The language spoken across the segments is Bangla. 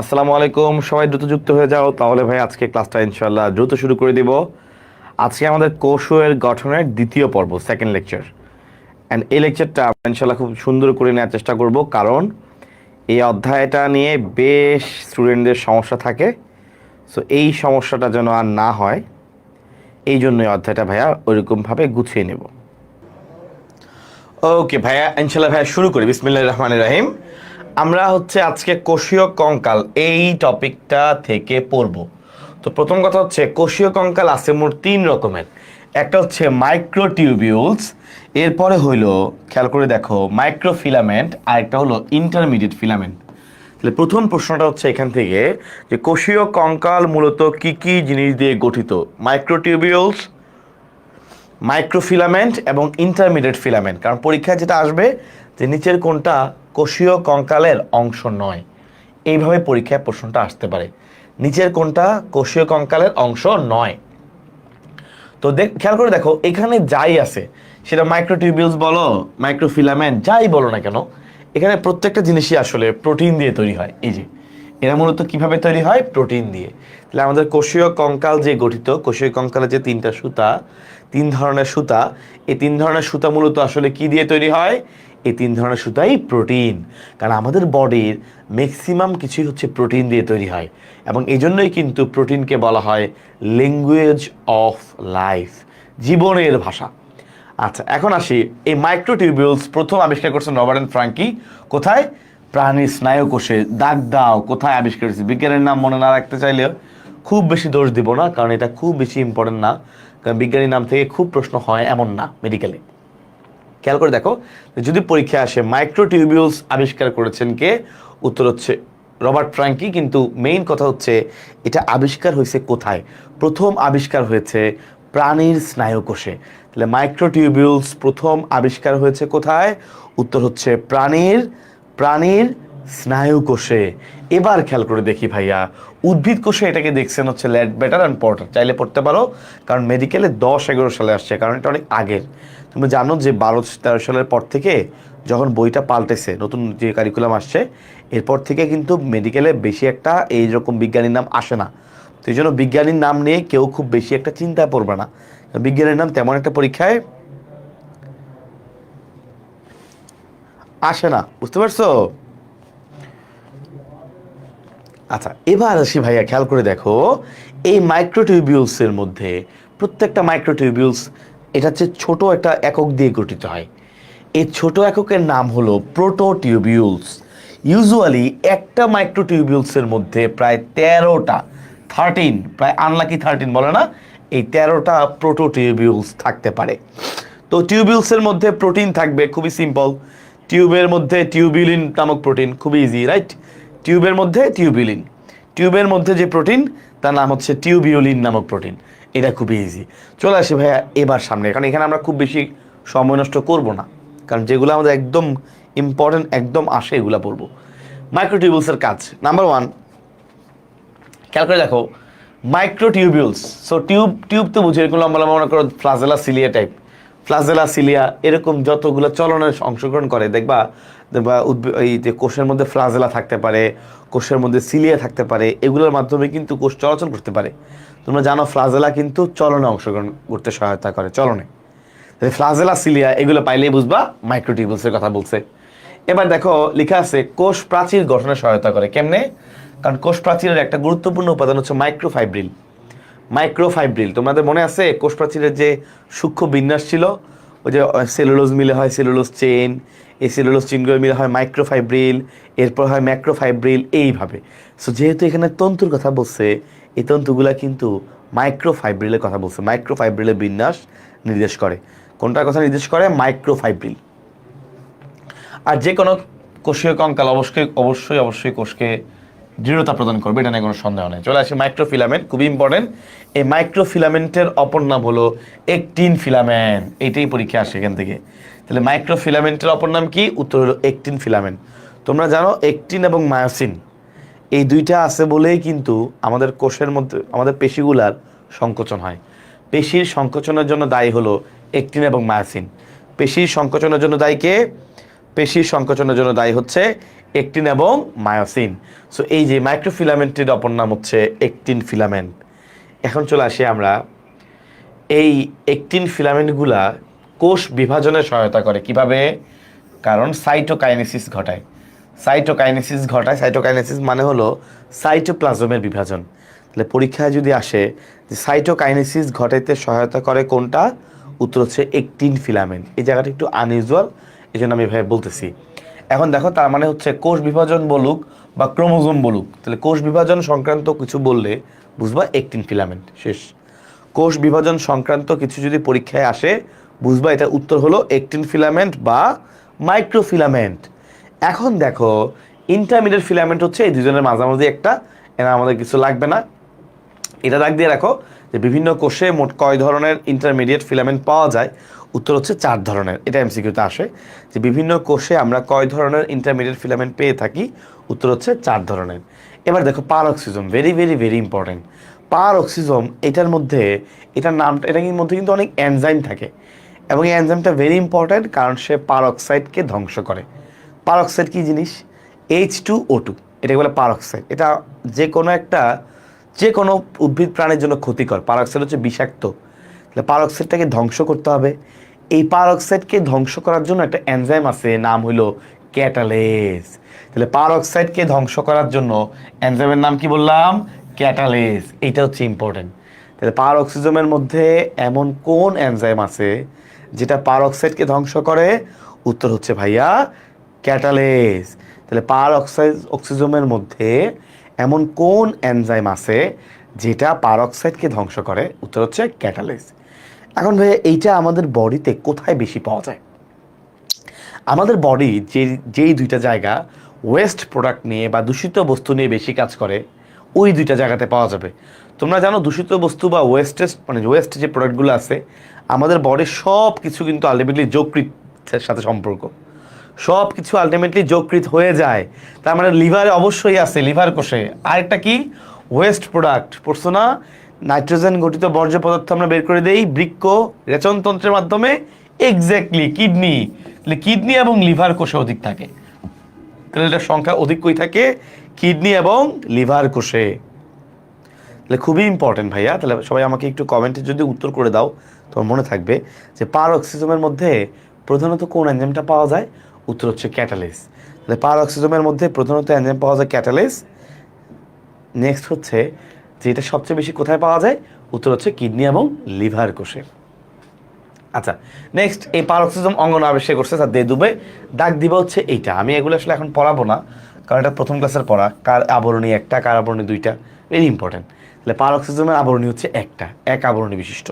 আসসালামু আলাইকুম, সবাই দ্রুত যুক্ত হয়ে যাও। তাহলে ভাই আজকে ক্লাসটা ইনশাল্লাহ দ্রুত শুরু করে দিব। আজকে আমাদের কোষের গঠনের দ্বিতীয় পর্ব, সেকেন্ড লেকচার। অ্যান্ড এই লেকচারটা আমরা ইনশাল্লাহ খুব সুন্দর করে নেওয়ার চেষ্টা করব, কারণ এই অধ্যায়টা নিয়ে বেশ স্টুডেন্টদের সমস্যা থাকে। সো এই সমস্যাটা যেন আর না হয়, এই জন্যই অধ্যায়টা ভাইয়া ওইরকমভাবে গুছিয়ে নেব। ওকে ভাইয়া, ইনশাল্লাহ ভাইয়া শুরু করি। বিসমিল্লাহির রহমানির রহিম। আমরা আজকে কোষীয় কঙ্কাল এই টপিকটা থেকে পড়ব। তো প্রথম কথা কোষীয় কঙ্কাল আছে মোট তিন রকমের। একটা মাইক্রোটিউবিউলস, এরপরে খেয়াল করে দেখো মাইক্রোফিলামেন্ট, আর একটা হলো ইন্টারমিডিয়েট ফিলামেন্ট। তাহলে প্রথম প্রশ্নটা এখান থেকে যে কোষীয় কঙ্কাল মূলত কি কি জিনিস দিয়ে গঠিত? মাইক্রোটিউবিউলস, মাইক্রোফিলামেন্ট এবং ইন্টারমিডিয়েট ফিলামেন্ট। কারণ পরীক্ষায় যেটা আসবে যে নিচের কোনটা কোষীয় কঙ্কালের অংশ নয়, এইভাবে পরীক্ষায় প্রশ্নটা আসতে পারে, নিচের কোনটা কোষীয় কঙ্কালের অংশ নয়। তো খেয়াল করে দেখো এখানে যাই আছে, সেটা মাইক্রোটিউবিউলস বলো, মাইক্রোফিলামেন্ট, যাই বলো না কেন, এখানে প্রত্যেকটা জিনিসই আসলে প্রোটিন দিয়ে তৈরি হয়। এই যে এরা মূলত কিভাবে তৈরি হয়? প্রোটিন দিয়ে। তাহলে আমাদের কোষীয় কঙ্কাল যে গঠিত, কোষীয় কঙ্কালের যে তিনটা সুতা, তিন ধরনের সুতা, এই তিন ধরনের সুতা মূলত আসলে কি দিয়ে তৈরি হয়? এই তিন ধরনের সুতাই প্রোটিন। কারণ আমাদের বডির ম্যাক্সিমাম কিছুই প্রোটিন দিয়ে তৈরি হয়, এবং এই জন্যই কিন্তু প্রোটিনকে বলা হয় ল্যাঙ্গুয়েজ অফ লাইফ, জীবনের ভাষা। আচ্ছা, এখন আসি, এই মাইক্রোটিউবিউলস প্রথম আবিষ্কার করছেন রবার্ট এন্ড ফ্রাঙ্কি। কোথায়? প্রাণীর স্নায়ুকোষে। দাগ দাও কোথায় আবিষ্কার করেছে। বিজ্ঞানের নাম মনে না রাখতে চাইলে খুব বেশি দোষ দিব না, কারণ এটা খুব বেশি ইম্পর্টেন্ট না, কারণ বিজ্ঞানীর নাম থেকে খুব প্রশ্ন হয় এমন না মেডিকেলে। খেয়াল করে দেখো, যদি পরীক্ষায় আসে মাইক্রোটিউবিউলস আবিষ্কার করেছেন কে, উত্তর রবার্ট ফ্রাঙ্কি। কিন্তু মেইন কথা এটা আবিষ্কার হয়েছে কোথায়? প্রথম আবিষ্কার হয়েছে প্রাণীর স্নায়ুকোষে। তাহলে মাইক্রোটিউবিউলস প্রথম আবিষ্কার হয়েছে কোথায়? উত্তর প্রাণীর স্নায়ুকোষে। এবার খেয়াল করে দেখি ভাইয়া, উদ্ভিদ কোষে এটাকে দেখছেন লেডবেটার অ্যান্ড পর্টার। চাইলে পড়তে পারো, কারণ মেডিকেলে 10-11 সালে আসছে, কারণ এটা অনেক আগের। তুমি জানো যে 12-13 সালের পর থেকে যখন বইটা পাল্টেছে, নতুন যে কারিকুলাম আসছে, এরপর থেকে কিন্তু মেডিকেলে বেশি একটা এইরকম বিজ্ঞানীর নাম আসে না। তো এই জন্য বিজ্ঞানীর নাম নিয়ে কেউ খুব বেশি একটা চিন্তায় পড়বে না, বিজ্ঞানীর নাম তেমন একটা পরীক্ষায় আসে না। বুঝতে পারছো? আচ্ছা, এবার আসি ভাইয়া, খেয়াল করে দেখো এই মাইক্রোটিউবিউলসের মধ্যে প্রত্যেকটা মাইক্রোটিউবিউলস এটা ছোট একটা একক দিয়ে গঠিত হয়। এই ছোট এককের নাম হলো প্রোটোটিউবিউলস। ইউজুয়ালি একটা মাইক্রোটিউবিউলসের মধ্যে প্রায় 13টা, 13, প্রায় আনলাকি 13 বলে না, এই 13টা প্রোটোটিউবিউলস থাকতে পারে। তো টিউবিউলসের মধ্যে প্রোটিন থাকবে, খুবই সিম্পল। টিউবের মধ্যে টিউবিউলিন নামক প্রোটিন, খুবই ইজি, রাইট? টিউবের মধ্যে টিউবিউলিন, টিউবের মধ্যে যে প্রোটিন তার নাম টিউবিউলিন নামক প্রোটিন। এটা খুবই ইজি। চলে আসি ভাইয়া এবার সামনে, কারণ এখানে আমরা খুব বেশি সময় নষ্ট করব না, কারণ যেগুলো আমাদের একদম ইম্পর্টেন্ট একদম আসে এগুলো পড়বো। মাইক্রোটিউবিউলসের কাজ নাম্বার 1, খেয়াল করে দেখো মাইক্রোটিউবিউলস। সো টিউব তো বুঝে, এরকম লম্বা লম্বা মনে করো flagella cilia type, flagella cilia এরকম যতগুলো চলনের অংশগ্রহণ করে দেখবা এই যে কোষের মধ্যে ফ্লাজেলা থাকতে পারে, কোষের মধ্যে সিলিয়া থাকতে পারে, এগুলোর মাধ্যমে কিন্তু কোষ চলাচল করতে পারে। তোমরা জানো ফ্লাজেলা কিন্তু চলনে অংশগ্রহণ করতে সহায়তা করে, চলনে। ফ্লাজেলা সিলিয়া এগুলো পাইলেই বুঝবা মাইক্রোটিউবিউলসের কথা বলছে। এবার দেখো লেখা আছে কোষ প্রাচীর গঠনে সহায়তা করে। কেমনে? কারণ কোষ প্রাচীরের একটা গুরুত্বপূর্ণ উপাদান মাইক্রোফাইব্রিল। মাইক্রোফাইব্রিল তোমাদের মনে আছে? কোষ প্রাচীরের যে সূক্ষ্ম বিন্যাস ছিল, ওই যে সেলুলোজ মিলে হয় সেলুলোজ চেইন, এই সেলুলোজ চেইনগুলো মিলে হয় মাইক্রোফাইব্রিল, এরপর হয় ম্যাক্রোফাইব্রিল, এইভাবে। সো যেহেতু এখানে তন্তুর কথা বলছে, এই তন্তুগুলা কিন্তু মাইক্রোফাইব্রিলের কথা বলছে, মাইক্রোফাইব্রিলের বিন্যাস নির্দেশ করে। কোনটার কথা নির্দেশ করে? মাইক্রোফাইব্রিল। আর যে কোনো কোষীয় কঙ্কাল অবশ্যই কোষকে দৃঢ়তা প্রদান করবে, এটা নিয়ে কোনো সন্দেহ নেই। চলে আসি মাইক্রোফিলামেন্ট, খুবই ইম্পর্টেন্ট। এই মাইক্রোফিলামেন্টের অপর নাম হলো একটিন ফিলামেন্ট। এইটাই পরীক্ষা আসে এখান থেকে। তাহলে মাইক্রোফিলামেন্টের অপর নাম কি? উত্তর হলো একটিন ফিলামেন্ট। তোমরা জানো একটিন এবং মায়োসিন এই দুইটা আছে বলেই কিন্তু আমাদের কোষের মধ্যে আমাদের পেশিগুলার সংকোচন হয়। পেশির সংকোচনের জন্য দায়ী হলো একটিন এবং মায়োসিন। পেশির সংকোচনের জন্য দায়ী কে? পেশির সংকোচনের জন্য দায়ী একটিন এবং মায়োসিন। সো এই যে মাইক্রোফিলামেন্টের অপর নাম হচ্ছে একটিন ফিলামেন্ট। এখন চলে আসি আমরা, এই একটিন ফিলামেন্টগুলা কোষ বিভাজনে সহায়তা করে কিভাবে? কারণ সাইটোকাইনেসিস ঘটায়। সাইটোকাইনেসিস মানে হলো সাইটোপ্লাজমের বিভাজন। তাহলে পরীক্ষায় যদি আসে যে সাইটোকাইনেসিস ঘটাইতে সহায়তা করে কোনটা, উত্তর হচ্ছে একটিন ফিলামেন্ট। এই জায়গাটা একটু আনইউজুয়াল, এই জন্য আমি এভাবে বলতেছি। এখন দেখো, তার মানে হচ্ছে কোষ বিভাজন বলুক বা ক্রোমোজোম বলুক, তাহলে কোষ বিভাজন সংক্রান্ত কিছু বললে বুঝবা একটিন ফিলামেন্ট, শেষ। কোষ বিভাজন সংক্রান্ত কিছু যদি পরীক্ষায় আসে বুঝবা এটা উত্তর হলো একটিন ফিলামেন্ট বা মাইক্রোফিলামেন্ট। এখন দেখো, ইন্টারমিডিয়েট ফিলামেন্ট হচ্ছে এই দুজনের মাঝামাঝি একটা, এরা আমাদের কিছু লাগবে না, এটা দাগ দিয়ে রাখো যে বিভিন্ন কোষে মোট কয় ধরনের ইন্টারমিডিয়েট ফিলামেন্ট পাওয়া যায়, উত্তর হচ্ছে 4 ধরনের। এটা এমসিকিউতে আসে যে বিভিন্ন কোষে আমরা কয় ধরনের ইন্টারমিডিয়েট ফিলামেন্ট পেয়ে থাকি, উত্তর হচ্ছে 4 ধরনের। এবার দেখো পারঅক্সিজম, ভেরি ভেরি ভেরি ইম্পর্টেন্ট। পারঅক্সিজম এটার মধ্যে, এটার নামটা, এটার মধ্যে কিন্তু অনেক এনজাইম থাকে এবং এই এনজাইমটা ভেরি ইম্পর্টেন্ট কারণ সে পারঅক্সাইডকে ধ্বংস করে। পারঅক্সাইড কি জিনিস? H2O2, এটাকে বলে পারঅক্সাইড। এটা যে কোনো উদ্ভিদ প্রাণীর জন্য ক্ষতিকর। পারঅক্সাইড হচ্ছে বিষাক্ত। তাহলে পারঅক্সাইডটাকে ধ্বংস করতে হবে। এই পারঅক্সাইডকে ধ্বংস করার জন্য একটা এনজাইম আছে, নাম হলো ক্যাটালেজ। তাহলে পারঅক্সাইডকে ধ্বংস করার জন্য এনজাইমের নাম কি বললাম? ক্যাটালেজ। এইটা হচ্ছে ইম্পর্টেন্ট। তাহলে পারঅক্সিজমের মধ্যে এমন কোন এনজাইম আছে যেটা পারঅক্সাইডকে ধ্বংস করে? উত্তর হচ্ছে ভাইয়া ক্যাটালেজ। তাহলে অক্সিজমের মধ্যে এমন কোন এনজাইম আছে যেটা পারঅক্সাইডকে ধ্বংস করে? উত্তর হচ্ছে ক্যাটালেজ। এখন ভাইয়া এইটা আমাদের বডিতে কোথায় বেশি পাওয়া যায়? আমাদের বডি যেই দুইটা জায়গা ওয়েস্ট প্রোডাক্ট নিয়ে বা দূষিত বস্তু নিয়ে বেশি কাজ করে, ওই দুইটা জায়গাতে পাওয়া যাবে। তোমরা জানো দূষিত বস্তু বা ওয়েস্ট যে প্রোডাক্টগুলো আছে, আমাদের বডির সব কিছু কিন্তু আলটিমেটলি যকৃতের সাথে সম্পর্ক। সব কিছু আলটিমেটলি যকৃত হয়ে যায়। তার মানে লিভারে অবশ্যই আছে, লিভার কোষে। আরেকটা কি? ওয়েস্ট প্রোডাক্ট, পড়ছো না? নাইট্রোজেন গঠিত বর্জ্য পদার্থ আমরা বের করে দেই বৃক্ক রেচনতন্ত্রের মাধ্যমে। Exactly kidney. তাহলে কিডনি এবং লিভার কোষে অধিক থাকে। তাহলে এটার সংখ্যা অধিক কই থাকে? কিডনি এবং লিভার কোষে। তাহলে খুবই ইম্পর্টেন্ট ভাইয়া। তাহলে সবাই আমাকে একটু কমেন্টে যদি উত্তর করে দাও, তোমার মনে থাকবে যে পারঅক্সিজমের মধ্যে প্রধানত কোন এনজাইমটা পাওয়া যায়? উত্তর হচ্ছে ক্যাটালেজ। তাহলে পারঅক্সিজমের মধ্যে প্রধানত এনজাইম পাওয়া যায় ক্যাটালেজ। নেক্সট হচ্ছে যে এটা সবচেয়ে বেশি কোথায় পাওয়া যায়? উত্তর হচ্ছে কিডনি এবং লিভার কোষে। আচ্ছা, নেক্সট এই পারঅক্সিজম অঙ্গন আবিষ্কার করছে স্যার দে দুবে। দাগ দিব হচ্ছে এইটা। আমি এগুলো আসলে এখন পড়াবো না, কারণ এটা প্রথম ক্লাসের পড়া। কার আবরণী একটা, কার আবরণী দুইটা, ভেরি ইম্পর্টেন্ট। তাহলে পারঅক্সিজমের আবরণী হচ্ছে একটা, এক আবরণী বিশিষ্ট।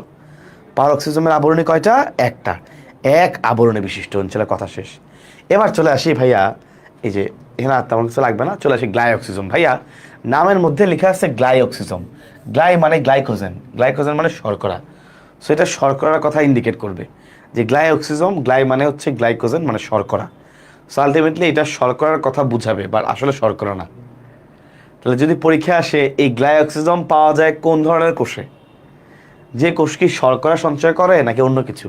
পারঅক্সিজমের আবরণী কয়টা? একটা, এক আবরণী বিশিষ্ট। অঞ্চলের কথা শেষ। এবার চলে আসি ভাইয়া, এই যে এখানে আর তেমন কিছু লাগবে না, চলে আসি গ্লাইঅক্সিজম। ভাইয়া নামের মধ্যে লেখা আছে গ্লাইঅক্সিজম। গ্লাই মানে গ্লাইকোজেন, গ্লাইকোজেন মানে শর্করা। সো এটা শর্করার কথা ইন্ডিকেট করবে যে গ্লাইঅক্সিজম, গ্লাই মানে হচ্ছে গ্লাইকোজেন মানে শর্করা। সো আলটিমেটলি এটা শর্করার কথা বুঝাবে, বাট আসলে শর্করা না। তাহলে যদি পরীক্ষা আসে এই গ্লাইঅক্সিজম পাওয়া যায় কোন ধরনের কোষে? যে কোষ কি শর্করা সঞ্চয় করে নাকি অন্য কিছু?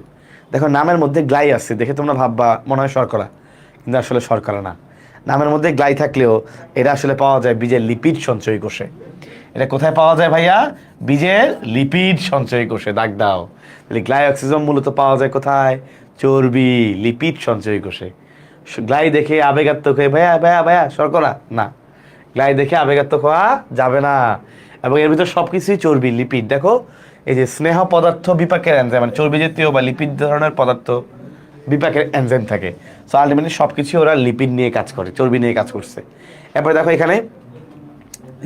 দেখো নামের মধ্যে গ্লাই আছে দেখে তোমরা ভাববা মনে হয় শর্করা, কিন্তু আসলে শর্করা না। নামের মধ্যে গ্লাই থাকলেও এটা আসলে পাওয়া যায় বীজের লিপিড সঞ্চয়ী কোষে। এটা কোথায় পাওয়া যায় ভাইয়া? বীজের লিপিড সঞ্চয়ী কোষে। দাগ দাও। তাহলে গ্লাইঅক্সিজম মূলত পাওয়া যায় কোথায়? চর্বি লিপিড সঞ্চয়ী কোষে। গ্লাই দেখে আবেগাত্মক হয়ে ভাইয়া ভাইয়া ভাইয়া শর্করা না, গ্লাই দেখে আবেগাত্মক হওয়া যাবে না। এবং এর ভিতর সবকিছুই চর্বি লিপিড। দেখো এই যে স্নেহ পদার্থ বিপাকের এনজাইম, মানে চর্বি জাতীয় বা লিপিড ধরনের পদার্থ বিপাকের এনজাইম থাকে। সো আলটিমেটলি সব কিছু ওরা লিপিড নিয়ে কাজ করে, চর্বি নিয়ে কাজ করছে। এরপরে দেখো এখানে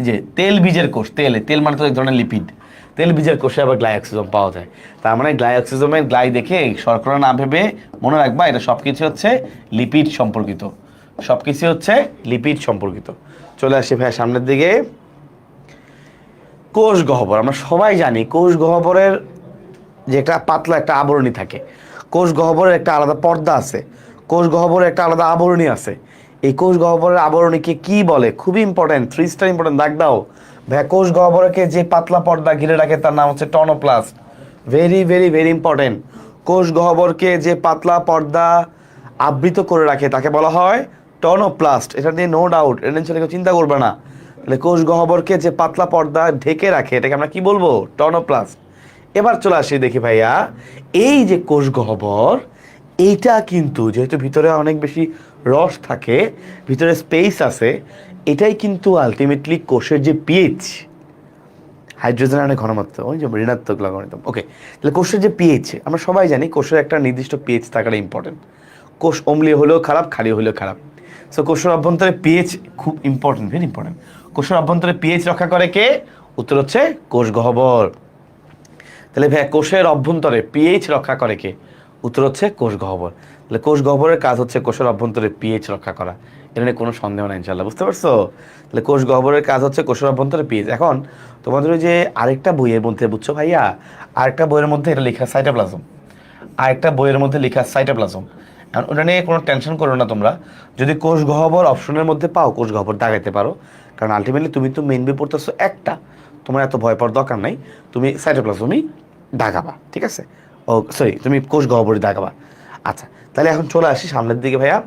যে তেল বীজের কোষ, তেল মানে তো এক ধরনের লিপিড। তেল বীজের কোষে আবার গ্লাইঅক্সিজম পাওয়া যায়। তার মানে গ্লাইঅক্সিজমের গ্লাই দেখে শর্করা না ভেবে মনে রাখবা এটা সবকিছু হচ্ছে লিপিড সম্পর্কিত, সবকিছু হচ্ছে লিপিড সম্পর্কিত। চলে আসি ভাই সামনের দিকে। কোষ গহ্বর, আমরা সবাই জানি কোষ গহ্বরের যে একটা পাতলা একটা আবরণী থাকে। কোষ গহ্বরের একটা আলাদা পর্দা আছে, কোষ গহ্বরের একটা আলাদা আবরণী আছে। এই কোষ গহ্বরের আবরণীকে কি বলে? খুবই ইম্পর্টেন্ট, 3 স্টার ইম্পর্টেন্ট। দাগ দাও ভাইয়া। কোষ গহ্বরকে যে পাতলা পর্দা ঘিরে রাখে তার নাম হচ্ছে tonoplast. Very very very important. কোষ গহ্বরকে যে পাতলা পর্দা আবৃত করে রাখে তাকে বলা হয় টনোপ্লাস্ট, এটা নিয়ে নো ডাউট, এটা নিয়ে কেউ চিন্তা করবে না। তাহলে কোষ গহ্বরকে যে পাতলা পর্দা ঢেকে রাখে এটাকে আমরা কি বলবো? টনোপ্লাস্ট। এবার চলে আসি দেখি ভাইয়া, এই যে কোষ গহ্বর, এইটা কিন্তু যেহেতু ভিতরে অনেক বেশি রস থাকে, ভিতরে স্পেস আছে, এটাই কিন্তু আলটিমেটলি কোষের যে পিএইচ, হাইড্রোজেন আয়নের ঘনমাত্রা, ওই যে ঋণাত্মক লগারিদম। ওকে, তাহলে কোষের যে পিএইচ, আমরা সবাই জানি কোষের একটা নির্দিষ্ট পিএইচ থাকাটা ইম্পর্টেন্ট। কোষ অম্লীয় হলেও খারাপ, ক্ষারীয় হলেও খারাপ। সো কোষের অভ্যন্তরে পিএইচ খুব ইম্পর্টেন্ট, ভেরি ইম্পর্টেন্ট। কোষের অভ্যন্তরে পিএইচ রক্ষা করে কে? উত্তর হচ্ছে কোষ গহ্বর। তাহলে ভাইয়া কোষের অভ্যন্তরে পিএইচ রক্ষা করে কে? উত্তর হচ্ছে কোষ গহ্বর। তাহলে কোষ গহ্বরের কাজ হচ্ছে কোষের অভ্যন্তরে পিএইচ রক্ষা করা, এটা নিয়ে কোনো সন্দেহ নাই ইনশাল্লাহ, বুঝতে পারছো? তাহলে কোষ গহ্বরের কাজ হচ্ছে কোষের অভ্যন্তরে পিএইচ। এখন তোমাদের ওই যে আরেকটা বইয়ের মধ্যে, বুঝছো ভাইয়া, আরেকটা বইয়ের মধ্যে এটা লেখা সাইটোপ্লাজম, আরেকটা বইয়ের মধ্যে লেখা সাইটোপ্লাজম। এখন ওটা নিয়ে কোনো টেনশন করো না তোমরা, যদি কোষ গহ্বর অপশনের মধ্যে পাও কোষ গহ্বর দাগাইতে পারো, কারণ আলটিমেটলি তুমি তো মেইন বই পড়তেছো একটা, তোমার এত ভয় পাওয়ার দরকার নাই, তুমি সাইটোপ্লাজমই দাগাবা, ঠিক আছে? ও সরি, তুমি কোষ গহ্বরে দাগাবা। আচ্ছা, তাহলে এখন চলে আসি সামনের দিকে ভাইয়া,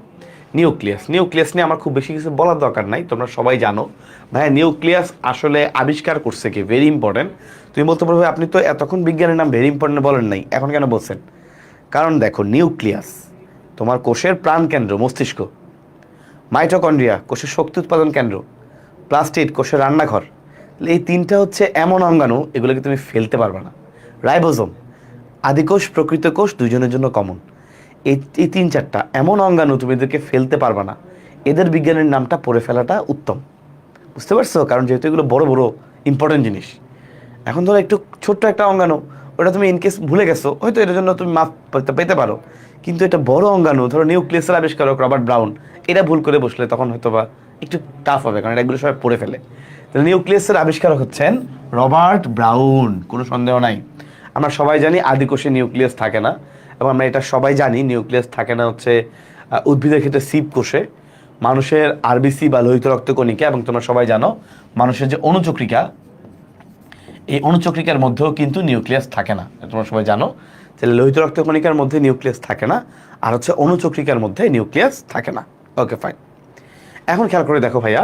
নিউক্লিয়াস। নিউক্লিয়াস নিয়ে আমার খুব বেশি কিছু বলার দরকার নাই, তোমরা সবাই জানো। ভাইয়া নিউক্লিয়াস আসলে আবিষ্কার করছে কি? Very important. তুমি বলতে পারবে আপনি তো এতক্ষণ বিজ্ঞানের নাম ভেরি ইম্পর্টেন্ট বলেন নাই, এখন কেন বলছেন? কারণ দেখো, নিউক্লিয়াস তোমার কোষের প্রাণকেন্দ্র, মস্তিষ্ক। মাইটোকন্ড্রিয়া কোষের শক্তি উৎপাদন কেন্দ্র। প্লাস্টিড কোষের রান্নাঘর। এই তিনটা হচ্ছে এমন অঙ্গাণু, এগুলোকে তুমি ফেলতে পারবে না। রাইবোজোম, আদিকোষ প্রকৃত কোষ দুইজনের জন্য কমন। এই তিন চারটা এমন অঙ্গাণু, তুমি এদেরকে ফেলতে পারবে না। এদের বিজ্ঞানের নামটা পড়ে ফেলাটা উত্তম, বুঝতে পারছো? কারণ যেহেতু এগুলো বড় বড় ইম্পর্টেন্ট জিনিস। এখন ধরো একটু ছোট্ট একটা অঙ্গাণু, ওটা তুমি ইনকেস ভুলে গেছো, হয়তো এটার জন্য তুমি মাফ পেতে পারো, কিন্তু এটা বড় অঙ্গাণু, ধরো নিউক্লিয়াসের আবিষ্কারক রবার্ট ব্রাউন, এটা ভুল করে বসলে তখন হয়তো বা একটু টাফ হবে, কারণ এগুলো সবাই পড়ে ফেলে। তাহলে নিউক্লিয়াসের আবিষ্কারক হচ্ছেন রবার্ট ব্রাউন, কোনো সন্দেহ নাই। আমরা সবাই জানি আদিকোষে নিউক্লিয়াস থাকে না, এবং আমরা এটা সবাই জানি নিউক্লিয়াস থাকে না হচ্ছে উদ্ভিদের ক্ষেত্রে সিপ কোষে, মানুষের আরবিসি বা লোহিত রক্তকণিকা, এবং তোমরা সবাই জানো মানুষের যে অণুচক্রিকা, এই অণুচক্রিকার মধ্যেও কিন্তু নিউক্লিয়াস থাকে না, তোমরা সবাই জানো। তাহলে লোহিত রক্তকণিকার মধ্যে নিউক্লিয়াস থাকে না, আর হচ্ছে অণুচক্রিকার মধ্যে নিউক্লিয়াস থাকে না। Okay fine. এখন খেয়াল করে দেখো ভাইয়া,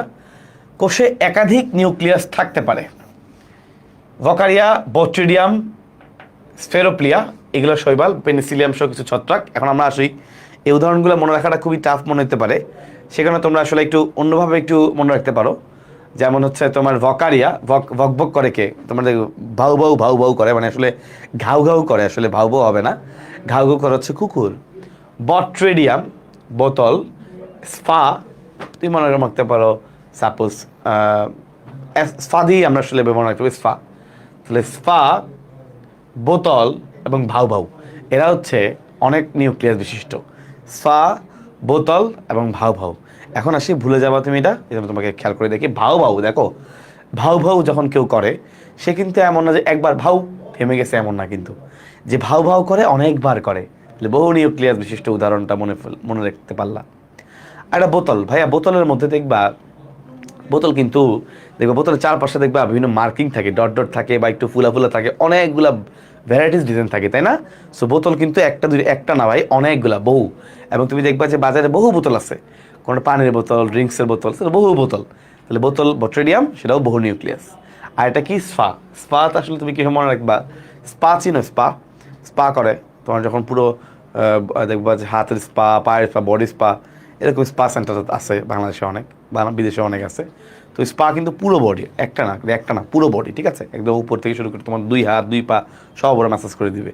কোষে একাধিক নিউক্লিয়াস থাকতে পারে। ভকারিয়া, বট্রিডিয়াম, স্ফেরোপ্লিয়া, এগুলো শৈবাল, পেনিসিলিয়াম সহ কিছু ছত্রাক। এখন আমরা আসি, এই উদাহরণগুলো মনে রাখাটা খুবই টাফ মনে হতে পারে, সেখানে তোমরা আসলে একটু অন্যভাবে একটু মনে রাখতে পারো। যেমন হচ্ছে তোমার ভকারিয়া, ভক ভক করে কে? তোমাদের ভাউ ভাউ ভাউ ভাউ করে, মানে আসলে ঘাউ ঘাউ করে, আসলে ভাউ ভাউ হবে না, ঘাউ ঘাউ করে হচ্ছে কুকুর। বট্রেডিয়াম, বোতল। স্পা, তুমি মনে রাখতে পারো সাপোজ স্পা দিয়ে আমরা আসলে ব্যবহার রাখতে পারি, স্পা। তাহলে স্পা, বোতল এবং ভাউ ভাউ, এরা হচ্ছে অনেক নিউক্লিয়াস বিশিষ্ট। স্পা, বোতল এবং ভাউ ভাউ। এখন আসি, ভুলে যাবা তুমি এটা, তোমাকে খেয়াল করে দেখি। ভাউ ভাউ, দেখো ভাউ ভাউ যখন কেউ করে, সে কিন্তু এমন না যে একবার ভাউ থেমে গেছে, এমন না কিন্তু, যে ভাউ ভাউ করে অনেকবার করে। বহু নিউক্লিয়াস বিশিষ্ট উদাহরণটা মনে রাখতে পারলা। আর একটা বোতল, ভাইয়া বোতলের মধ্যে দেখবা, বোতল কিন্তু দেখবা বোতলের চারপাশে দেখবা বিভিন্ন মার্কিং থাকে, ডট ডট থাকে বা একটু ফুলা ফুলা থাকে, অনেকগুলা ভ্যারাইটিস ডিজাইন থাকে, তাই না? সো বোতল কিন্তু একটা না ভাই, অনেকগুলা, বহু। এবং তুমি দেখবা যে বাজারে বহু বোতল আছে, কোনো পানির বোতল, ড্রিঙ্কসের বোতল, সেটা বহু বোতল। তাহলে বোতল, বট্রেডিয়াম, সেটাও বহু নিউক্লিয়াস। আর এটা কি? স্পা। স্পা আসলে তুমি কীভাবে মনে রাখবা? স্পা চিনো? স্পা, স্পা করে তোমার যখন পুরো দেখবা যে হাতের স্পা, পায়ের স্পা, বডি স্পা, এরকম স্পা সেন্টার আছে বাংলাদেশে অনেক, বিদেশে অনেক আছে। তো স্পা কিন্তু পুরো বডি, একটা না পুরো বডি, ঠিক আছে? একদম উপর থেকে শুরু করে তোমার 2 হাত 2 পা সব ওরা ম্যাসাজ করে দিবে।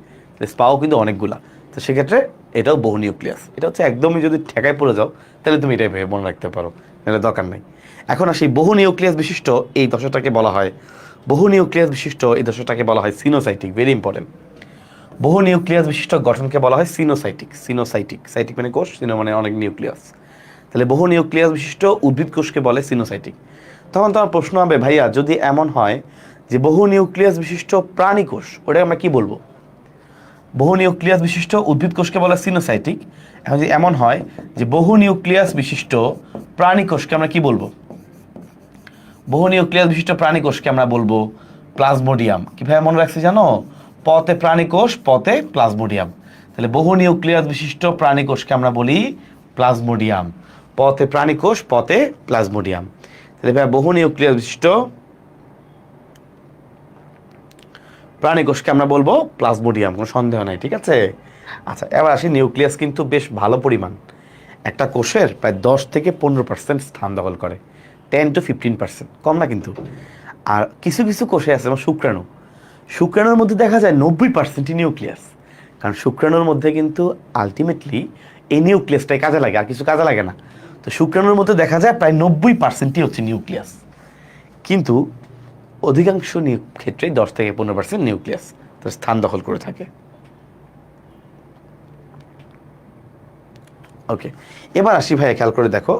স্পাও কিন্তু অনেকগুলা। তো সেক্ষেত্রে এটাও বহু নিউক্লিয়াস। এটা হচ্ছে একদমই যদি ঠেকায় পড়ে যাও, তাহলে তুমি এটাই ভেবে মনে রাখতে পারো, এটা দরকার নাই। এখন আসি, বহু নিউক্লিয়াস বিশিষ্ট এই দশাটাকে বলা হয়, বহু নিউক্লিয়াস বিশিষ্ট এই দশাটাকে বলা হয় সিনোসাইটিক। Very important. বহু নিউক্লিয়াস বিশিষ্ট গঠনকে বলা হয় সিনোসাইটিক। সিনোসাইটিক, সাইটিক মানে কোষ, সিনো মানে অনেক নিউক্লিয়াস। তাহলে বহু নিউক্লিয়াস বিশিষ্ট উদ্ভিদ কোষকে বলে সিনোসাইটিক। তখন তোমার প্রশ্ন হবে, ভাইয়া যদি এমন হয় যে বহু নিউক্লিয়াস বিশিষ্ট প্রাণী কোষ, ওটা আমরা কি বলবো? বহু নিউক্লিয়াস বিশিষ্ট উদ্ভিদ কোষকে বলে সিনোসাইটিক। এখন যদি এমন হয় যে বহু নিউক্লিয়াস বিশিষ্ট প্রাণী কোষকে আমরা কি বলবো? বহু নিউক্লিয়াস বিশিষ্ট প্রাণী কোষকে আমরা বলবো প্লাজমোডিয়াম। কিভাবে মনে রাখছি জানো? পতে প্রাণী কোষ, পতে প্লাজমোডিয়াম। তাহলে বহু নিউক্লিয়াস বিশিষ্ট প্রাণী কোষকে আমরা বলি প্লাজমোডিয়াম। পথে প্রাণীকোষ, পথে প্লাজমোডিয়াম। তাহলে ভাইয়া বহু নিউক্লিয়াস বিশিষ্ট প্রাণীকোষকে আমরা বলবো প্লাজমোডিয়াম, কোনো সন্দেহ নাই, ঠিক আছে। আচ্ছা, এবার আসি, নিউক্লিয়াস কিন্তু বেশ ভালো পরিমাণ, একটা কোষের প্রায় 10 থেকে 15% স্থান দখল করে, 10 to 15%, কম না কিন্তু। আর কিছু কিছু কোষে আছে যেমন শুক্রাণু, শুক্রাণুর মধ্যে দেখা যায় 90%ই নিউক্লিয়াস, কারণ শুক্রাণুর মধ্যে কিন্তু আলটিমেটলি এই নিউক্লিয়াসটাই কাজে লাগে, আর কিছু কাজে লাগে না। তো শুক্রাণুর মধ্যে দেখা যায় প্রায় 90%ই হচ্ছে নিউক্লিয়াস, কিন্তু অধিকাংশ ক্ষেত্রেই 10 থেকে 15% নিউক্লিয়াস তার স্থান দখল করে থাকে। ওকে, এবার আসি ভাইয়া, খেয়াল করে দেখো,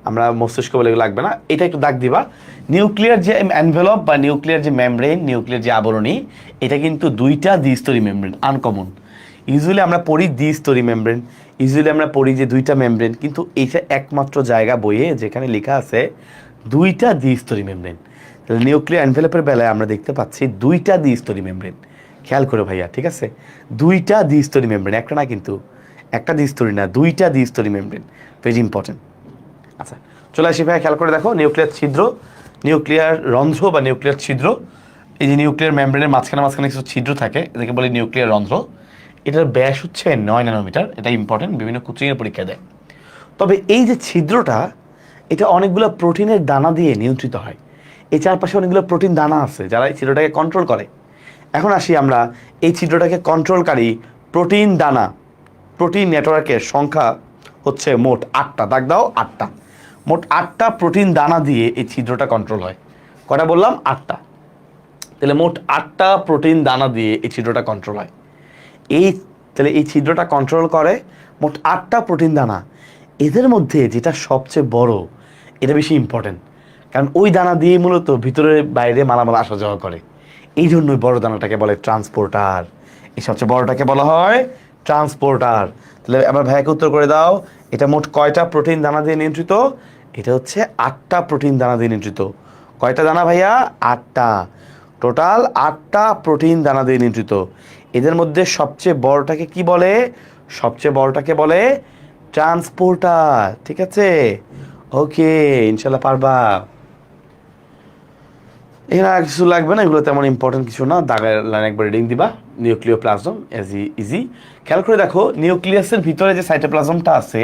আমরা মস্তিষ্ক বলে লাগবে না, এটা একটু দাগ দিবা। নিউক্লিয়ার যে এনভেলপ বা নিউক্লিয়ার যে মেমব্রেন, নিউক্লিয়ার যে আবরণী, এটা কিন্তু দুইটা দ্বিস্তরী মেমব্রেন, আনকমন। ইউজুয়ালি আমরা পড়ি দ্বিস্তরী মেমব্রেন, ইউজুয়ালি আমরা পড়ি যে দুইটা মেমব্রেন, কিন্তু এইটা একমাত্র জায়গা বইয়ে যেখানে লেখা আছে দুইটা দ্বিস্তরী মেমব্রেন। তাহলে নিউক্লিয়ার এনভেলপের বেলায় আমরা দেখতে পাচ্ছি দুইটা দ্বিস্তরী মেমব্রেন। খেয়াল করে ভাইয়া, ঠিক আছে, দুইটা দ্বিস্তরী মেমব্রেন, একটা না কিন্তু, একটা দ্বিস্তরী না, দুইটা দ্বিস্তরী মেমব্রেন, ভেরি ইম্পর্টেন্ট। আচ্ছা, চলে আসি ভাইয়া, খেয়াল করে দেখো, নিউক্লিয়ার ছিদ্র, নিউক্লিয়ার রন্ধ্র বা নিউক্লিয়ার ছিদ্র, এই যে নিউক্লিয়ার মেমব্রেনের মাঝখানে মাঝখানে কিছু ছিদ্র থাকে, এটাকে বলে নিউক্লিয়ার রন্ধ্র। এটার ব্যাস হচ্ছে 9 ন্যানোমিটার, এটা ইম্পর্টেন্ট, বিভিন্ন কোচিংয়ের পরীক্ষা দেয়। তবে এই যে ছিদ্রটা, এটা অনেকগুলো প্রোটিনের দানা দিয়ে নিয়ন্ত্রিত হয়। এই চারপাশে অনেকগুলো প্রোটিন দানা আছে যারা এই ছিদ্রটাকে কন্ট্রোল করে। এখন আসি আমরা এই ছিদ্রটাকে কন্ট্রোলকারী প্রোটিন দানা, প্রোটিন নেটওয়ার্কের সংখ্যা হচ্ছে মোট 8টা, দাগ দাও 8টা, মোট 8টা প্রোটিন দানা দিয়ে এই ছিদ্রটা কন্ট্রোল হয়। কটা বললাম? 8টা। তাহলে মোট 8টা প্রোটিন দানা দিয়ে এই ছিদ্রটা কন্ট্রোল হয়। তাহলে এই ছিদ্রটা কন্ট্রোল করে মোট 8টা প্রোটিন দানা। এদের মধ্যে যেটা সবচেয়ে বড়, এটা বেশি ইম্পর্টেন্ট, কারণ ওই দানা দিয়ে মূলত ভিতরে বাইরে মালামাল আসা যাওয়া করে। এই জন্যই বড় দানাটাকে বলে ট্রান্সপোর্টার। এই সবচেয়ে বড়টাকে বলা হয় ট্রান্সপোর্টার। তাহলে আবার ভাইয়াকে উত্তর করে দাও, এটা মোট কয়টা প্রোটিন দানা দিয়ে নিয়ন্ত্রিত? এটা হচ্ছে 8টা প্রোটিন দানা দিয়ে নিয়ন্ত্রিত। কয়টা দানা ভাইয়া? 8টা। টোটাল 8টা প্রোটিন দানা দিয়ে নিয়ন্ত্রিত। এদের মধ্যে সবচেয়ে বড়টাকে কি বলে? সবচেয়ে বড়টাকে বলে ট্রান্সপোর্টার, ঠিক আছে। ওকে, ইনশাল্লাহ পারবা। এখানে আর কিছু লাগবে না, এগুলো তেমন ইম্পর্টেন্ট কিছু না, দাগের লাইন একবার রিডিং দিবা। Nucleoplasm easy. খেয়াল করে দেখো, নিউক্লিয়াসের ভিতরে যে সাইটোপ্লাজমটা আছে,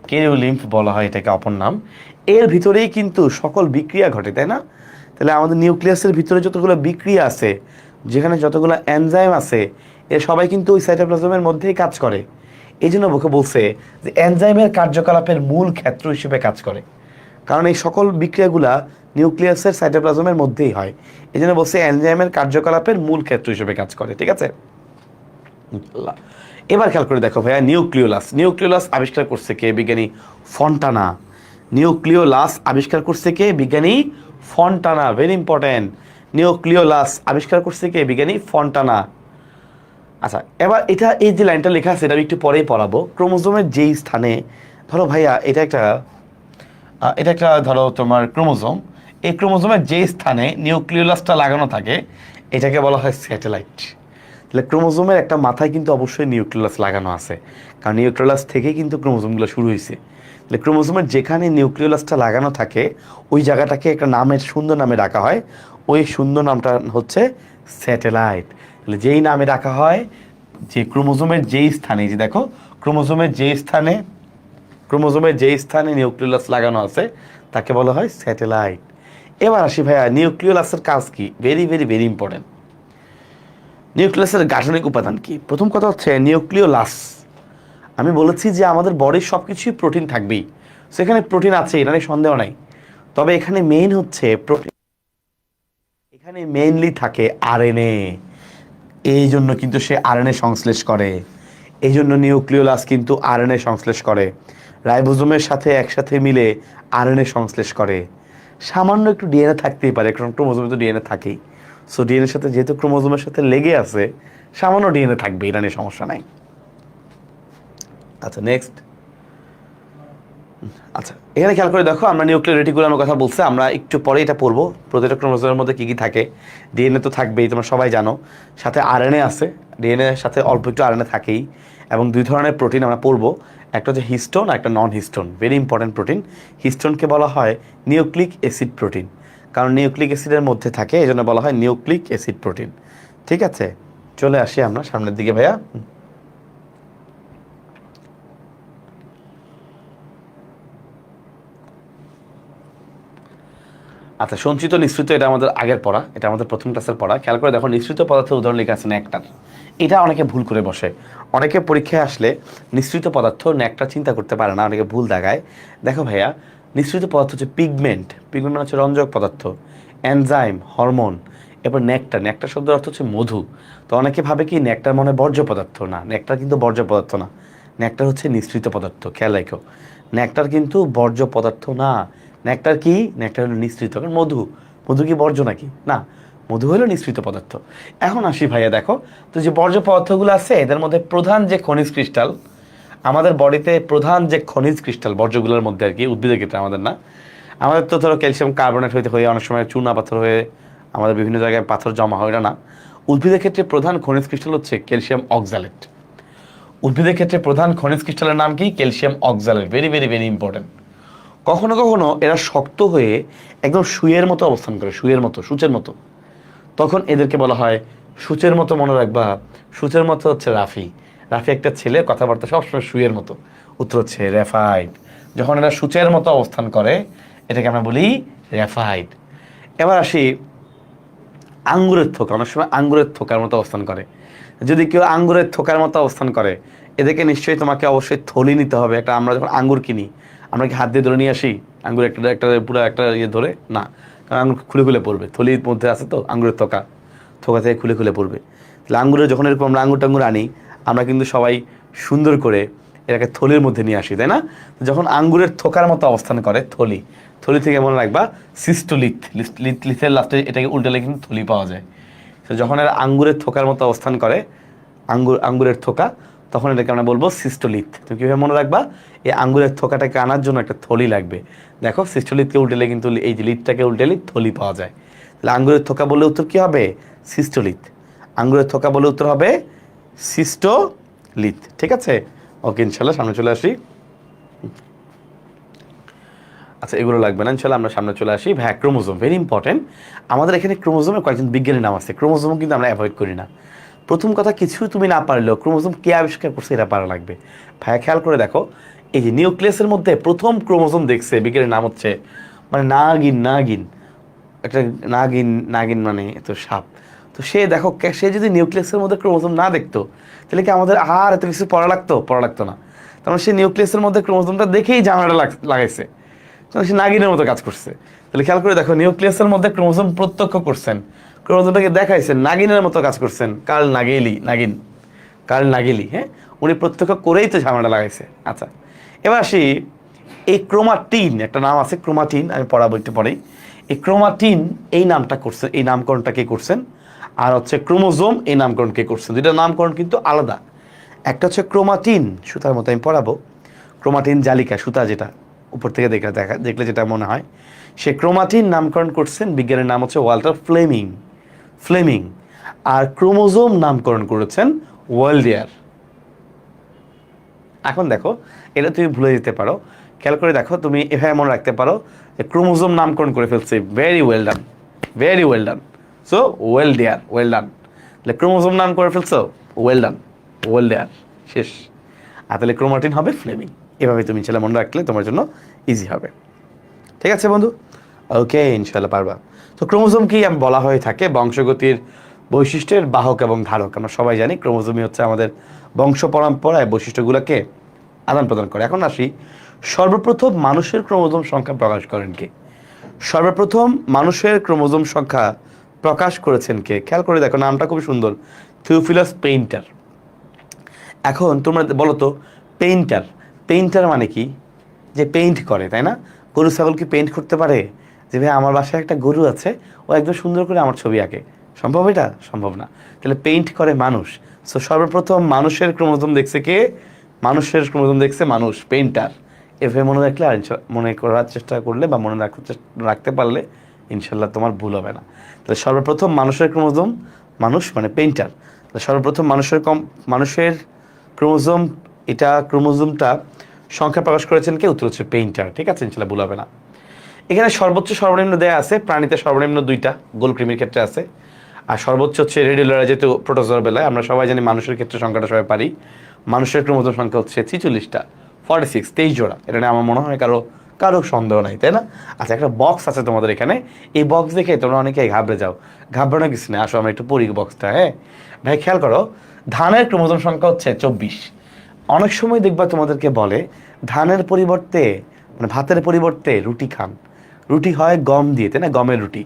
কেরিওলিম্ফ বলা হয় এটাকে অপর নাম, এর ভিতরেই কিন্তু সকল বিক্রিয়া ঘটে, তাই না? তাহলে আমাদের নিউক্লিয়াসের ভিতরে যতগুলো বিক্রিয়া আছে, যেখানে যতগুলো এনজাইম আছে, এর সবাই কিন্তু ওই সাইটোপ্লাজমের মধ্যেই কাজ করে। এই জন্য ওকে বলছে যে এনজাইমের কার্যকলাপের মূল ক্ষেত্র হিসেবে কাজ করে, কারণ এই সকল বিক্রিয়াগুলা নিউক্লিয়াসের সাইটোপ্লাজমের মধ্যেই হয়। এই জন্য বলছে এনজাইমের কার্যকলাপের মূল ক্ষেত্র হিসেবে কাজ করে, ঠিক আছে। এবার খেয়াল করে দেখো ভাইয়া, নিউক্লিওলাস আবিষ্কার করছে কে? বিজ্ঞানী ফন্টানা। নিউক্লিওলাস আবিষ্কার করছে কে? বিজ্ঞানী ফন্টানা, ভেরি ইম্পর্টেন্ট। নিউক্লিওলাস আবিষ্কার করছে কে? বিজ্ঞানী ফন্টানা। আচ্ছা, এবার এই যে লাইনটা লেখা আছে, এটা আমি একটু পরেই পড়াবো। ক্রোমোজোমের যেই স্থানে, ধরো ভাইয়া এটা একটা ধরো তোমার ক্রোমোজোম, এই ক্রোমোজোমের যে স্থানে নিউক্লিওলাসটা লাগানো থাকে, এটাকে বলা হয় স্যাটেলাইট। তাহলে ক্রোমোজোমের একটা মাথায় কিন্তু অবশ্যই নিউক্লিওলাস লাগানো আছে, কারণ নিউক্লিওলাস থেকেই কিন্তু ক্রোমোজোমগুলো শুরু হয়েছে। তাহলে ক্রোমোজোমের যেখানে নিউক্লিওলাসটা লাগানো থাকে, ওই জায়গাটাকে একটা নামের, সুন্দর নামে ডাকা হয়। ওই সুন্দর নামটা হচ্ছে স্যাটেলাইট। তাহলে যেই নামে ডাকা হয়, যে ক্রোমোজোমের যেই স্থানে, যে দেখো ক্রোমোজোমের যেই স্থানে নিউক্লিওলাস লাগানো আছে, তাকে বলা হয় স্যাটেলাইট। এবার আসি ভাইয়া, নিউক্লিওলাসের কাজ কি? Very very very important. নিউক্লিয়াসের গাঠনিক উপাদান কি? প্রথম কথা হচ্ছে নিউক্লিওলাস, আমি বলেছি যে আমাদের বডির সব কিছুই প্রোটিন থাকবেই, সেখানে প্রোটিন আছে, এটা নিয়ে সন্দেহ নাই। তবে এখানে মেইন হচ্ছে প্রোটিন, এখানে মেইনলি থাকে আরএনএ। এই জন্য কিন্তু সে আরএনএ সংশ্লেষ করে, এই জন্য নিউক্লিওলাস কিন্তু আরএনএ সংশ্লেষ করে, রাইবোজোমের সাথে একসাথে মিলে আরএনএ সংশ্লেষ করে। সামান্য একটু ডিএনএ থাকতেই পারে, কারণ ক্রোমোজোমে তো ডিএনএ থাকেই। সো ডিএনএর সাথে, যেহেতু ক্রোমোজোমের সাথে লেগে আছে, সামান্য ডিএনএ থাকবে, এটা নিয়ে সমস্যা নাই। আচ্ছা, নেক্সট। আচ্ছা, এখানে খেয়াল করে দেখো, আমরা নিউক্লিয়ার রেটিকুলামের কথা বলছি, আমরা একটু পরে এটা পড়বো। প্রতিটা ক্রোমোজোমের মধ্যে কী কী থাকে, ডিএনএ তো থাকবেই, তোমরা সবাই জানো, সাথে আরএনএ আছে, ডিএনএর সাথে অল্প একটু আরএনএ থাকেই, এবং 2 ধরনের প্রোটিন আমরা পড়বো। একটা হচ্ছে হিস্টোন আর একটা নন হিস্টোন, ভেরি ইম্পর্টেন্ট প্রোটিন। হিস্টোনকে বলা হয় নিউক্লিক অ্যাসিড প্রোটিন, কারণ নিউক্লিক অ্যাসিডের মধ্যে থাকে, এই জন্য বলা হয় নিউক্লিক অ্যাসিড প্রোটিন। ঠিক আছে, চলে আসি আমরা সামনের দিকে ভাইয়া। আচ্ছা, সঞ্চিত নিঃসৃত এটা আমাদের আগের পড়া, এটা আমাদের প্রথম ক্লাসের পড়া। খেয়াল করে দেখো, নিঃসৃত পদার্থের উদাহরণ লেখা আছে নেকটার। এটা অনেকে ভুল করে বসে, অনেকে পরীক্ষায় আসলে নিঃসৃত পদার্থ নেকটার চিন্তা করতে পারে না, অনেকে ভুল দেখায়। দেখো ভাইয়া, নিঃসৃত পদার্থ হচ্ছে পিগমেন্ট, পিগমেন্ট মানে হচ্ছে রঞ্জক পদার্থ, এনজাইম, হরমোন। এরপর নেকটার, নেকটার শব্দের অর্থ হচ্ছে মধু। তো অনেকে ভাবে কি নেকটার মনে বর্জ্য পদার্থ, না, নেকটার কিন্তু বর্জ্য পদার্থ না, নেকটার হচ্ছে নিঃসৃত পদার্থ। খেয়াল রাখো, নেকটার কিন্তু বর্জ্য পদার্থ না। নেকটার কি? নেকটার হলো নিঃসৃত। কারণ মধু, মধু কি বর্জ্য নাকি? না, মধু হলো নিঃসৃত পদার্থ। এখন আসি ভাইয়া, দেখো তো যে বর্জ্য পদার্থগুলো আছে এদের মধ্যে প্রধান যে খনিজ ক্রিস্টাল, আমাদের বডিতে প্রধান যে খনিজ ক্রিস্টাল বর্জ্যগুলোর মধ্যে আর কি, উদ্ভিদের ক্ষেত্রে আমাদের না, আমাদের তো ধরো ক্যালসিয়াম কার্বনেট হইতে হয়ে অনেক সময় চুনা পাথর হয়ে আমাদের বিভিন্ন জায়গায় পাথর জমা হয়, না। উদ্ভিদের ক্ষেত্রে প্রধান খনিজ ক্রিস্টাল হচ্ছে ক্যালসিয়াম অক্সালেট। উদ্ভিদের ক্ষেত্রে প্রধান খনিজ ক্রিস্টালের নাম কি? Calcium oxalate. Very very very important. কখনো কখনো এরা শক্ত হয়ে একদম সুইয়ের মতো অবস্থান করে, সুইয়ের মতো, সূচের মতো, তখন এদেরকে বলা হয় সূচের মতো। মনে রাখবা, সূচের মতো হচ্ছে রাফি। রাফি একটা ছেলে, কথাবার্তা সবসময় সুইয়ের মতো। উত্তর হচ্ছে র্যাফাইড। যখন এরা সূচের মতো অবস্থান করে এটাকে আমরা বলি র্যাফাইড। এবার আসি আঙ্গুরের থোকা, অনেক সময় আঙ্গুরের থোকার মতো অবস্থান করে। যদি কেউ আঙ্গুরের থোকার মতো অবস্থান করে, এদেরকে নিশ্চয়ই তোমাকে অবশ্যই থলি নিতে হবে। একটা আমরা যখন আঙ্গুর কিনি, আমরা কি হাত দিয়ে ধরে নিয়ে আসি আঙ্গুর? একটা একটা পুরো একটা ইয়ে ধরে না, কারণ আঙ্গুর খুলে খুলে পড়বে, থলির মধ্যে আছে তো আঙ্গুরের থোকা, থোকা থেকে খুলে খুলে পড়বে। তাহলে আঙ্গুরের যখন এরকম আমরা আঙ্গুর টাঙ্গুর আনি, আমরা কিন্তু সবাই সুন্দর করে এটাকে থলির মধ্যে নিয়ে আসি, তাই না? যখন আঙ্গুরের থোকার মতো অবস্থান করে থলি, থলি থেকে মনে রাখবা সিস্টোলিথ, লিথের লাস্টে এটাকে উল্টালে কিন্তু থলি পাওয়া যায়। তো যখন এরা আঙ্গুরের থোকার মতো অবস্থান করে, আঙ্গুরের থোকা, তখন এটাকে আমরা বলবো সিস্টোলিথ। তুমি কীভাবে মনে রাখবা? এই আঙ্গুরের থোকাটাকে আনার জন্য একটা থলি লাগবে। দেখো, সিস্টোলিথকে উল্টেলে কিন্তু এই যে লিথটাকে উল্টেলে থলি পাওয়া যায়। তাহলে আঙ্গুরের থোকা বলে উত্তর কী হবে? সিস্টোলিথ। আঙ্গুরের থোকা বলে উত্তর হবে সিস্টোলিথ। ঠিক আছে, ওকে, ইনশাল্লাহ সামনে চলে আসি। আচ্ছা, এগুলো লাগবে না, ইনশাল্লাহ আমরা সামনে চলে আসি। ভাইয়া, ক্রোমোজোম ভেরি ইম্পর্টেন্ট। আমাদের এখানে ক্রোমোজোমের কয়েকজন বিজ্ঞানীর নাম আছে, ক্রোমোজোম কিন্তু আমরা অ্যাভয়েড করি না। প্রথম কথা, কিছু তুমি না পারলেও ক্রোমোজোম কে আবিষ্কার করছে এটা পারা লাগবে। ভাইয়া খেয়াল করে দেখো, এই যে নিউক্লিয়াসের মধ্যে প্রথম ক্রোমোজোম দেখছে বিজ্ঞানীর নাম হচ্ছে মানে নাগিন, নাগিন, একটা নাগিন, নাগিন মানে তো সাপ। তো সে দেখো, সে যদি নিউক্লিয়াসের মধ্যে ক্রোমোজোম না দেখতো, তাহলে কি আমাদের আর এত কিছু পড়া লাগতো? পড়া লাগতো না। তার মানে সে নিউক্লিয়াসের মধ্যে ক্রোমোজোমটা দেখেই জানাটা লাগাইছে, সে নাগিনের মতো কাজ করছে। তাহলে খেয়াল করে দেখো, নিউক্লিয়াসের মধ্যে ক্রোমোজোম প্রত্যক্ষ করছেন, ক্রোমোজোমটাকে দেখাইছেন, নাগিনের মতো কাজ করছেন। কার্ল নাগেলি, নাগিন, কার্ল নাগেলি, হ্যাঁ, উনি প্রত্যক্ষ করেই তো ঝামেলা লাগাইছে। আচ্ছা, এবার আসি, এই ক্রোমাটিন একটা নাম আছে, ক্রোমাটিন, আমি পড়া বইতে পড়েই। এই ক্রোমাটিন এই নামটা করছে, এই নামকরণটা কে করছেন? আর হচ্ছে ক্রোমোজোম এই নামকরণ কে করছেন? দুইটা নামকরণ কিন্তু আলাদা। একটা হচ্ছে ক্রোমাটিন, সুতার মতো আমি পড়াবো, ক্রোমাটিন জালিকা, সুতা যেটা উপর থেকে দেখলে যেটা মনে হয়, সে ক্রোমাটিন নামকরণ করছেন বিজ্ঞানের নাম হচ্ছে ওয়াল্টার ফ্লেমিং, ফ্লেমিং। আর ক্রোমোজোম নামকরণ করেছেন ওয়াল্ডিয়ার। এখন দেখো, এটা তুমি ভুলে যেতে পারো, খেয়াল করে দেখো, তুমি এভাবে মনে রাখতে পারো যে ক্রোমোজোম নামকরণ করে ফেলছে, very well done, very well done. So well dear, well done. তাহলে ক্রোমোজোম নাম করে ফেলছো, ওয়েল ডান, ওয়েলডিয়ার, শেষ। আর তাহলে ক্রোমাটিন হবে ফ্লেমিং। এভাবে তুমি ছেলে মনে রাখলে তোমার জন্য ইজি হবে। ঠিক আছে বন্ধু, ওকে, ইনশাল্লাহ পারবা। তো ক্রোমোজোমকেই বলা হয়ে থাকে বংশগতির বৈশিষ্ট্যের বাহক এবং ধারক। আমরা সবাই জানি ক্রোমোজোমই হচ্ছে আমাদের বংশ পরম্পরায় বৈশিষ্ট্যগুলোকে আদান প্রদান করে। এখন আসি, সর্বপ্রথম মানুষের ক্রোমোজোম সংখ্যা প্রকাশ করেন কে? সর্বপ্রথম মানুষের ক্রোমোজোম সংখ্যা প্রকাশ করেছেন কে? খেয়াল করে দেখো, নামটা খুব সুন্দর, থিওফিলাস পেইন্টার। এখন তোমরা বলো তো, পেইন্টার, পেইন্টার মানে কি? যে পেইন্ট করে, তাই না? গরু ছাগল কি পেইন্ট করতে পারে? যে ভাই আমার বাসায় একটা গরু আছে, ও একদম সুন্দর করে আমার ছবি আঁকে, সম্ভব? এটা সম্ভব না। তাহলে পেইন্ট করে মানুষ। সো সর্বপ্রথম মানুষের ক্রোমোজোম দেখছে কে? মানুষের ক্রোমোজোম দেখছে মানুষ, পেইন্টার। এভাবে মনে রাখলে, আর মনে করার চেষ্টা করলে বা মনে রাখতে পারলে ইনশাল্লাহ তোমার ভুল হবে না। তাহলে সর্বপ্রথম মানুষের ক্রোমোজোম, মানুষ মানে পেইন্টার। তাহলে সর্বপ্রথম মানুষের ক্রোমোজোম এটা ক্রোমোজোমটা সংখ্যা প্রকাশ করেছেন কে? উত্তর হচ্ছে পেইন্টার। ঠিক আছে, ইনশাল্লাহ ভুল হবে না। এখানে সর্বোচ্চ সর্বনিম্ন দেয়া আছে, প্রাণীতে সর্বনিম্ন 2টা, গোলকৃমির ক্ষেত্রে আছে। আর সর্বোচ্চ হচ্ছে রেডিওলারা, যেহেতু প্রোটোজোয়ার বেলায় আমরা সবাই জানি, মানুষের ক্ষেত্রে সংখ্যাটা সবাই পারি। মানুষের ক্রোমোজোম সংখ্যা হচ্ছে 46টা, 46, 23 জোড়া। এটা নিয়ে আমার মনে হয় কারো সন্দেহ নাই, তাই না? আচ্ছা, একটা বক্স আছে তোমাদের এখানে, এই বক্স দেখে তোমরা অনেকেই ঘাবড়ে যাও। ঘাবড়ানো কিছু নেই, আসো আমরা একটু পড়ি বক্সটা। হ্যাঁ ভাই, খেয়াল করো, ধানের ক্রোমোজোম সংখ্যা হচ্ছে 24। অনেক সময় দেখবা তোমাদেরকে বলে ধানের পরিবর্তে, মানে ভাতের পরিবর্তে রুটি খান। রুটি হয় গম দিয়ে, তাই না? গমের রুটি।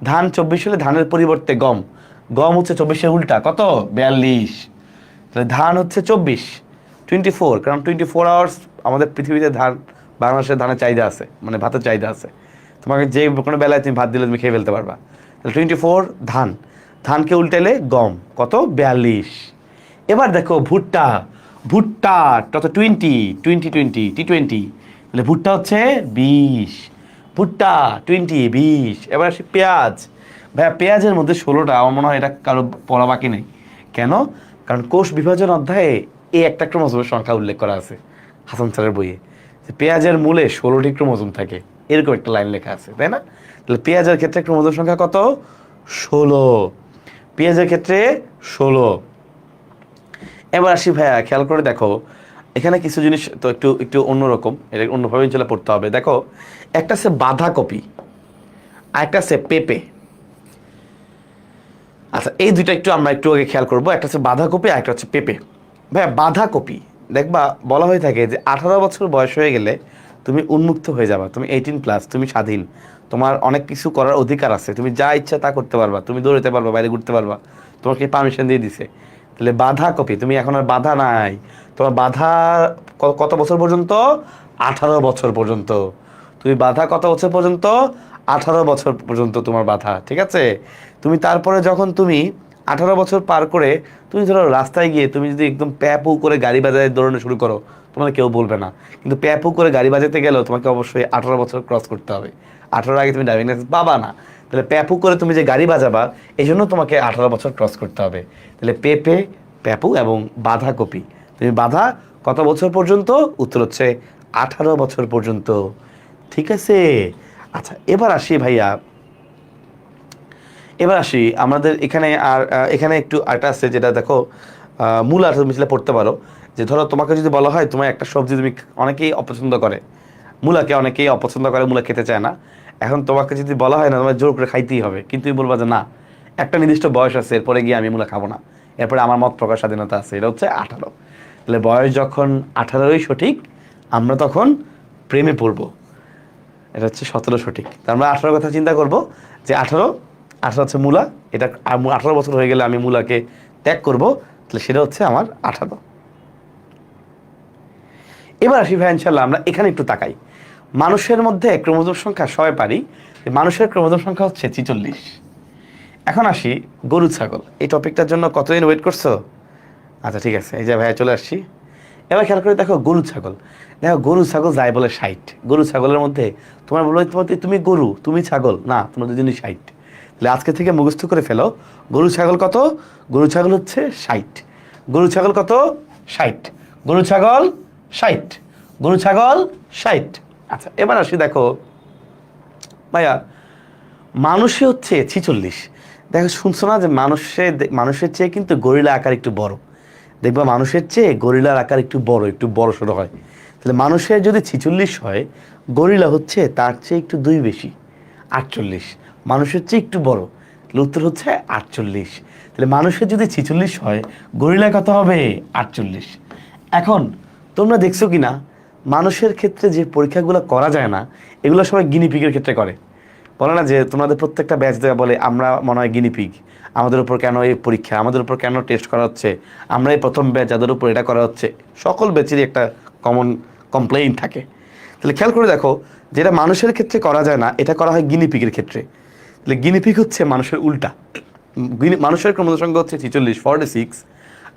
ধান 24 হলে ধানের পরিবর্তে গম। গম হচ্ছে 24-এর উল্টা, কত? 42। তাহলে ধান হচ্ছে 24, কারণ 24 আওয়ার্স আমাদের পৃথিবীতে ধান, বাংলাদেশের ধানের চাহিদা আছে, মানে ভাতের চাহিদা আছে। তোমাকে যে কোনো বেলায় তুমি ভাত দিলে তুমি খেয়ে ফেলতে পারবা। তাহলে 24 ধান, ধানকে উল্টালে গম, কত? 42। এবার দেখো ভুট্টা, ভুট্টা কত? 20, তাহলে ভুট্টা হচ্ছে 20, ভুট্টা 20। এবার আসি পেঁয়াজ। ভাইয়া পেঁয়াজের মধ্যে 16টা, আমার মনে হয় এটা কারো পড়া বাকি নেই। কেন? কারণ কোষ বিভাজন অধ্যায়ে এই একটা ক্রোমোজোমের সংখ্যা উল্লেখ করা আছে হাসান স্যারের বইয়ে, যে পেঁয়াজের মূলে 16টি ক্রোমোজোম থাকে, এরকম একটা লাইন লেখা আছে, তাই না? তাহলে পেঁয়াজের ক্ষেত্রে ক্রোমোজোম সংখ্যা কত? 16। পেঁয়াজের ক্ষেত্রে 16। এবার আসি ভাইয়া, খেয়াল করে দেখো, এখানে কিছু জিনিস তো একটু একটু অন্যরকম, এটা অন্যভাবে চলে পড়তে হবে। দেখো, একটা আছে বাঁধাকপি আর একটা আছে পেঁপে। আচ্ছা, এই দুইটা আমরা একটু আগে খেয়াল করবো। একটা হচ্ছে বাঁধাকপি আর একটা হচ্ছে পেঁপে। ভাইয়া বাঁধাকপি, দেখবা বলা হয়ে থাকে যে 18 বছর বয়স হয়ে গেলে তুমি উন্মুক্ত হয়ে যাবা, তুমি 18+, তুমি স্বাধীন, তোমার অনেক কিছু করার অধিকার আছে, তুমি যা ইচ্ছা তা করতে পারবা, তুমি দৌড়াতে পারবা, বাইরে ঘুরতে পারবা, তোমাকে পারমিশন দিয়ে দিছে। তাহলে বাঁধাকপি, তুমি এখন আর বাধা নাই, তোমার বাধা কত বছর পর্যন্ত? 18 বছর পর্যন্ত। তুমি বাধা কত বছর পর্যন্ত? 18 বছর পর্যন্ত তোমার বাধা, ঠিক আছে? তুমি তারপরে যখন তুমি 18 বছর পার করে তুমি ধরো রাস্তায় গিয়ে তুমি যদি একদম প্যাপু করে গাড়ি বাজাতে দৌড়ানো শুরু করো, তোমাকে কেউ বলবে না। কিন্তু প্যাপু করে গাড়ি বাজাতে গেলেও তোমাকে অবশ্যই 18 বছর ক্রস করতে হবে। 18 আগে তুমি ড্রাইভিং লাইসেন্স পাবা না। তাহলে প্যাপু করে তুমি যে গাড়ি বাজাবা, এই জন্য তোমাকে 18 বছর ক্রস করতে হবে। তাহলে পেঁপে, প্যাপু এবং বাঁধাকপি, তুমি বাধা কত বছর পর্যন্ত? উত্তর হচ্ছে 18 বছর পর্যন্ত। ঠিক আছে? আচ্ছা, এবার আসি ভাইয়া, এবার আসি আমাদের এখানে। আর এখানে একটু আরেকটা আছে, যেটা দেখো মূলা, তুমি মিশলে পড়তে পারো। যে ধরো তোমাকে যদি বলা হয় তোমার একটা সবজি তুমি, অনেকেই অপছন্দ করে মূলাকে, অনেকেই অপছন্দ করে, মূলা খেতে চায় না। এখন তোমাকে যদি বলা হয় না তোমার জোর করে খাইতেই হবে, কিন্তু তুমি বলবা যে না, একটা নির্দিষ্ট বয়স আছে, এরপরে গিয়ে আমি মূলা খাবো না, এরপরে আমার মত প্রকাশ স্বাধীনতা আছে, এটা হচ্ছে 18। তাহলে বয়স যখন 18ই সঠিক, আমরা তখন প্রেমে পড়বো, এটা হচ্ছে 17 সঠিক। তা আমরা 18 কথা চিন্তা করবো যে 18 হচ্ছে মূলা, এটা 18 বছর হয়ে গেলে আমি মূলাকে ত্যাগ করব, তাহলে সেটা হচ্ছে আমার 18। এবার আসি ভাই, ইনশাল্লাহ আমরা এখানে একটু তাকাই। মানুষের মধ্যে ক্রোমোজোম সংখ্যা সবাই পারি, মানুষের ক্রোমোজোম সংখ্যা হচ্ছে 46। এখন আসি গরু ছাগল, এই টপিকটার জন্য কতদিন ওয়েট করছো? আচ্ছা ঠিক আছে, এই যে ভাইয়া চলে আসছি। এবার খেয়াল করে দেখো গরু ছাগল, দেখো গরু ছাগল যায় বলে 60। গরু ছাগলের মধ্যে তোমার বলো তুমি গরু তুমি ছাগল না, তোমার দুজনই 60। তাহলে আজকে থেকে মুখস্থ করে ফেলো, গরু ছাগল কত? গরু ছাগল হচ্ছে 60। গরু ছাগল কত? 60। গরু ছাগল 60। গরু ছাগল 60। আচ্ছা, এবার আসি দেখো ভাইয়া, মানুষে হচ্ছে 46। দেখো, শুনছো না যে মানুষের চেয়ে কিন্তু গরিলা আকার একটু বড়। দেখবা মানুষের চেয়ে গরিলার আকার একটু বড় সড়ো হয়। তাহলে মানুষের যদি 46 হয়, গরিলা হচ্ছে তার চেয়ে একটু 2 বেশি, 48। মানুষের চেয়ে একটু বড়, তাহলে উত্তর হচ্ছে 48। তাহলে মানুষের যদি 46 হয়, গরিলা কত হবে? 48। এখন তোমরা দেখছো কি না, মানুষের ক্ষেত্রে যে পরীক্ষাগুলো করা যায় না, এগুলো সবাই গিনিপিগের ক্ষেত্রে করে। বলে না যে তোমাদের প্রত্যেকটা ব্যাচ দেওয়া বলে আমরা মনে হয় গিনিপিগ, আমাদের উপর কেন এই পরীক্ষা, আমাদের উপর কেন টেস্ট করা হচ্ছে, আমরা এই প্রথম ব্যাচ, যাদের উপর এটা করা হচ্ছে। সকল ব্যাচেরই একটা কমন কমপ্লেইন থাকে। তাহলে খেয়াল করে দেখো, যেটা মানুষের ক্ষেত্রে করা যায় না, এটা করা হয় গিনিপিগের ক্ষেত্রে। তাহলে গিনিপিগ হচ্ছে মানুষের উল্টা। মানুষের ক্রোমোজোম সংখ্যা হচ্ছে 46, 46,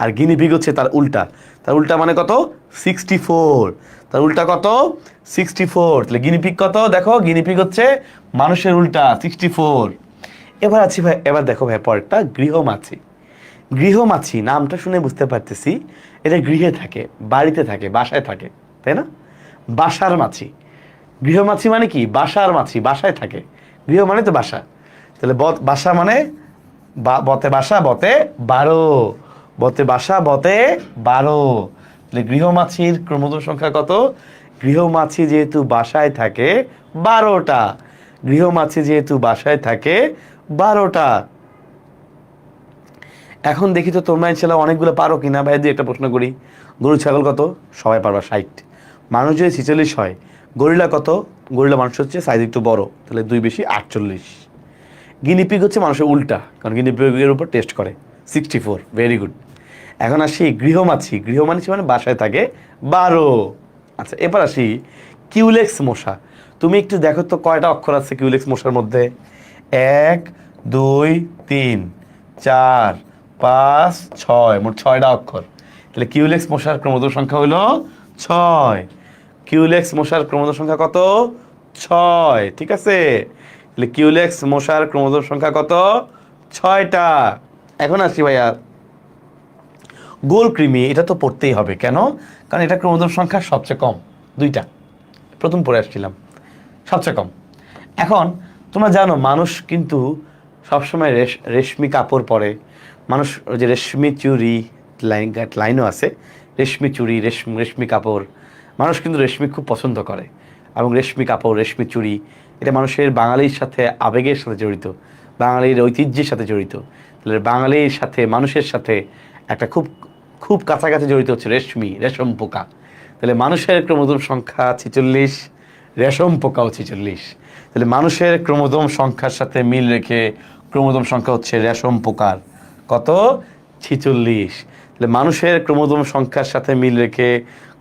আর গিনিপিগ হচ্ছে তার উল্টা। তার উল্টা মানে কত? 64। তার উল্টা কত? 64। তাহলে গিনিপিগ কত? দেখো, গিনিপিগ হচ্ছে মানুষের উল্টা 64। এবার আছি ভাই, এবার দেখো ভাই পরেরটা গৃহমাছি। গৃহমাছি নামটা শুনে বুঝতে পারতেছি এটা গৃহে থাকে, বাড়িতে থাকে, বাসায় থাকে, তাই না? বাসার মাছি। গৃহমাছি মানে কি? বাসার মাছি, বাসায় থাকে। গৃহ মানে তো বাসা, তাহলে বাসা মানে বতে বাসা বতে 12, বতে বাসা বতে 12। তাহলে গৃহমাছির ক্রোমোজোম সংখ্যা কত? গৃহমাছি যেহেতু বাসায় থাকে 12টা, গৃহমাছি যেহেতু বাসায় থাকে 12টা। এখন দেখি তো তোমরা ইনশাল্লাহ অনেকগুলো পারো কিনা। ভাই দুই একটা প্রশ্ন করি। গরু ছাগল কত? সবাই পারবা 60। মানুষ যদি 46 হয়, গরিলা কত? গরিলা মানুষ হচ্ছে সাইজ একটু বড়, তাহলে 2 বেশি 48। গিনিপিগ হচ্ছে মানুষের উল্টা, কারণ গিনিপিগের উপর টেস্ট করে 64। Very good. এখন আসি গৃহমাছি। গৃহমাছি মানে বাসায় থাকে 12। আচ্ছা, এবার আসি কিউলেক্স মশা। তুমি একটু দেখো তো কয়টা অক্ষর আছে কিউলেক্স মশার মধ্যে? 1 2 3 4 5 6, মোট 6টা অক্ষর। তাহলে কিউলেক্স মশার ক্রোমোজোম সংখ্যা হলো 6। কিউলেক্স মশার ক্রোমোজোম সংখ্যা কত? 6। ঠিক আছে, তাহলে কিউলেক্স মশার ক্রোমোজোম সংখ্যা কত? 6টা। এখন আসি ভাইয়া গোল কৃমি। এটা তো পড়তেই হবে, কেন? কারণ এটা ক্রোমোজোম সংখ্যা সবচেয়ে কম, 2টা। প্রথম পড়ে আসছিলাম, সবচেয়ে কম। এখন তোমরা জানো মানুষ কিন্তু সবসময় রেশমি কাপড় পরে। মানুষ ওই যে রেশমি চুড়ি, লাইনও আছে, রেশমি চুড়ি, রেশমি কাপড়। মানুষ কিন্তু রেশমি খুব পছন্দ করে, এবং রেশমি কাপড়, রেশমি চুড়ি এটা মানুষের বাঙালির সাথে আবেগের সাথে জড়িত, বাঙালির ঐতিহ্যের সাথে জড়িত। তাহলে বাঙালির সাথে, মানুষের সাথে একটা খুব খুব কাছাকাছি জড়িত হচ্ছে রেশম পোকা। তাহলে মানুষের ক্রোমোজোম সংখ্যা 46, রেশম পোকাও 46। তাহলে মানুষের ক্রোমোজোম সংখ্যার সাথে মিল রেখে ক্রোমোজোম সংখ্যা হচ্ছে রেশম পোকার কত? 46। তাহলে মানুষের ক্রোমোজোম সংখ্যার সাথে মিল রেখে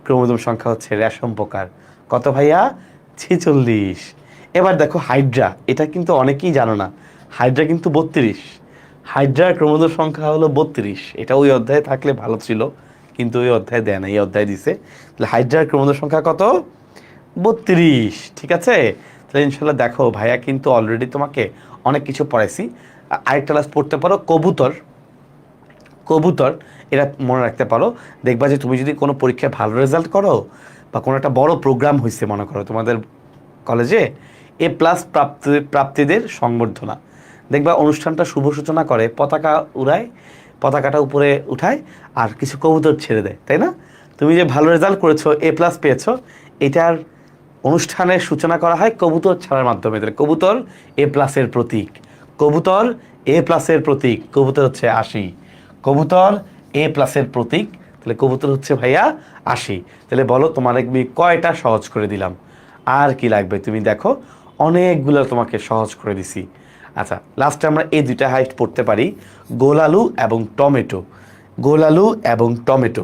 ক্রোমোজোম সংখ্যা হচ্ছে রেশম পোকার কত ভাইয়া? 46। এবার দেখো হাইড্রা। এটা কিন্তু অনেকেই জানো না, হাইড্রা কিন্তু 32। হাইড্রার ক্রোমোজোম সংখ্যা হলো 32। এটা ওই অধ্যায়ে থাকলে ভালো ছিল, কিন্তু ওই অধ্যায়ে দেয় না, এই অধ্যায়ে দিছে। তাহলে হাইড্রার ক্রোমোজোম সংখ্যা কত? 32। ঠিক আছে, তাহলে ইনশাল্লাহ দেখো ভাইয়া কিন্তু অলরেডি তোমাকে অনেক কিছু পড়াইছি। আরেকটা ক্লাস পড়তে পারো কবুতর। কবুতর এটা মনে রাখতে পারো। দেখবা যে তুমি যদি কোনো পরীক্ষায় ভালো রেজাল্ট করো, বা কোনো একটা বড় প্রোগ্রাম হয়েছে মনে করো তোমাদের কলেজে, A+ প্রাপ্তিদের সংবর্ধনা, দেখবা অনুষ্ঠানটা শুভ সূচনা করে, পতাকা উড়ায়, পতাকাটা উপরে উঠায় আর কিছু কবুতর ছেড়ে দেয়, তাই না? তুমি যে ভালো রেজাল্ট করেছো, A+ পেয়েছো, এটার অনুষ্ঠানের সূচনা করা হয় কবুতর ছাড়ার মাধ্যমে। তাহলে কবুতর A+-এর প্রতীক, কবুতর A+-এর প্রতীক, কবুতর হচ্ছে 80। কবুতর A+-এর প্রতীক, তাহলে কবুতর হচ্ছে ভাইয়া 80। তাহলে বলো তোমার আমি কয়টা সহজ করে দিলাম? আর কি লাগবে তুমি দেখো, অনেকগুলো তোমাকে সহজ করে দিছি। আচ্ছা, লাস্টে আমরা এই দুইটা হাইট পড়তে পারি, গোলালু এবং টমেটো। গোলালু এবং টমেটো।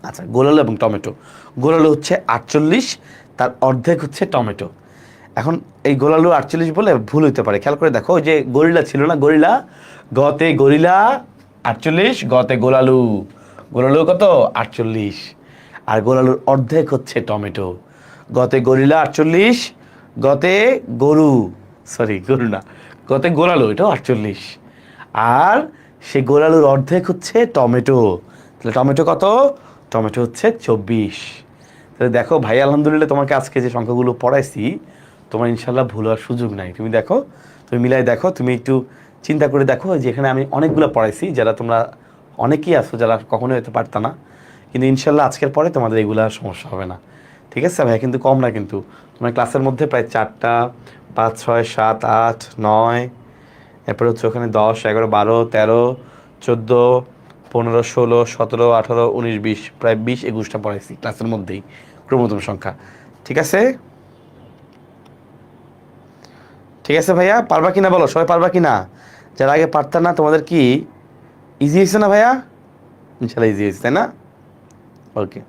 আচ্ছা, গোলালু এবং টমেটো। গোলালু হচ্ছে 48, তার অর্ধেক হচ্ছে টমেটো। এখন এই গোলালু 48 বলে ভুল হইতে পারে, খেয়াল করে দেখো। ওই যে গরিলা ছিল না, গরিলা, গতে গরিলা 48, গতে গোলালু। গোলালু কত? 48। আর গোলালুর অর্ধেক হচ্ছে টমেটো। গতে গরিলা 48, গতে গরু, সরি গরু না, গতে গোলালু, এটাও 48। আর সে গোলালুর অর্ধেক হচ্ছে টমেটো। তাহলে টমেটো কত? টমেটো হচ্ছে 24। তাহলে দেখো ভাই, আলহামদুলিল্লাহ তোমাকে আজকে যে সংখ্যাগুলো পড়াইছি, তোমার ইনশাল্লাহ ভুল হওয়ার সুযোগ নাই। তুমি দেখো, তুমি মিলাই দেখো, তুমি একটু চিন্তা করে দেখো যে এখানে আমি অনেকগুলো পড়াইছি, যারা তোমরা অনেকেই আছো যারা কখনোই হতে পারতা না, কিন্তু ইনশাল্লাহ আজকের পরে তোমাদের এগুলো আর সমস্যা হবে না। ঠিক আছে ভাইয়া, কিন্তু কম না, কিন্তু তোমার ক্লাসের মধ্যে প্রায় 4টা 5 6 7 8 9, এরপরে হচ্ছে ওখানে 10 11 12 13 14 15 16 17 18 19 20, প্রায় 20 21টা পড়াইছি ক্লাসের মধ্যেই ক্রমোত্তম সংখ্যা। ঠিক আছে, ঠিক আছে ভাইয়া, পারবা কিনা বলো, সবাই পারবা কিনা? যারা আগে পারতা না, তোমাদের কি ইজি হয়েছে না ভাইয়া? ইনশাল্লাহ ইজি হয়েছে, তাই না? ওকে,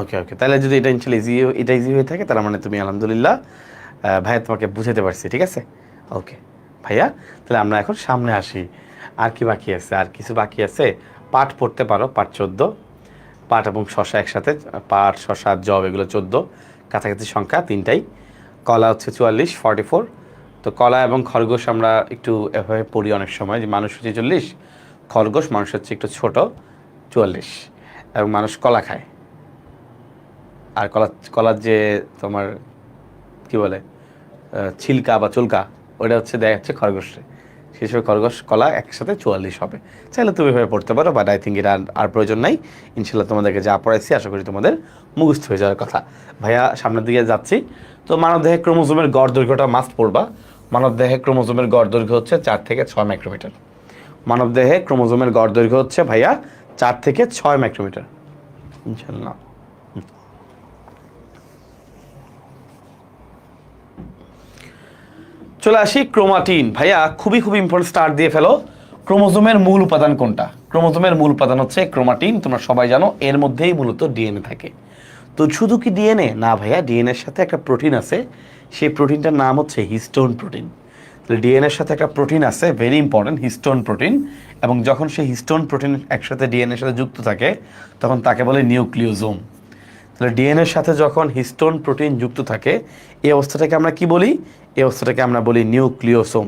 ওকে, ওকে। তাহলে যদি এটা ইনশাল্লাহ ইজি, এটা ইজি হয়ে থাকে, তার মানে তুমি আলহামদুলিল্লাহ ভাইয়া তোমাকে বুঝাতে পারছি। ঠিক আছে, ওকে ভাইয়া। তাহলে আমরা এখন সামনে আসি। আর কি বাকি আছে? আর কিছু বাকি আছে, পাঠ পড়তে পারো, পাঠ 14। পাট এবং শশা একসাথে, পাট শশা জব এগুলো 14, কাছাকাছি সংখ্যা তিনটাই। কলা হচ্ছে 44, 44। তো কলা এবং খরগোশ আমরা একটু এভাবে পড়ি অনেক সময়, যে মানুষ হচ্ছে 40, খরগোশ মানুষ হচ্ছে একটু ছোট 44, এবং মানুষ কলা খায়। আর কলার যে তোমার কি বলে ছিলকা বা চুলকা, ওটা হচ্ছে দেখা যাচ্ছে খরগোশে, সেই হিসেবে খরগোশ কলা একসাথে 44 হবে। চাইলে তুমি এভাবে পড়তে পারো, বাট আই থিঙ্ক এটা আর প্রয়োজন নাই। ইনশাল্লাহ তোমাদেরকে যা পড়াইছি আশা করি তোমাদের মুখস্থ হয়ে যাওয়ার কথা। ভাইয়া সামনের দিকে যাচ্ছি। তো মানবদেহে ক্রোমোজোমের গড় দৈর্ঘ্যটা মাস্ট পড়বা। মানবদেহে ক্রোমোজোমের গড় দৈর্ঘ্য হচ্ছে 4 থেকে 6 মাইক্রোমিটার। মানবদেহে ক্রোমোজোমের গড় দৈর্ঘ্য হচ্ছে ভাইয়া 4 থেকে 6 মাইক্রোমিটার ইনশাল্লাহ। চলে আসি ক্রোমাটিন। ভাইয়া খুবই ইম্পর্টেন্ট, স্টার্ট দিয়ে ফেলো। ক্রোমোজোমের মূল উপাদান কোনটা? ক্রোমোজোমের মূল উপাদান হচ্ছে ক্রোমাটিন। তোমরা সবাই জানো এর মধ্যেই মূলত ডিএনএ থাকে। তো শুধু কি ডিএনএ না ভাইয়া, ডিএনএর সাথে একটা প্রোটিন আছে, সেই প্রোটিনটার নাম হচ্ছে হিস্টোন প্রোটিন। তাহলে ডিএনএর সাথে একটা প্রোটিন আছে, ভেরি ইম্পর্টেন্ট, হিস্টোন প্রোটিন। এবং যখন সেই হিস্টোন প্রোটিন একসাথে ডিএনএর সাথে যুক্ত থাকে তখন তাকে বলে নিউক্লিওজোম। তাহলে ডিএনএর সাথে যখন হিস্টোন প্রোটিন যুক্ত থাকে এই অবস্থাটাকে আমরা কি বলি? এই অবস্থাটাকে আমরা বলি নিউক্লিওসোম।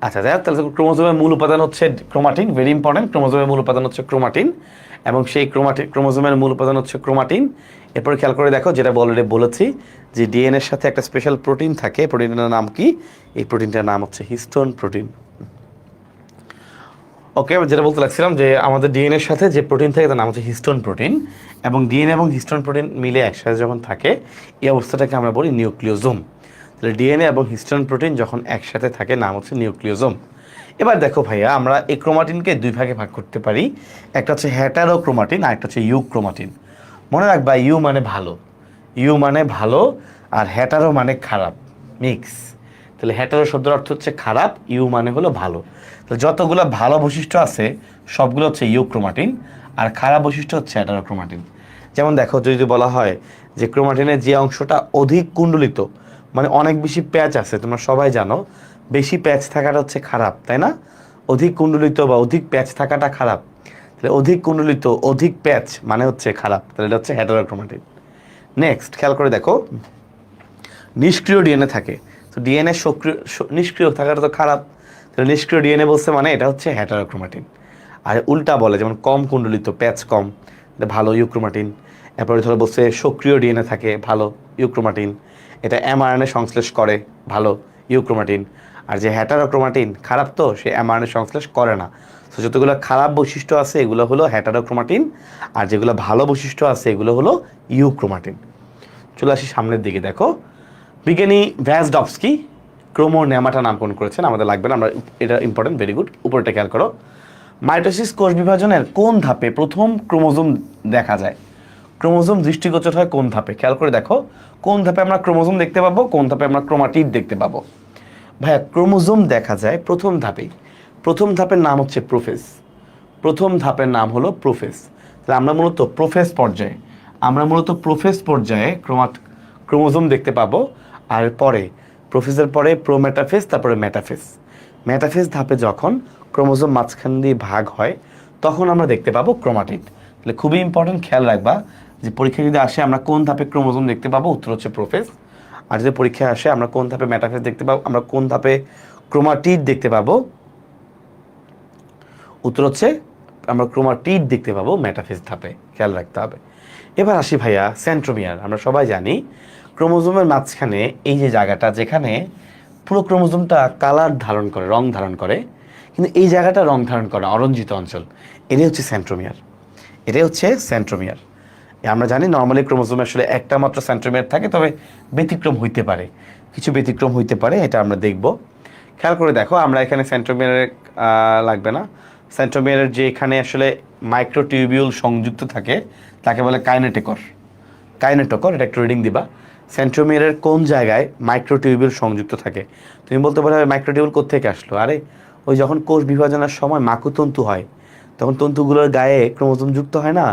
আচ্ছা যাই হোক, তাহলে ক্রোমোজোমের মূল উপাদান হচ্ছে ক্রোমাটিন, ভেরি ইম্পর্টেন্ট। ক্রোমোজোমের মূল উপাদান হচ্ছে ক্রোমাটিন, এবং সেই ক্রোমোজোমের মূল উপাদান হচ্ছে ক্রোমাটিন। এরপরে খেয়াল করে দেখো, যেটা অলরেডি বলেছি, যে ডিএনএর সাথে একটা স্পেশাল প্রোটিন থাকে, প্রোটিনটার নাম কি? এই প্রোটিনটার নাম হচ্ছে হিস্টোন প্রোটিন। ওকে, যেটা বলতে লাগছিলাম যে আমাদের ডিএনএর সাথে যে প্রোটিন থাকে তার নাম হচ্ছে হিস্টোন প্রোটিন, এবং ডিএনএ এবং হিস্টোন প্রোটিন মিলে একসাথে যখন থাকে এই অবস্থাটাকে আমরা বলি নিউক্লিওজোম। তাহলে ডিএনএ এবং হিস্টোন প্রোটিন যখন একসাথে থাকে নাম হচ্ছে নিউক্লিওজোম। এবার দেখো ভাইয়া, আমরা এই ক্রোমাটিনকে দুই ভাগে ভাগ করতে পারি। একটা হচ্ছে হেটারোক্রোমাটিন আর একটা হচ্ছে ইউক্রোমাটিন। মনে রাখবা, ইউ মানে ভালো, ইউ মানে ভালো, আর হেটারো মানে খারাপ, মিক্স। তাহলে হেটারো শব্দের অর্থ হচ্ছে খারাপ, ইউ মানে হলো ভালো। তাহলে যতগুলো ভালো বৈশিষ্ট্য আছে সবগুলো হচ্ছে ইউক্রোমাটিন, আর খারাপ বৈশিষ্ট্য হচ্ছে হেটারোক্রোমাটিন। যেমন দেখো, যদি বলা হয় যে ক্রোমাটিনের যে অংশটা অধিক কুণ্ডলিত, মানে অনেক বেশি প্যাচ আছে, তোমরা সবাই জানো বেশি প্যাচ থাকাটা হচ্ছে খারাপ, তাই না? অধিক কুণ্ডলিত বা অধিক প্যাচ থাকাটা খারাপ। তাহলে অধিক কুণ্ডলিত অধিক প্যাচ মানে হচ্ছে খারাপ, তাহলে এটা হচ্ছে হেটারোক্রোমাটিন। নেক্সট খেয়াল করে দেখো, নিষ্ক্রিয় ডিএনএ থাকে। তো ডিএনএ নিষ্ক্রিয় থাকাটা তো খারাপ, তাহলে নিষ্ক্রিয় ডিএনএ বলছে মানে এটা হচ্ছে হেটারোক্রোমাটিন। আর উল্টা বলে, যেমন কম কুণ্ডলিত, প্যাচ কম, এটা ভালো, ইউক্রোমাটিন। এরপরে ধরো বলছে সক্রিয় ডিএনএ থাকে, ভালো, ইউক্রোমাটিন। এটা এমআরএনএ সংশ্লেষ করে, ভালো, ইউক্রোমাটিন। আর যে হেটারোক্রোমাটিন খারাপ, তো সে এমআরএনএ সংশ্লেষ করে না। তো যতগুলো খারাপ বৈশিষ্ট্য আছে এগুলো হলো হেটারোক্রোমাটিন, আর যেগুলো ভালো বৈশিষ্ট্য আছে এগুলো হলো ইউক্রোমাটিন। চলে আসি সামনের দিকে। দেখো, বিজ্ঞানী ভ্যাসডভস্কি ক্রোমোনেমাটা নামকরণ করেছেন, আমাদের লাগবে না, আমরা এটা ইম্পর্টেন্ট, ভেরি গুড। উপরটা খেয়াল করো, মাইটোসিস কোষ বিভাজনের কোন ধাপে প্রথম ক্রোমোজোম দেখা যায়? ক্রোমোজোম দৃষ্টিগোচর হয় কোন ধাপে? খেয়াল করে দেখো, কোন ধাপে আমরা ক্রোমোজোম দেখতে পাবো, কোন ধাপে আমরা ক্রোমাটিড দেখতে পাবো। ভাইয়া ক্রোমোজোম দেখা যায় প্রথম ধাপেই। প্রথম ধাপের নাম হচ্ছে প্রোফেজ। প্রথম ধাপের নাম হলো প্রোফেজ। তাহলে আমরা মূলত প্রোফেজ পর্যায়ে ক্রোমোজোম দেখতে পাবো। আর পরে প্রোফেজের পরে প্রোমেটাফেজ, তারপরে মেটাফেজ। মেটাফেজ ধাপে যখন ক্রোমোজোম মাঝখান দিয়ে ভাগ হয় তখন আমরা দেখতে পাবো ক্রোমাটিড। তাহলে খুবই ইম্পর্টেন্ট, খেয়াল রাখবা যে পরীক্ষা যদি আসে আমরা কোন ধাপে ক্রোমোজোম দেখতে পাবো, উত্তর হচ্ছে প্রোফেজ। আর যদি পরীক্ষায় আসে আমরা কোন ধাপে মেটাফেজ দেখতে পাবো, আমরা কোন ধাপে ক্রোমাটিড দেখতে পাবো, উত্তর হচ্ছে আমরা ক্রোমাটিড দেখতে পাবো মেটাফেজ ধাপে, খেয়াল রাখতে হবে। এবার আসি ভাইয়া সেন্ট্রোমিয়ার। আমরা সবাই জানি ক্রোমোজোমের মাঝখানে এই যে জায়গাটা, যেখানে পুরো ক্রোমোজোমটা কালার ধারণ করে, রং ধারণ করে, কিন্তু এই জায়গাটা রং ধারণ করে অরঞ্জিত অঞ্চল, এটাই হচ্ছে সেন্ট্রোমিয়ার। এটাই হচ্ছে সেন্ট্রোমিয়ার। আমরা জানি নর্মালি ক্রোমোজোমে আসলে একটা মাত্র সেন্ট্রোমিয়ার থাকে, তবে ব্যতিক্রম হইতে পারে, কিছু ব্যতিক্রম হইতে পারে, এটা আমরা দেখব। খেয়াল করে দেখো, আমরা এখানে সেন্ট্রোমিয়ারের লাগবে না, সেন্ট্রোমিয়ারের যে এখানে আসলে মাইক্রোটিউবিউল সংযুক্ত থাকে তাকে বলে কাইনেটোকর। এটা একটু রিডিং দিবা। সেন্ট্রোমিয়ারের কোন জায়গায় মাইক্রোটিউবিউল সংযুক্ত থাকে? তুমি বলতে পারো মাইক্রোটিউবিউল কোত্থেকে আসলো? আরে ওই যখন কোষ বিভাজনের সময় মাকুতন্তু হয় তখন তন্তুগুলোর গায়ে ক্রোমোজোম যুক্ত হয় না?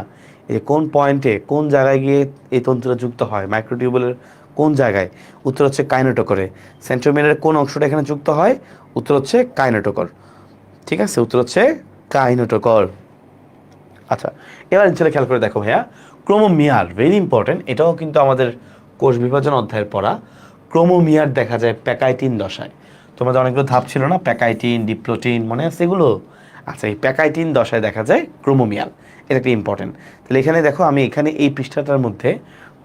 এই কোন পয়েন্টে, কোন জায়গায় গিয়ে এই তন্তুটা যুক্ত হয়, মাইক্রোটিউবিউলের কোন জায়গায়? উত্তর হচ্ছে কাইনেটোকরে। সেন্ট্রোমিয়ারের কোন অংশটা এখানে যুক্ত হয়? উত্তর হচ্ছে কাইনেটোকর। ঠিক আছে, উত্তর হচ্ছে কাইনেটোকর। আচ্ছা, এবার ইনশাল্লাহ খেয়াল করে দেখো ভাইয়া, ক্রোমোমিয়ার ভেরি ইম্পর্টেন্ট, এটাও কিন্তু আমাদের কোষ বিভাজন অধ্যায়ের পড়া। ক্রোমোমিয়ার দেখা যায় প্যাকাইটিন দশায়। তোমাদের অনেকগুলো ধাপ ছিল না, প্যাকাইটিন, ডিপ্লোটিন, মনে আছে এগুলো? আচ্ছা, এই প্যাকাইটিন দশায় দেখা যায় ক্রোমোমিয়ার, এটা একটা ইম্পর্টেন্ট। তাহলে এখানে দেখো, আমি এখানে এই পৃষ্ঠাটার মধ্যে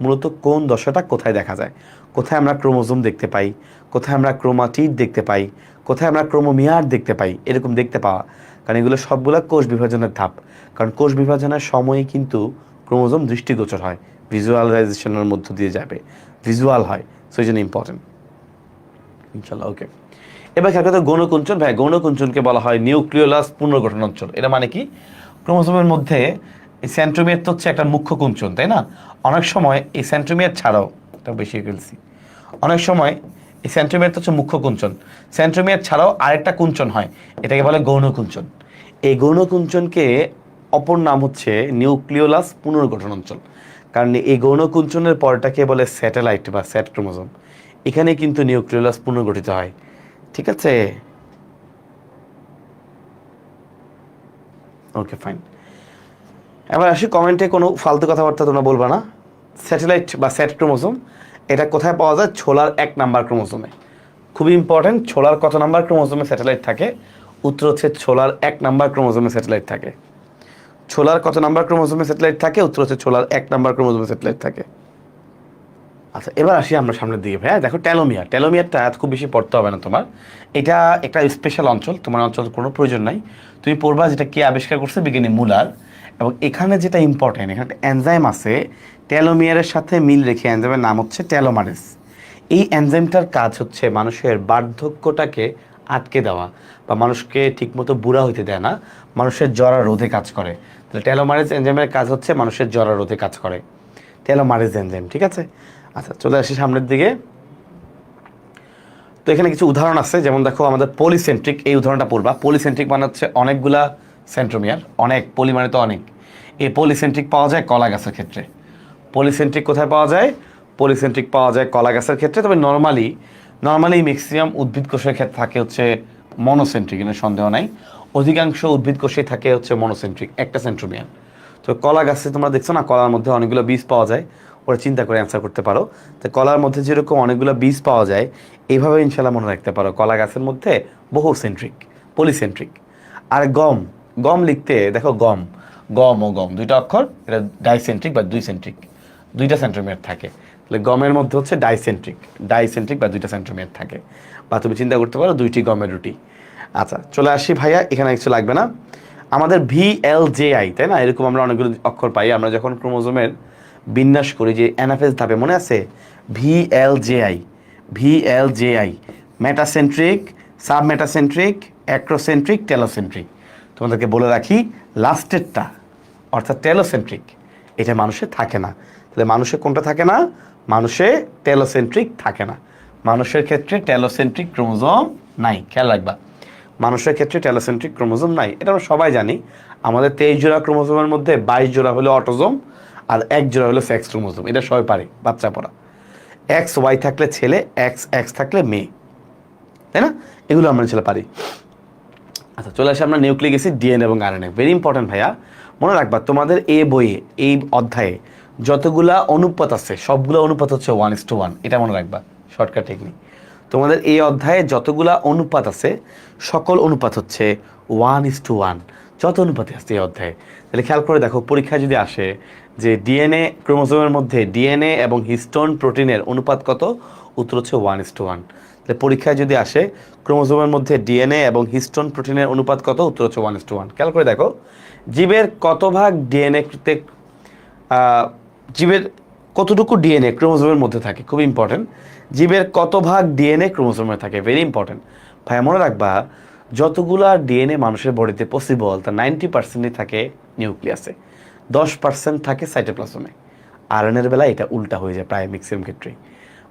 মূলত কোন দশাটা কোথায় দেখা যায়, কোথায় আমরা ক্রোমোজোম দেখতে পাই, কোথায় আমরা ক্রোমাটিড দেখতে পাই, কোথায় আমরা ক্রোমোমিয়ার দেখতে পাই, এরকম দেখতে পাওয়া। কারণ এগুলো সবগুলো কোষ বিভাজনের ধাপ। কারণ কোষ বিভাজনের সময় কিন্তু ক্রোমোজোম দৃষ্টিগোচর হয়, ভিজুয়ালাইজেশনের মধ্য দিয়ে যাবে, ভিজুয়াল হয়, সো এই জন্য ইম্পর্টেন্ট। ইনশাল্লাহ, ওকে। এবার খেয়াল করতে গৌণকুঞ্চন। ভাই, গৌণকুঞ্চনকে বলা হয় নিউক্লিওলাস পুনর্গঠন অঞ্চল। এটা মানে কি? ক্রোমোজোমের মধ্যে এই সেন্ট্রোমিয়ার তো হচ্ছে একটা মুখ্য কুঞ্চন, তাই না? অনেক সময় এই সেন্ট্রোমিয়ার ছাড়াও, এটা বেশি ফেলছি, অনেক সময় এই সেন্ট্রোমিয়ার তো হচ্ছে মুখ্য কুঞ্চন, সেন্ট্রোমিয়ার ছাড়াও আরেকটা কুঞ্চন হয়, এটাকে বলে গৌণকুঞ্চন। এই গৌণকুঞ্চনকে অপর নাম হচ্ছে নিউক্লিওলাস পুনর্গঠন অঞ্চল। কারণ এই গৌণকুঞ্চনের পরটাকে বলে স্যাটেলাইট বা স্যাট ক্রোমোজোম। এখানে কিন্তু নিউক্লিওলাস পুনর্গঠিত হয়। ঠিক আছে, ওকে, ফাইন। এবার আসি কমেন্টে কোনো ফালতু কথাবার্তা তোমরা বলবা না। স্যাটেলাইট বা স্যাট ক্রোমোজোম এটা কোথায় পাওয়া যায়? ছোলার 1 নাম্বার ক্রোমোজোমে। খুবই ইম্পর্টেন্ট, ছোলার কত নাম্বার ক্রোমোজোমে স্যাটেলাইট থাকে? উত্তর হচ্ছে ছোলার 1 নাম্বার ক্রোমোজোমে স্যাটেলাইট থাকে। ছোলার কত নাম্বার ক্রোমোজোমে স্যাটেলাইট থাকে? উত্তর হচ্ছে ছোলার 1 নাম্বার ক্রোমোজোমে স্যাটেলাইট থাকে। আচ্ছা, এবার আসি আমরা সামনের দিকে। ভাইয়া দেখো, টেলোমিয়ার, টেলোমিয়ারটা খুব বেশি পড়তে হবে না তোমার। এটা একটা স্পেশাল অঞ্চল, তোমার অঞ্চল কোনো প্রয়োজন নাই। তুমি পড়বা যেটা কে আবিষ্কার করছে, বিজ্ঞানী মুলার। এবং এখানে যেটা ইম্পর্টেন্ট, এখানে একটা এনজাইম আছে টেলোমিয়ারের সাথে মিল রেখে, এনজাইমের নাম হচ্ছে টেলোমারেজ। এই এনজাইমটার কাজ হচ্ছে মানুষের বার্ধক্যটাকে আটকে দেওয়া, বা মানুষকে ঠিকমতো বুড়া হইতে দেয় না, মানুষের জরা রোধে কাজ করে। তাহলে টেলোমারেজ এনজাইমের কাজ হচ্ছে মানুষের জরা রোধে কাজ করে, টেলোমারেজ এনজাইম। ঠিক আছে, আচ্ছা চলে আসি সামনের দিকে। তো এখানে কিছু উদাহরণ আছে, যেমন দেখো আমাদের পলিসেন্ট্রিক, এই উদাহরণটা পড়বা। পলিসেন্ট্রিক মানে হচ্ছে অনেকগুলা সেন্ট্রোমিয়ার, অনেক, পলি মানে তো অনেক। এই পলিসেন্ট্রিক পাওয়া যায় কলা গাছের ক্ষেত্রে। পলিসেন্ট্রিক কোথায় পাওয়া যায়? পলিসেন্ট্রিক পাওয়া যায় কলা গাছের ক্ষেত্রে। তবে নর্মালি ম্যাক্সিমাম উদ্ভিদ কোষের ক্ষেত্রে থাকে হচ্ছে মনোসেন্ট্রিক, এর সন্দেহ নাই। অধিকাংশ উদ্ভিদ কোষে থাকে হচ্ছে মনোসেন্ট্রিক, একটা সেন্ট্রোমিয়ার। তো কলা গাছে তোমরা দেখছো না, কলার মধ্যে অনেকগুলো বীজ পাওয়া যায়, ওরা চিন্তা করে অ্যান্সার করতে পারো। তো কলার মধ্যে যেরকম অনেকগুলো বীজ পাওয়া যায়, এইভাবে ইনশাল্লাহ মনে রাখতে পারো কলা গাছের মধ্যে বহু সেন্ট্রিক, পলিসেন্ট্রিক। আর গম, গম লিখতে দেখো, গম, গম ও গম দুইটা অক্ষর, এটা ডাইসেন্ট্রিক বা দুই সেন্ট্রিক, দুইটা সেন্ট্রোমিয়ার থাকে। তাহলে গমের মধ্যে হচ্ছে ডাইসেন্ট্রিক বা দুইটা সেন্ট্রোমিয়ার থাকে। বা তুমি চিন্তা করতে পারো দুইটি গমের রুটি। আচ্ছা চলে আসি ভাইয়া, এখানে কিছু লাগবে না। আমাদের VLJI, তাই না? এরকম আমরা অনেকগুলো অক্ষর পাই আমরা যখন ক্রোমোজোমের বিন্যাস করি, যে অ্যানাফেজ ধাপে, মনে আছে? VLJI, metacentric, submetacentric, acrocentric, telocentric. তোমাদেরকে বলে রাখি, লাস্টেরটা অর্থাৎ টেলোসেন্ট্রিক, এটা মানুষে থাকে না। তাহলে মানুষে কোনটা থাকে না? মানুষে টেলোসেন্ট্রিক থাকে না। মানুষের ক্ষেত্রে টেলোসেন্ট্রিক ক্রোমোজোম নাই, খেয়াল রাখবা। মানুষের ক্ষেত্রে টেলোসেন্ট্রিক ক্রোমোজোম নাই, এটা আমরা সবাই জানি। আমাদের 23 জোড়া ক্রোমোজোমের মধ্যে 22 জোড়া হলো অটোজোম, আর 1 জোড়া হলো সেক্স ক্রোমোজোম। এটা সবাই পারে, বাচ্চা পড়া। XY থাকলে ছেলে, XX থাকলে মেয়ে, তাই না? এগুলো আমরা ছেলে পারি। আচ্ছা চলে আসি আমরা নিউক্লিক অ্যাসিড, ডিএনএ এবং আরএনএ। ভেরি ইম্পর্টেন্ট ভাইয়া, মনে রাখবা তোমাদের এই বইয়ে, এই অধ্যায়ে যতগুলা অনুপাত আছে, সবগুলো অনুপাত হচ্ছে 1:1। এটা মনে রাখবা, শর্টকাট টেকনিক। তোমাদের এই অধ্যায়ে যতগুলা অনুপাত আছে, সকল অনুপাত হচ্ছে 1:1, যত অনুপাতে আছে এই অধ্যায়ে। তাহলে খেয়াল করে দেখো, পরীক্ষায় যদি আসে যে ডিএনএ ক্রোমোজোমের মধ্যে ডিএনএ এবং হিস্টোন প্রোটিনের অনুপাত কত, উত্তর হচ্ছে 1:1। তাহলে পরীক্ষায় যদি আসে ক্রোমোজোমের মধ্যে ডিএনএ এবং হিস্টোন প্রোটিনের অনুপাত কত, উত্তর হচ্ছে 1:1। খেয়াল করে দেখো, জীবের কত ভাগ ডিএনএতে, জীবের কতটুকু ডিএনএ ক্রোমোজোমের মধ্যে থাকে, খুব ইম্পর্টেন্ট। জীবের কত ভাগ ডিএনএ ক্রোমোজোমে থাকে, ভেরি ইম্পর্টেন্ট। ভাই মনে রাখবা, যতগুলা ডিএনএ মানুষের বডিতে পসিবল, তার 90%ই থাকে নিউক্লিয়াসে, 10% থাকে সাইটোপ্লাজমে। আরএনএর বেলায় এটা উল্টা হয়ে যায় প্রায় ম্যাক্সিমাম ক্ষেত্রেই।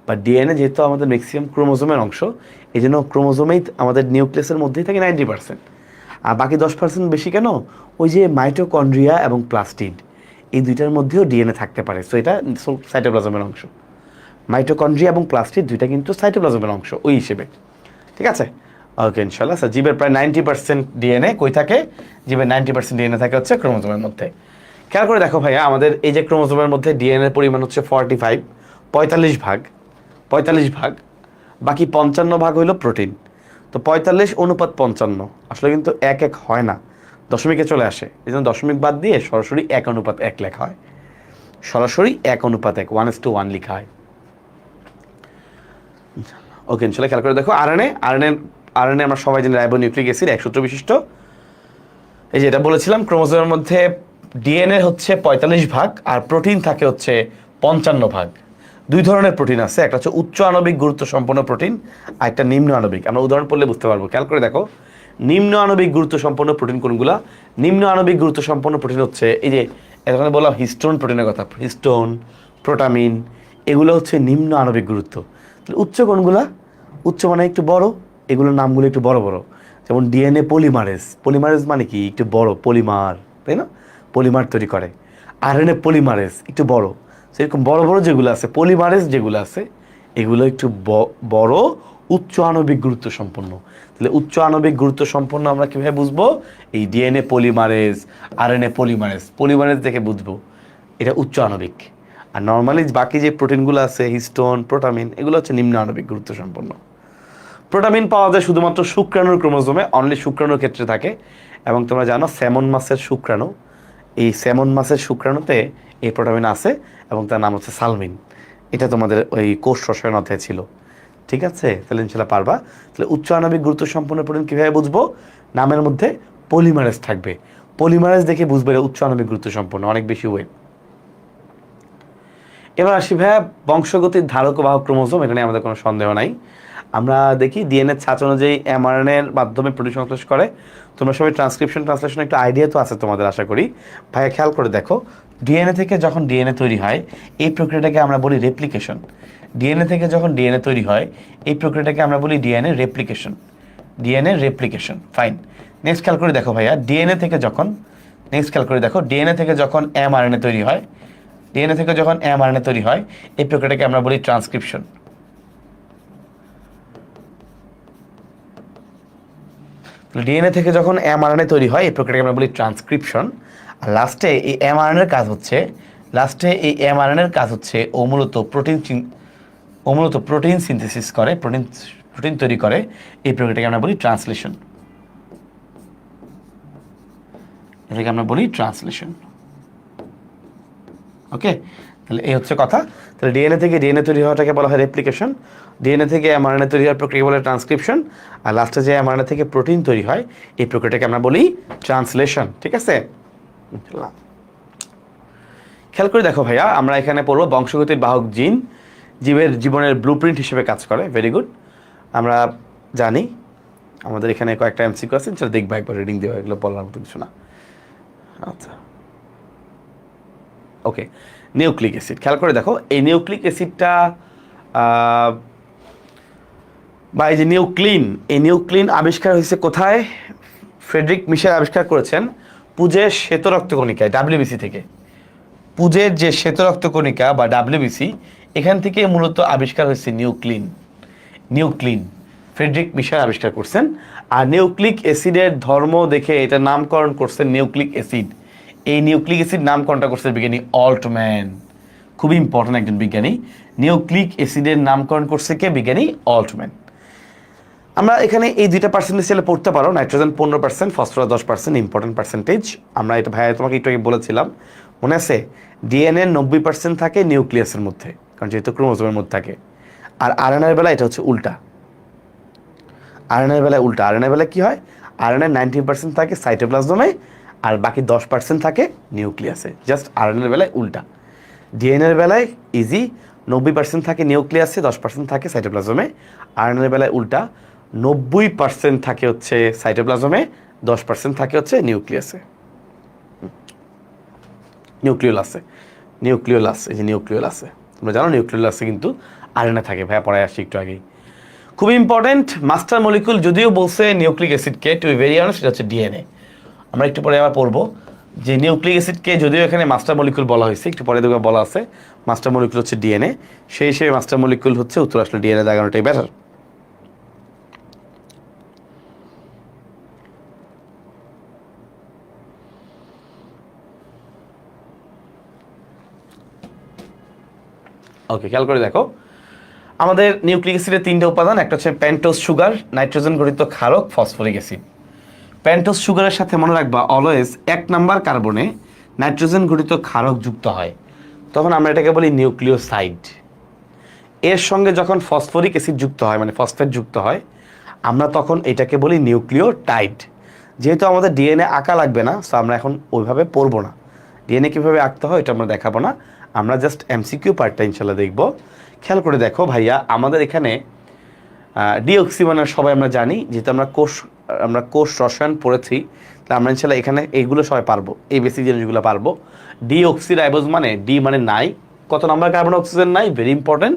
বা ডিএনএ যেহেতু আমাদের ম্যাক্সিমাম ক্রোমোজোমের অংশ, এই জন্য ক্রোমোজোমেই আমাদের নিউক্লিয়াসের মধ্যেই থাকে 90%। আর বাকি 10% বেশি কেন? ওই যে মাইটোকন্ড্রিয়া এবং প্লাস্টিড, এই দুইটার মধ্যেও ডিএনএ থাকতে পারে। সো এটা সাইটোপ্লাজমের অংশ। মাইটোকন্ড্রিয়া এবং প্লাস্টিড দুইটা কিন্তু সাইটোপ্লাজমের অংশ ওই হিসেবে, ঠিক আছে? ওকে ইনশাল্লাহ। স্যার জীবের প্রায় 90% ডিএনএ কই থাকে? জীবের 90% ডিএনএ থাকে হচ্ছে ক্রোমোজোমের মধ্যে। খেয়াল করে দেখো ভাইয়া, আমাদের এই যে ক্রোমোজোমের মধ্যে ডিএনএর পরিমাণ হচ্ছে 45, 45 ভাগ, বাকি 55 ভাগ হইল প্রোটিন। তো 45:55 আসলে কিন্তু 1:1 হয় না, দশমিকে চলে আসে, এই জন্য দশমিক বাদ দিয়ে সরাসরি 1:1 লেখা হয়, সরাসরি 1:1 1:1 লেখা হয়। ওকে ইনশাল্লাহ। খেয়াল করে দেখো আরএনএ আমরা সবাই জানি রাইবোনিউক্লিক অ্যাসিড, এক সূত্র বিশিষ্ট। এই যে এটা বলেছিলাম, ক্রোমোজোমের মধ্যে ডিএনএ হচ্ছে 45 ভাগ আর প্রোটিন থাকে হচ্ছে 55 ভাগ। দুই ধরনের প্রোটিন আছে, একটা হচ্ছে উচ্চ আণবিক গুরুত্ব সম্পন্ন প্রোটিন আর একটা নিম্ন আণবিক। আমরা উদাহরণ পড়লে বুঝতে পারবো। খেয়াল করে দেখো, নিম্ন আণবিক গুরুত্ব সম্পন্ন প্রোটিন কোনগুলা? নিম্ন আণবিক গুরুত্ব সম্পন্ন প্রোটিন হচ্ছে এই যে এখানে বললাম হিস্টোন প্রোটিনের কথা, হিস্টোন, প্রোটামিন, এগুলো হচ্ছে নিম্ন আণবিক গুরুত্ব। উচ্চ কোনগুলা? উচ্চ মানে একটু বড়, এগুলোর নামগুলো একটু বড় বড়, যেমন ডিএনএ পলিমারেজ। পলিমারেজ মানে কি? একটু বড়, পলিমার, তাই না? পলিমার তৈরি করে। আরএনএ পলিমারেজ একটু বড়, সেরকম বড় বড় যেগুলো আছে পলিমারেজ যেগুলো আছে এগুলো একটু বড়, উচ্চ আণবিক গুরুত্ব সম্পন্ন। তাহলে উচ্চ আণবিক গুরুত্ব সম্পন্ন আমরা কীভাবে বুঝবো? এই ডিএনএ পলিমারেজ, আরএনএ পলিমারেজ দেখে বুঝবো এটা উচ্চ আণবিক। আর নর্মালি বাকি যে প্রোটিনগুলো আছে হিস্টোন, প্রোটামিন, এগুলো হচ্ছে নিম্ন আণবিক গুরুত্ব সম্পন্ন। প্রোটামিন পাওয়া যায় শুধুমাত্র শুক্রাণুর ক্রোমোজোমে, অনলি শুক্রাণুর ক্ষেত্রে থাকে। এবং তোমরা জানো স্যামন মাছের শুক্রাণু, এই স্যামন মাছের শুক্রাণুতে এই প্রোটামিন আছে এবং তার নাম হচ্ছে সালমিন। এটা তোমাদের ওই কোষ রসায়ন অধ্যায় ছিল, ঠিক আছে? তাহলে ইনশাল্লাহ পারবা। তাহলে উচ্চ আণবিক গুরুত্ব সম্পন্ন প্রোটিন কীভাবে বুঝবো? নামের মধ্যে পলিমারেজ থাকবে, পলিমারেজ দেখে বুঝবে এটা উচ্চ আণবিক গুরুত্ব সম্পন্ন, অনেক বেশি ওয়েট। এবার আসি ভাইয়া বংশগতির ধারক ও বাহক ক্রোমোজোম, এটা নিয়ে আমাদের কোনো সন্দেহ নাই। আমরা দেখি ডিএনএ ছাঁচ অনুযায়ী এমআরএনএর মাধ্যমে প্রোটিন সংশ্লেষ করে। তোমরা সবাই ট্রান্সলেশন একটু আইডিয়া তো আছে তোমাদের আশা করি। ভাইয়া খেয়াল করে দেখো, ডিএনএ থেকে যখন ডিএনএ তৈরি হয় এই প্রক্রিয়াটাকে আমরা বলি রেপ্লিকেশন। ডিএনএ থেকে যখন ডিএনএ তৈরি হয় এই প্রক্রিয়াটাকে আমরা বলি ডিএনএ রেপ্লিকেশন। ফাইন। নেক্সট খেয়াল করে দেখো ভাইয়া, ডিএনএ থেকে যখন এমআরএনএ তৈরি হয়, এই প্রক্রিয়াটাকে আমরা বলি ট্রান্সক্রিপশন। ডিএনএ থেকে যখন এমআরএনএ তৈরি হয় এই প্রক্রিয়াটাকে আমরা বলি ট্রান্সক্রিপশন। আর লাস্টে এই এমআরএনএর কাজ হচ্ছে ও মূলত প্রোটিন সিনথেসিস করে, প্রোটিন তৈরি করে। এই প্রক্রিয়াটাকে আমরা বলি ট্রান্সলেশন। এটাকে আমরা বলি ট্রান্সলেশন। ওকে, তাহলে এই হচ্ছে কথা। তাহলে ডিএনএ থেকে ডিএনএ তৈরি হওয়াটাকে বলা হয় রেপ্লিকেশন, ডিএনএ থেকে এমআরএনএ তৈরি হওয়ার প্রক্রিয়া বলে ট্রান্সক্রিপশন, আর লাস্টে যে এমআরএনএ থেকে প্রোটিন তৈরি হয় এই প্রক্রিয়াটাকে আমরা বলি ট্রান্সলেশন। ঠিক আছে? খেয়াল করে দেখো ভাইয়া, আমরা এখানে পড়বো বংশগতির বাহক জিন জীবনের ব্লুপ্রিন্ট হিসেবে কাজ করে। ভেরি গুড, আমরা জানি। আমাদের এখানে কয়েকটা এমসিকিউ আছে, চলো দেখবা একবার, রিডিং দেওয়া, এগুলো বলার মতো কিছু না। আচ্ছা, ওকে। নিউক্লিক অ্যাসিড, খেয়াল করে দেখো, এই নিউক্লিক অ্যাসিডটা বা এই যে নিউক্লিন আবিষ্কার হয়েছে কোথায়? ফ্রেডরিক মিশেল আবিষ্কার করেছেন পুজের শ্বেত রক্তকণিকায়, ডাব্লিউবিসি থেকে। পুজের যে শ্বেত রক্তকণিকা বা ডাব্লিউবিসি, এখান থেকে মূলত আবিষ্কার হয়েছে নিউক্লিন। ফ্রেডরিক মিশেল আবিষ্কার করছেন। আর নিউক্লিক অ্যাসিডের ধর্ম দেখে এটা নামকরণ করছেন নিউক্লিক অ্যাসিড। এই নিউক্লিক অ্যাসিড নামকরণটা করছে বিজ্ঞানী অল্টম্যান, খুবই ইম্পর্টেন্ট একজন বিজ্ঞানী। নিউক্লিক অ্যাসিডের নামকরণ করছে কে? বিজ্ঞানী অল্টম্যান। আমরা এখানে এই দুইটা পার্সেন্টেজ চাইলে পড়তে পারো, নাইট্রোজেন 15%, ফসফরাস 10%, ইম্পর্টেন্ট পার্সেন্টেজ। আমরা এটা ভাইয়া তোমাকে একটু আগে বলেছিলাম, মনে আছে? ডিএনএ 90% থাকে নিউক্লিয়াসের মধ্যে, কারণ যেহেতু ক্রোমোজোমের মধ্যে থাকে। আর আরএনএর বেলা এটা হচ্ছে উল্টা। আরএনএর বেলায় কি হয়? আরএনএ 90% থাকে সাইটোপ্লাজমে আর বাকি 10% থাকে নিউক্লিয়াসে। জাস্ট আরএনএর বেলায় উল্টা। ডিএনএর বেলায় ইজি, 90% থাকে নিউক্লিয়াসে, 10% থাকে সাইটোপ্লাজমে। আরএনএর বেলায় উল্টা, 90% থাকে হচ্ছে সাইটোপ্লাজমে, 10% থাকে হচ্ছে নিউক্লিয়াসে। নিউক্লিওলাসে তোমরা জানো নিউক্লিওলাসে কিন্তু আরএনএ থাকে। ভাইয়া পড়ায় আসছি একটু আগেই, খুব ইম্পর্টেন্ট। মাস্টার মলিকুল যদিও বলছে নিউক্লিক অ্যাসিডকে, টু বি ভেরি অনেস্ট সেটা হচ্ছে ডিএনএ। আমরা একটু পরে আবার পড়বো যে নিউক্লিক অ্যাসিডকে যদিও এখানে মাস্টার মলিকুল বলা হয়েছে, একটু পরে দেখবে বলা আছে মাস্টার মলিকুল হচ্ছে ডিএনএ, সেই হিসেবে মাস্টার মলিকুল হচ্ছে উত্তর আসলে ডিএনএ দাগানোটাই বেটার। ওকে, খেয়াল করে দেখো, আমাদের নিউক্লিক অ্যাসিডের 3টে উপাদান, একটা হচ্ছে পেন্টোজ সুগার, নাইট্রোজেন ঘটিত ক্ষারক, ফসফরিক অ্যাসিড। পেন্টোজ সুগারের সাথে মনে রাখবা অলওয়েজ 1 নাম্বার কার্বনে নাইট্রোজেন ঘটিত ক্ষারক যুক্ত হয়, তখন আমরা এটাকে বলি নিউক্লিওসাইড। এর সঙ্গে যখন ফসফরিক অ্যাসিড যুক্ত হয়, মানে ফসফেট যুক্ত হয়, আমরা তখন এটাকে বলি নিউক্লিওটাইড। যেহেতু আমাদের ডিএনএ আঁকা লাগবে না, সো আমরা এখন ওইভাবে পড়বো না। ডিএনএ কীভাবে আঁকতে হয় এটা আমরা দেখাবো না, আমরা জাস্ট এমসিকিউ পার্টটা ইনশাল্লাহ দেখবো। খেয়াল করে দেখো ভাইয়া, আমাদের এখানে ডিঅক্সি মানে সবাই আমরা জানি, যেহেতু আমরা কোষ রসায়ন পড়েছি, তাহলে আমরা ইনশাল্লাহ এখানে এইগুলো সবাই পারবো, এই বেসিক জিনিসগুলো পারবো। ডিঅক্সি রাইবোজ মানে ডি মানে নাই, কত নাম্বার কার্বন অক্সিজেন নাই, ভেরি ইম্পর্টেন্ট।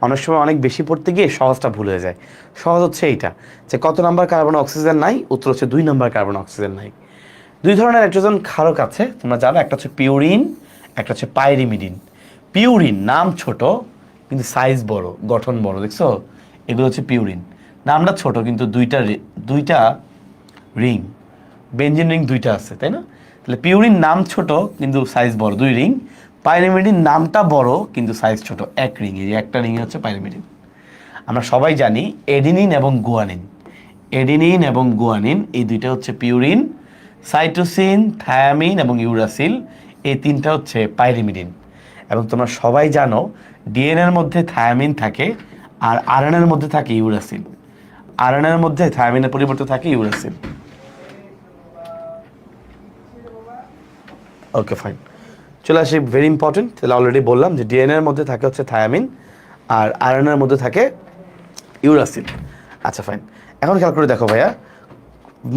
অনেক সময় অনেক বেশি পড়তে গিয়ে সহজটা ভুল হয়ে যায়। সহজ হচ্ছে এইটা, যে কত নাম্বার কার্বন অক্সিজেন নাই, উত্তর হচ্ছে 2 নাম্বার কার্বন অক্সিজেন নাই। 2 ধরনের নাইট্রোজেন ক্ষারক আছে, তোমরা জানো, একটা হচ্ছে পিউরিন, একটা হচ্ছে পাইরিমিডিন। পিউরিন নাম ছোট কিন্তু সাইজ বড়, গঠন বড়, দেখছো, এগুলো হচ্ছে পিউরিন। নামটা ছোট কিন্তু দুইটা রিং, বেঞ্জিন রিং 2টা আছে, তাই না? তাহলে পিউরিন নাম ছোট কিন্তু সাইজ বড়, 2 রিং। পাইরিমিডিন নামটা বড় কিন্তু সাইজ ছোট, 1 রিং। এই একটা রিং হচ্ছে পাইরিমিডিন। আমরা সবাই জানি এডিনিন এবং গুয়ানিন, এডিনিন এবং গুয়ানিন এই 2টা হচ্ছে পিউরিন। সাইটোসিন, থায়ামিন এবং ইউরাসিল এই 3টা হচ্ছে পাইরিমিডিন। এবং তোমরা সবাই জানো ডিএনএর মধ্যে থায়ামিন থাকে আর আরএনএর মধ্যে থাকে ইউরাসিল। আরএনএর মধ্যে থায়ামিনের পরিবর্তে থাকে ইউরাসিল। ওকে ফাইন, চলে আসি ভেরি ইম্পর্টেন্ট। তাহলে অলরেডি বললাম যে ডিএনএর মধ্যে থাকে হচ্ছে থায়ামিন আর আরএনএর মধ্যে থাকে ইউরাসিল। আচ্ছা ফাইন, এখন খেয়াল করে দেখো ভাইয়া,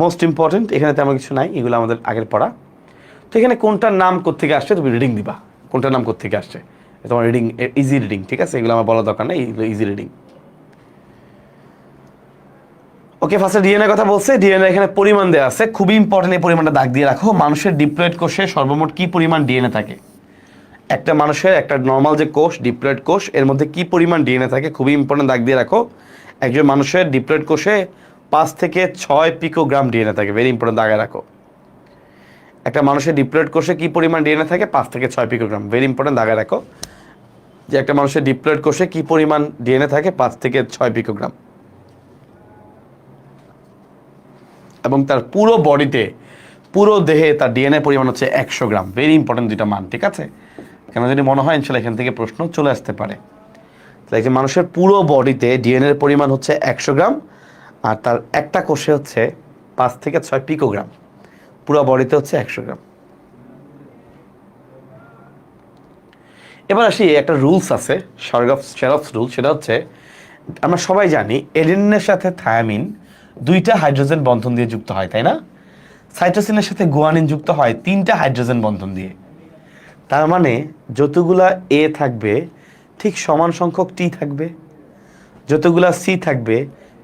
মোস্ট ইম্পর্টেন্ট, এখানে তেমন কিছু নাই, এগুলো আমাদের আগের পড়া। তো এখানে কোনটার নাম কোত্থেকে আসছে তুমি রিডিং দিবা, কোনটার নাম কোত্থেকে আসছে, তোমার রিডিং ইজি রিডিং, ঠিক আছে, এগুলো আমার বলার দরকার নেই, এগুলো ইজি রিডিং। ওকে, ফার্স্টে ডিএনএ কথা বলছে, ডিএনএ এখানে পরিমাণ দেওয়া আছে, খুবই ইম্পর্টেন্ট, এই পরিমাণটা দাগ দিয়ে রাখো। মানুষের ডিপ্লয়েড কোষে সর্বমোট কি পরিমাণ ডিএনএ থাকে? একটা মানুষের একটা নর্মাল যে কোষ, ডিপ্লয়েড কোষ, এর মধ্যে কি পরিমাণ ডিএনএ থাকে, খুবই ইম্পর্টেন্ট, দাগ দিয়ে রাখো। একজন মানুষের ডিপ্লয়েড কোষে 5 থেকে 6 পিকোগ্রাম ডিএনএ থাকে, ভেরি ইম্পর্টেন্ট, দাগে রাখো। একটা মানুষের ডিপ্লয়েড কোষে কি পরিমাণ ডিএনএ থাকে? 5 থেকে 6 পিকোগ্রাম, ভেরি ইম্পর্টেন্ট, দাগে রাখো। যে একটা মানুষের ডিপ্লয়েড কোষে কি পরিমাণ ডিএনএ থাকে? 5 থেকে 6 পিকোগ্রাম। এবং তার পুরো বডিতে, পুরো দেহে তার ডিএনএ পরিমাণ হচ্ছে 100 গ্রাম, ভেরি ইম্পর্টেন্ট 2টা মান, ঠিক আছে? কেন যদি মনে হয় ইনশাল্লাহ এখান থেকে প্রশ্ন চলে আসতে পারে। তাহলে একজন মানুষের পুরো বডিতে ডিএনএর পরিমাণ হচ্ছে 100 গ্রাম, আর তার একটা কোষে হচ্ছে 5 থেকে 6 পিকোগ্রাম, পুরো বডিতে হচ্ছে 100 গ্রাম। এবার আসি, একটা রুলস আছে, শেরফস রুল, সেটা হচ্ছে আমরা সবাই জানি এডিনিনের সাথে থায়ামিন 2টা হাইড্রোজেন বন্ধন দিয়ে যুক্ত হয়, তাই না? সাইটোসিনের সাথে গুয়ানিন যুক্ত হয় 3টা হাইড্রোজেন বন্ধন দিয়ে। তার মানে যতগুলা এ থাকবে ঠিক সমান সংখ্যক টি থাকবে, যতগুলা সি থাকবে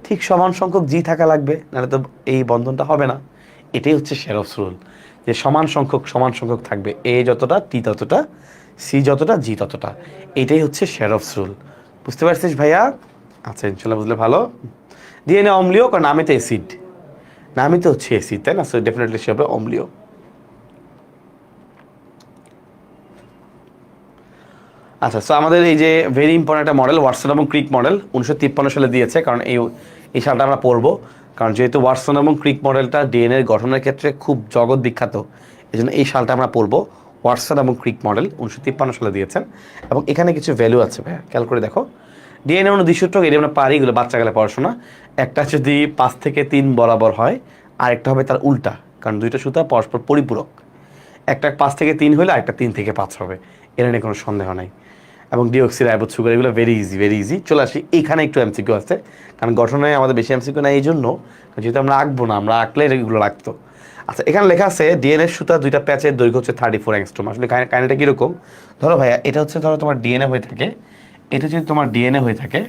ঠিক সমান সংখ্যক জি থাকা লাগবে, নাহলে তো এই বন্ধনটা হবে না। এটাই হচ্ছে শেরফস রুল, যে সমান সংখ্যক থাকবে, এ যতটা, টি ততটা, সি যতটা, জি ততটা। এটাই হচ্ছে শেরফস রুল। বুঝতে পারছিস ভাইয়া? আচ্ছা, ইনশাল্লাহ বুঝলে ভালো। ডিএনএ অম্লীয়, কারণ নামে তো অ্যাসিড, নামই তো হচ্ছে অ্যাসিড, তাই না? সো ডেফিনেটলি সে হবে অম্লীয়। আচ্ছা, সো আমাদের এই যে ভেরি ইম্পর্টেন্ট একটা মডেল, ওয়াটসন এবং ক্রিক মডেল 1953 সালে দিয়েছে, কারণ এই সালটা আমরা পড়বো, কারণ যেহেতু ওয়াটসন এবং ক্রিক মডেলটা ডিএনএর গঠনের ক্ষেত্রে খুব জগৎ বিখ্যাত, এই জন্য এই সালটা আমরা পড়বো। ওয়াটসন এবং ক্রিক মডেল 1953 সালে দিয়েছেন, এবং এখানে কিছু ভ্যালু আছে ভাইয়া, খেয়াল করে দেখো। ডিএনএ অনু দ্বিসূত্র, এটা আমরা পারি, এগুলো বাচ্চাকালে পড়াশোনা। একটা যদি 5 থেকে 3 বরাবর হয়, আর একটা হবে তার উল্টা, কারণ 2টা সুতা পরস্পর পরিপূরক। একটা 5 থেকে 3 হলে আরেকটা 3 থেকে 5 হবে, এর নিয়ে কোনো সন্দেহ নাই। এবং ডিঅক্সি রাইবোজ সুগার, এগুলো ভেরি ইজি। চলে আসি, এখানে একটু এমসিকিউ আছে, কারণ গঠনে আমাদের বেশি এমসিকিউ নাই, এই জন্য, যেহেতু আমরা আঁকবো না, আমরা আঁকলে এগুলো রাখতো। আচ্ছা, এখানে লেখা আছে ডিএনএর সুতা 2টা প্যাচের দৈর্ঘ্য হচ্ছে 34 অ্যাংস্ট্রোম। আসলে কাহিনীটা কীরকম? ধরো ভাইয়া, এটা হচ্ছে, ধরো তোমার ডিএনএ হয়ে থাকে, এটা যদি তোমার ডিএনএ হয়ে থাকে,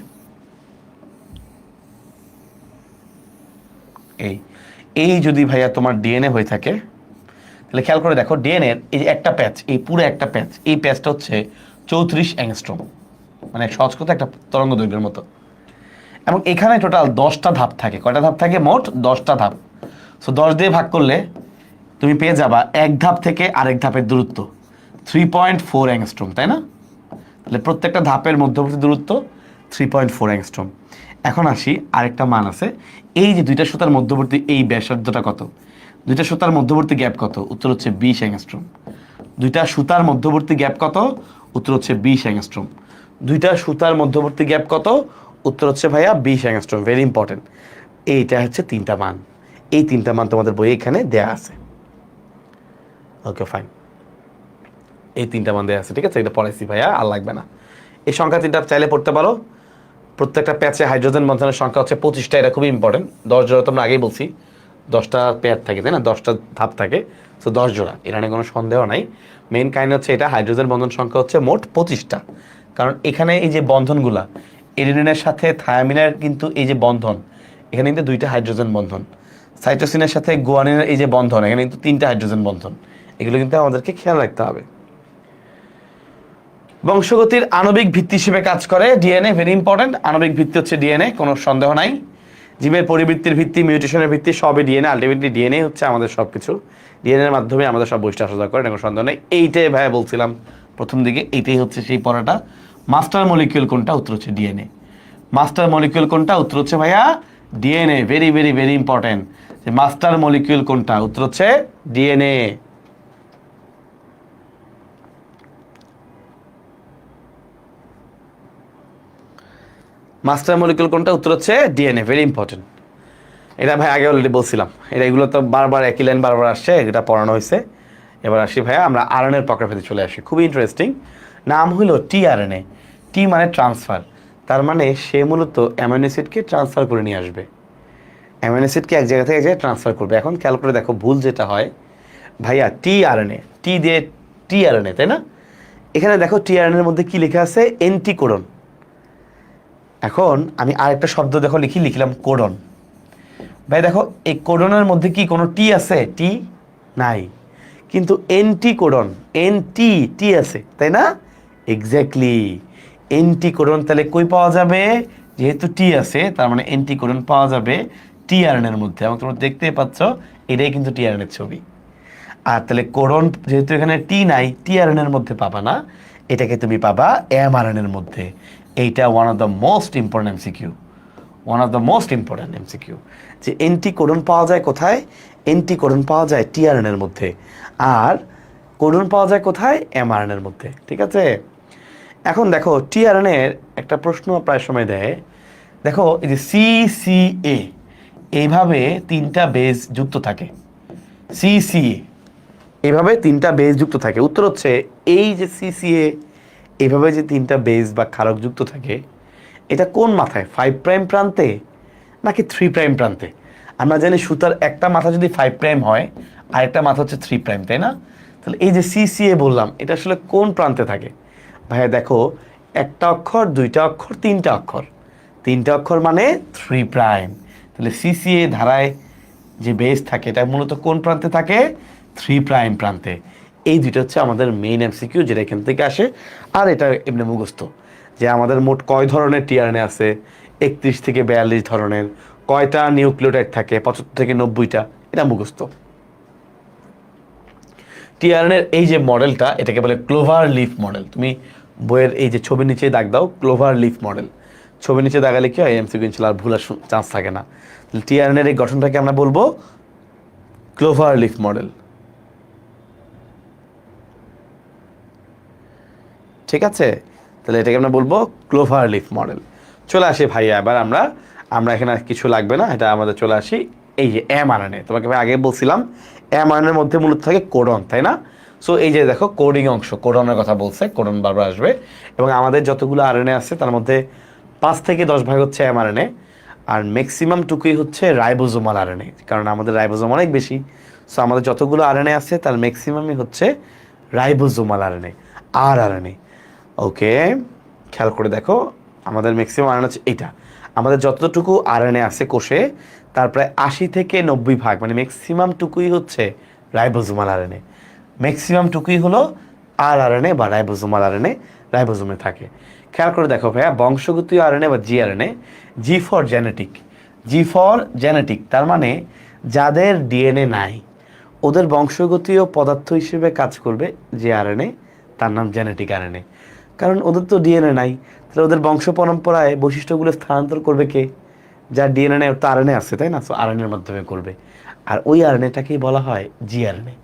এই যদি ভাইয়া তোমার ডিএনএ হয়ে থাকে, তাহলে খেয়াল করে দেখো, ডিএনএর এই যে একটা প্যাচ, এই পুরো একটা প্যাচ, এই প্যাচটা হচ্ছে 34 অ্যাংস্ট্রম, মানে সহজ কথা একটা তরঙ্গ দৈর্ঘ্যের মতো। এবং এখানে টোটাল 10টা ধাপ থাকে। কয়টা ধাপ থাকে? মোট 10টা ধাপ। সো 10 দিয়ে ভাগ করলে তুমি পেয়ে যাবা এক ধাপ থেকে আরেক ধাপের দূরত্ব 3.4 অ্যাংস্ট্রম, তাই না? তাহলে প্রত্যেকটা ধাপের মধ্যবর্তী দূরত্ব 3.4 অ্যাংস্ট্রম। এখন আসি আরেকটা মান আছে, এই যে দুইটা সুতার মধ্যবর্তী এই ব্যাসার্ধটা কত? দুইটা সুতার মধ্যবর্তী গ্যাপ কত? উত্তর হচ্ছে 20 অ্যাংস্ট্রম। দুইটা সুতার মধ্যবর্তী গ্যাপ কত? উত্তর হচ্ছে 20 অ্যাংস্ট্রম। দুইটা সুতার মধ্যবর্তী গ্যাপ কত? উত্তর হচ্ছে ভাইয়া 20 অ্যাংস্ট্রম। Very important. এইটা হচ্ছে তিনটা মান। এই তিনটা মান তোমাদের বইয়ে এখানে দেয়া আছে। ওকে ফাইন, এই তিনটা মান দেয়া আছে, ঠিক আছে? এটা পড়াইছি ভাইয়া, আর লাগবে না। এই সংখ্যা তিনটা চাইলে পড়তে পারো। প্রত্যেকটা প্যাচে হাইড্রোজেন বন্ধনের সংখ্যা হচ্ছে 25টা। এটা খুবই ইম্পর্টেন্ট। 10 জোড়া তোমরা আগেই বলছি, 10টা পেয়ার থাকে, তাই না? 10টা ধাপ থাকে, সো 10 জোড়া, এটা নিয়ে কোনো সন্দেহ নাই। মেইন কাহিনী হচ্ছে এটা হাইড্রোজেন বন্ধন সংখ্যা হচ্ছে মোট 25টা। কারণ এখানে এই যে বন্ধনগুলা, এডিনিনের সাথে থায়ামিনের কিন্তু এই যে বন্ধন, এখানে কিন্তু 2টা হাইড্রোজেন বন্ধন। সাইটোসিনের সাথে গুয়ানিনের এই যে বন্ধন, এখানে কিন্তু 3টা হাইড্রোজেন বন্ধন। এগুলো কিন্তু আমাদেরকে খেয়াল রাখতে হবে। বংশগতির আণবিক ভিত্তি হিসেবে কাজ করে ডিএনএ। Very important. আণবিক ভিত্তি হচ্ছে ডিএনএ, কোনো সন্দেহ নাই। জীবের পরিবৃত্তির ভিত্তি, মিউটেশনের ভিত্তি সবই ডিএনএ। আলটিমেটলি ডিএনএ হচ্ছে আমাদের সব কিছু। ডিএনএর মাধ্যমে আমাদের সব বৈশিষ্ট্য আসা করে, কোনো সন্দেহ নেই। এইটাই ভাইয়া বলছিলাম প্রথম দিকে, এইটাই হচ্ছে সেই পড়াটা। মাস্টার মলিকিউল কোনটা? উত্তর হচ্ছে ডিএনএ। মাস্টার মলিকিউল কোনটা? উত্তর হচ্ছে ভাইয়া DNA. Very very very important. যে মাস্টার মলিকিউল কোনটা? উত্তর হচ্ছে ডিএনএ। মাস্টার মলিকিউল কোনটা? উত্তর হচ্ছে ডিএনএ। Very important. এটা ভাই আগে অলরেডি বলছিলাম। এগুলো তো বারবার একই লাইন বারবার আসছে, এটা পড়ানো হয়েছে। এবার আসি ভাইয়া আমরা আরএনএর প্রকারভেদে চলে আসি। খুবই ইন্টারেস্টিং। নাম হলো টিআরএনএ। টি মানে ট্রান্সফার, তার মানে সে মূলত অ্যামাইনো অ্যাসিডকে ট্রান্সফার করে নিয়ে আসবে। অ্যামাইনো অ্যাসিডকে এক জায়গা থেকে এক জায়গায় ট্রান্সফার করবে। এখন খেয়াল করে দেখো, ভুল যেটা হয় ভাইয়া, টিআরএনএ, টি দিয়ে টিআরএনএ, তাই না? এখানে দেখো টিআরএনএর মধ্যে কি লেখা আছে? এন্টিকোডন। এখন আমি আরেকটা শব্দ দেখো লিখলাম কোডন। ভাই দেখো, এই কোডনের মধ্যে কি কোনো টি আছে? টি নাই, কিন্তু এন্টিকোডন, টি আছে, তাই না? এক্স্যাক্টলি, এন্টিকোডন তাহলে কই পাওয়া যাবে? যেহেতু টি আছে, তার মানে এন্টিকোডন পাওয়া যাবে টিআরএনএর মধ্যে। এবং তোমরা দেখতেই পাচ্ছ এটাই কিন্তু টিআরএনএর ছবি। আর তাহলে কোডন যেহেতু এখানে টি নাই, টিআরএনএর মধ্যে পাবা না, এটাকে তুমি পাবা এমআরএনএর মধ্যে। এইটা one of the most important MCQ, one of the most important MCQ, যে এন্টিকোডন পাওয়া যায় কোথায়? এন্টিকোডন পাওয়া যায় টিআরএনএর মধ্যে, আর কোডন পাওয়া যায় কোথায়? এমআরএনএর মধ্যে, ঠিক আছে? এখন দেখো টিআরএনএর একটা প্রশ্ন প্রায় সময় দেয়, দেখো এই যে সিসিএ, এইভাবে 3টা বেজ যুক্ত থাকে। সিসিএ এইভাবে 3টা বেজ যুক্ত থাকে। উত্তর হচ্ছে এই যে সিসিএ এইভাবে যে 3টা বেজ বা ক্ষারক যুক্ত থাকে, এটা কোন মাথায়? 5 প্রাইম প্রান্তে নাকি 3 প্রাইম প্রান্তে? আমরা জানি সুতার একটা মাথা যদি 5 প্রাইম হয়, আর একটা মাথা হচ্ছে 3 প্রাইম, তাই না? তাহলে এই যে সিসিএ বললাম, এটা আসলে কোন প্রান্তে থাকে? ভাইয়া দেখো, একটা অক্ষর, 2টা অক্ষর, 3টা অক্ষর। 3টা অক্ষর মানে 3 প্রাইম। তাহলে সিসিএ ধারায় যে বেস থাকে, এটা মূলত কোন প্রান্তে থাকে? 3 প্রাইম প্রান্তে। এই দুইটা হচ্ছে আমাদের মেইন এমসিকিউ, যেটা এখান থেকে আসে। আর এটা এমনি মুখস্থ, যে আমাদের মোট কয় ধরনের টিআরএনএ আছে? 31 থেকে 42 ধরনের। কয়টা নিউক্লিওটাইড থাকে? 75 থেকে 90টা। এটা মুখস্থ। টিআরএনএর এই যে মডেলটা, এটাকে বলে ক্লোভার লিফ মডেল। তুমি বইয়ের এই যে ছবির নিচে দাগ দাও, ক্লোভার লিফ মডেল। ছবির নিচে দাগালে কি হয়? এমসিকিউ ইনশাআল্লাহ আর ভুলার চান্স থাকে না। টিআরএনএর এই গঠনটাকে আমরা বলবো ক্লোভার লিফ মডেল, ঠিক আছে? তাহলে এটাকে আমরা বলবো ক্লোভার লিফ মডেল। চলে আসি ভাইয়া, এবার আমরা এখানে কিছু লাগবে না, এটা আমাদের চলে আসি এই যে এমআরএনএ। তোমাকে ভাই আগে বলছিলাম এমআরএনএর মধ্যে মূলত থাকে কোডন, তাই না? সো এই যে দেখো কোডিং অংশ, কোডনের কথা বলছে, কোডন বারবার আসবে। এবং আমাদের যতগুলো আরএনএ আছে তার মধ্যে 5 থেকে 10 ভাগ হচ্ছে এমআরএনএ, আর ম্যাক্সিমাম টুকুই হচ্ছে রাইবোজোমাল আরএনএ, কারণ আমাদের রাইবোজোম অনেক বেশি। সো আমাদের যতগুলো আরএনএ আছে তার ম্যাক্সিমামই হচ্ছে রাইবোজোমাল আরএনএ, আর আরএনএ। ওকে, খেয়াল করে দেখো, আমাদের ম্যাক্সিমাম আরএনএ হচ্ছে এইটা। আমাদের যতটুকু আরএনএ আছে কোষে, তার প্রায় 80 থেকে 90 ভাগ, মানে ম্যাক্সিমাম টুকুই হচ্ছে রাইবোজোমাল আরএনএ। ম্যাক্সিমাম টুকুই হলো আর আরএনএ বা রাইবোজোমাল আরএনএ, রাইবোজোমে থাকে। খেয়াল করে দেখো ভাইয়া, বংশগতীয় আরএনএ বা gRNA, G for genetic, G for genetic তার মানে যাদের ডিএনএ নাই ওদের বংশগতীয় পদার্থ হিসেবে কাজ করবে যে আরএনএ, তার নাম জেনেটিক আরএনএ। কারণ ওদের তো ডিএনএ নাই, তাহলে ওদের বংশ পরম্পরায় বৈশিষ্ট্যগুলো স্থানান্তর করবে কে? যার ডিএনএ নেই, ওর তো আরএনএ আছে তাই না, সো আরএনএর মাধ্যমে করবে। আর ওই আরএনএটাকেই বলা হয় জিআরএনএ।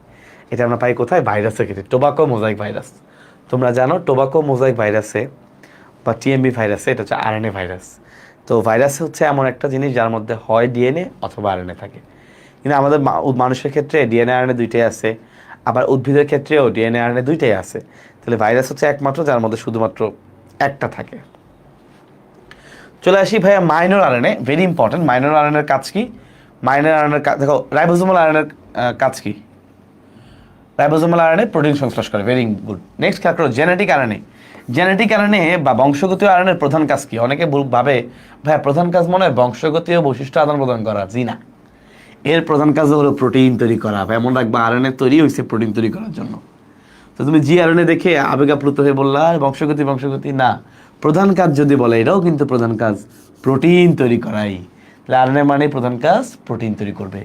এটা আমরা পাই কোথায়? ভাইরাসের ক্ষেত্রে, টোবাকো মোজাইক ভাইরাস। তোমরা জানো টোবাকো মোজাইক ভাইরাসে বা টিএমবি ভাইরাসে এটা হচ্ছে আরএনএ ভাইরাস। তো ভাইরাস হচ্ছে এমন একটা জিনিস যার মধ্যে হয় ডিএনএ অথবা আরএনএ থাকে। কিন্তু আমাদের মানুষের ক্ষেত্রে ডিএনএ আরএনএ দুইটাই আছে, আবার উদ্ভিদের ক্ষেত্রেও ডিএনএ আরএনএ দুইটাই আছে। তাহলে ভাইরাস হচ্ছে একমাত্র যার মধ্যে শুধুমাত্র একটা থাকে। চলে আসি ভাইয়া minor RNA, very important. Minor আরএনএর কাজ কি? মাইনর আরএনএর কাজ দেখো, রাইবোজোমাল আরএনএর কাজ কি? রাইবোজোমাল আরএনএ প্রোটিন সংশ্লেষ করে, ভেরি গুড। নেক্সট খেয়াল করো জেনেটিক আরএনএ। জেনেটিক আরএনএ বা বংশগতীয় আরএনএর প্রধান কাজ কি? অনেকে ভাবে ভাইয়া প্রধান কাজ মনে হয় বংশগতীয় বৈশিষ্ট্য আদান প্রদান করা। জি না, এর প্রধান কাজ হলো প্রোটিন তৈরি করা। এমন রাখবা আরএনএ তৈরি হয়েছে প্রোটিন তৈরি করার জন্য। তো তুমি জি আরএনএ দেখে আবেগ আপ্লুত হয়ে বললা বংশগতি বংশগতি না, প্রধান কাজ যদি বলে এটাও কিন্তু প্রধান কাজ প্রোটিন তৈরি করাই। তাহলে আরএনএ মানে প্রধান কাজ প্রোটিন তৈরি করবে।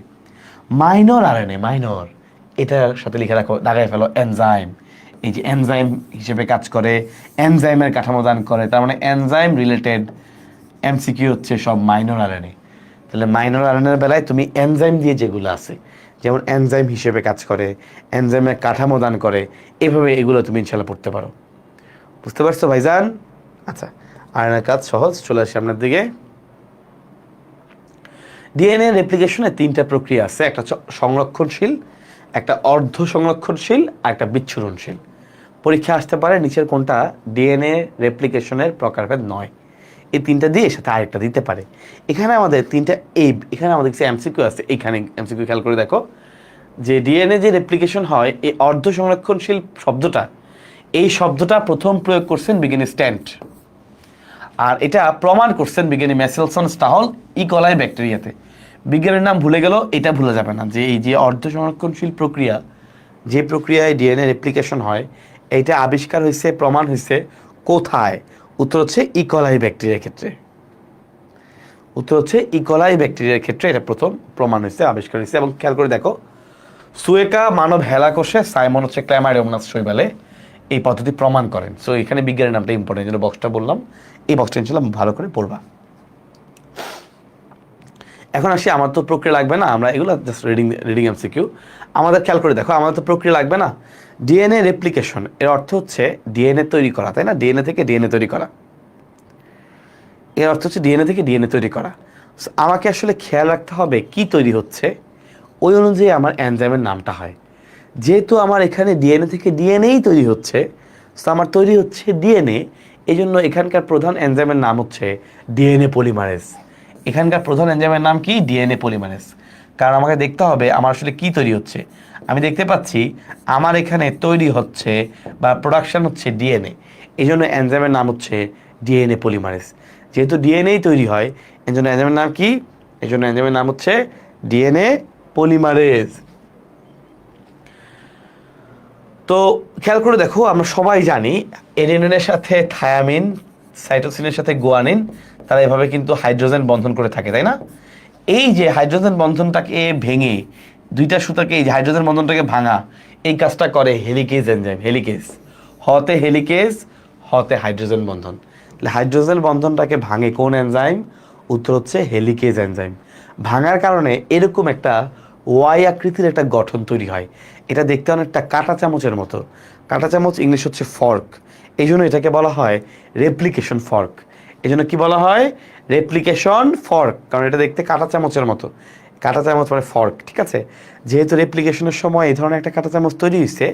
মাইনর আরএনএ, মাইনর, এটার সাথে লিখে রাখো, দাগায় ফেলো এনজাইম। এই যে এনজাইম হিসেবে কাজ করে, এনজাইমের কাঠামো দান করে, তার মানে এনজাইম রিলেটেড এমসিকিউ হচ্ছে সব মাইনর আরএনএ। তাহলে মাইনর আরএনএর বেলায় তুমি এনজাইম দিয়ে যেগুলো আছে, যেমন এনজাইম হিসেবে কাজ করে, এনজাইমের কাঠামো দান করে, এভাবে এগুলো তুমি ইনশাল্লাহ পড়তে পারো। বুঝতে পারছো ভাইজান? আচ্ছা, আরএনএর কাজ সহজ। চলে আসি আপনার দিকে। ডিএনএ রেপ্লিকেশনে তিনটা প্রক্রিয়া আছে, একটা সংরক্ষণশীল, একটা অর্ধ সংরক্ষণশীল, আর একটা বিচ্ছুরণশীল। পরীক্ষা আসতে পারে নিচের কোনটা ডিএনএ রেপ্লিকেশনের প্রকারভেদ নয়। এই তিনটা দিয়ে সাথে আরেকটা দিতে পারে। এখানে আমাদের তিনটা এখানে আমাদের কিছু এমসিকিউ আছে। এইখানে এমসিকিউ খেয়াল করে দেখো যে ডিএনএ যে রেপ্লিকেশন হয়, এই অর্ধ সংরক্ষণশীল শব্দটা, এই শব্দটা প্রথম প্রয়োগ করছেন বিজ্ঞানী স্ট্যান্ট, আর এটা প্রমাণ করছেন বিজ্ঞানী ম্যাসেলসন স্টাহল ইকলাই ব্যাকটেরিয়াতে। বিজ্ঞানের নাম ভুলে গেল, এটা ভুলে যাবে না যে এই যে অর্ধ সংরক্ষণশীল প্রক্রিয়া, যে প্রক্রিয়ায় ডিএনএ রেপ্লিকেশন হয়, এইটা আবিষ্কার হয়েছে, প্রমাণ হয়েছে কোথায়? উত্তর হচ্ছে ইকলাই ব্যাকটেরিয়ার ক্ষেত্রে। উত্তর হচ্ছে ইকলাই ব্যাকটেরিয়ার ক্ষেত্রে এটা প্রথম প্রমাণ হয়েছে, আবিষ্কার হয়েছে। এবং খেয়াল করে দেখো, সুয়েকা মানব হেলাকোষে সাইমন হচ্ছে ক্ল্যামাইডোমোনাস শৈবালে এই পদ্ধতি প্রমাণ করেন। সো এখানে বিজ্ঞানের নামটা ইম্পর্টেন্ট, যেন বক্সটা বললাম, এই বক্সটা ইনশাল্লাহ ভালো করে পড়বা। এখন আসি, আমার তো প্রক্রিয়া লাগবে না, আমরা এগুলো জাস্ট রিডিং এমসিকিউ। আমাদের খেয়াল করে দেখো, আমাদের তো প্রক্রিয়া লাগবে না। ডিএনএ রেপ্লিকেশন এর অর্থ হচ্ছে ডিএনএ তৈরি করা, তাই না? ডিএনএ থেকে ডিএনএ তৈরি করা, এর অর্থ হচ্ছে ডিএনএ থেকে ডিএনএ তৈরি করা। আমাকে আসলে খেয়াল রাখতে হবে কি তৈরি হচ্ছে, ওই অনুযায়ী আমার এনজাইমের নামটা হয়। যেহেতু আমার এখানে ডিএনএ থেকে ডিএনএই তৈরি হচ্ছে, তো আমার তৈরি হচ্ছে ডিএনএ, এই জন্য এখানকার প্রধান এনজাইমের নাম হচ্ছে ডিএনএ পলিমারেজ। এখানকার প্রধান এনজাইমের নাম কি? DNA polymerase. কারণ আমাকে দেখতে হবে আমার আসলে কি তৈরি হচ্ছে। আমি দেখতে পাচ্ছি আমার এখানে তৈরি হচ্ছে বা প্রোডাকশন হচ্ছে ডিএনএ, এই জন্য এনজাইমের নাম হচ্ছে ডিএনএ পলিমারেজ। যেহেতু ডিএনএই তৈরি হয়, এই জন্য এনজাইমের নাম কি? এই জন্য এনজাইমের নাম হচ্ছে ডিএনএ পলিমারেজ। তো খেয়াল করে দেখো, আমরা সবাই জানি এডেনিনের সাথে থায়ামিন, সাইটোসিনের সাথে গুয়ানিন, তারা এভাবে কিন্তু হাইড্রোজেন বন্ধন করে থাকে, তাই না? এই যে হাইড্রোজেন বন্ধনটাকে ভেঙে, দুইটা সুতাকে, এই যে হাইড্রোজেন বন্ধনটাকে ভাঙা, এই কাজটা করে হেলিকেজ এনজাইম। হেলিকেজ, হতে হেলিকেজ, হতে হাইড্রোজেন বন্ধন। তাহলে হাইড্রোজেন বন্ধনটাকে ভাঙে কোন এনজাইম? উত্তর হচ্ছে হেলিকেজ এনজাইম। ভাঙার কারণে এরকম একটা ওয়াই আকৃতির একটা গঠন তৈরি হয়। এটা দেখতে অনেকটা কাঁটা চামচের মতো। কাঁটা চামচ ইংলিশ হচ্ছে ফর্ক, এই জন্য এটাকে বলা হয় রেপ্লিকেশন ফর্ক। এই জন্য কি বলা হয়? রেপ্লিকেশন ফর্ক, কারণ এটা দেখতে কাঁটা চামচের মতো। কাঁটা চামচ মানে ফর্ক, ঠিক আছে? যেহেতু রেপ্লিকেশনের সময় এই ধরনের একটা কাঁটা চামচ তৈরি হয়েছে,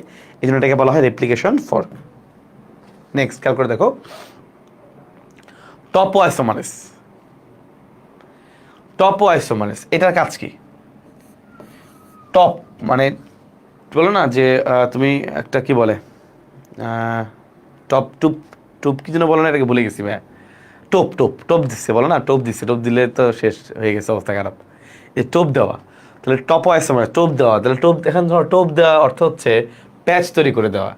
এই জন্য এটাকে বলা হয় রেপ্লিকেশন ফর্ক। নেক্সট খেয়াল করে দেখো, টপোআইসোমারেস। টপোআইসোমারেস এটার কাজ কি? টপ মানে বলো না যে তুমি একটা কি বলে, টপ টুপ, টুপ কি যেন বলো না, এটাকে ভুলে গেছি ভাইয়া। টোপ টোপ টোপ দিচ্ছে বলো না, টোপ দিচ্ছে, টোপ দিলে তো শেষ হয়ে গেছে, অবস্থা খারাপ। এই টোপ দেওয়া, তাহলে টপোআইসোমারেস টোপ দেওয়া। তাহলে টোপ, এখন ধরো টোপ দেওয়া অর্থ হচ্ছে প্যাচ তৈরি করে দেওয়া।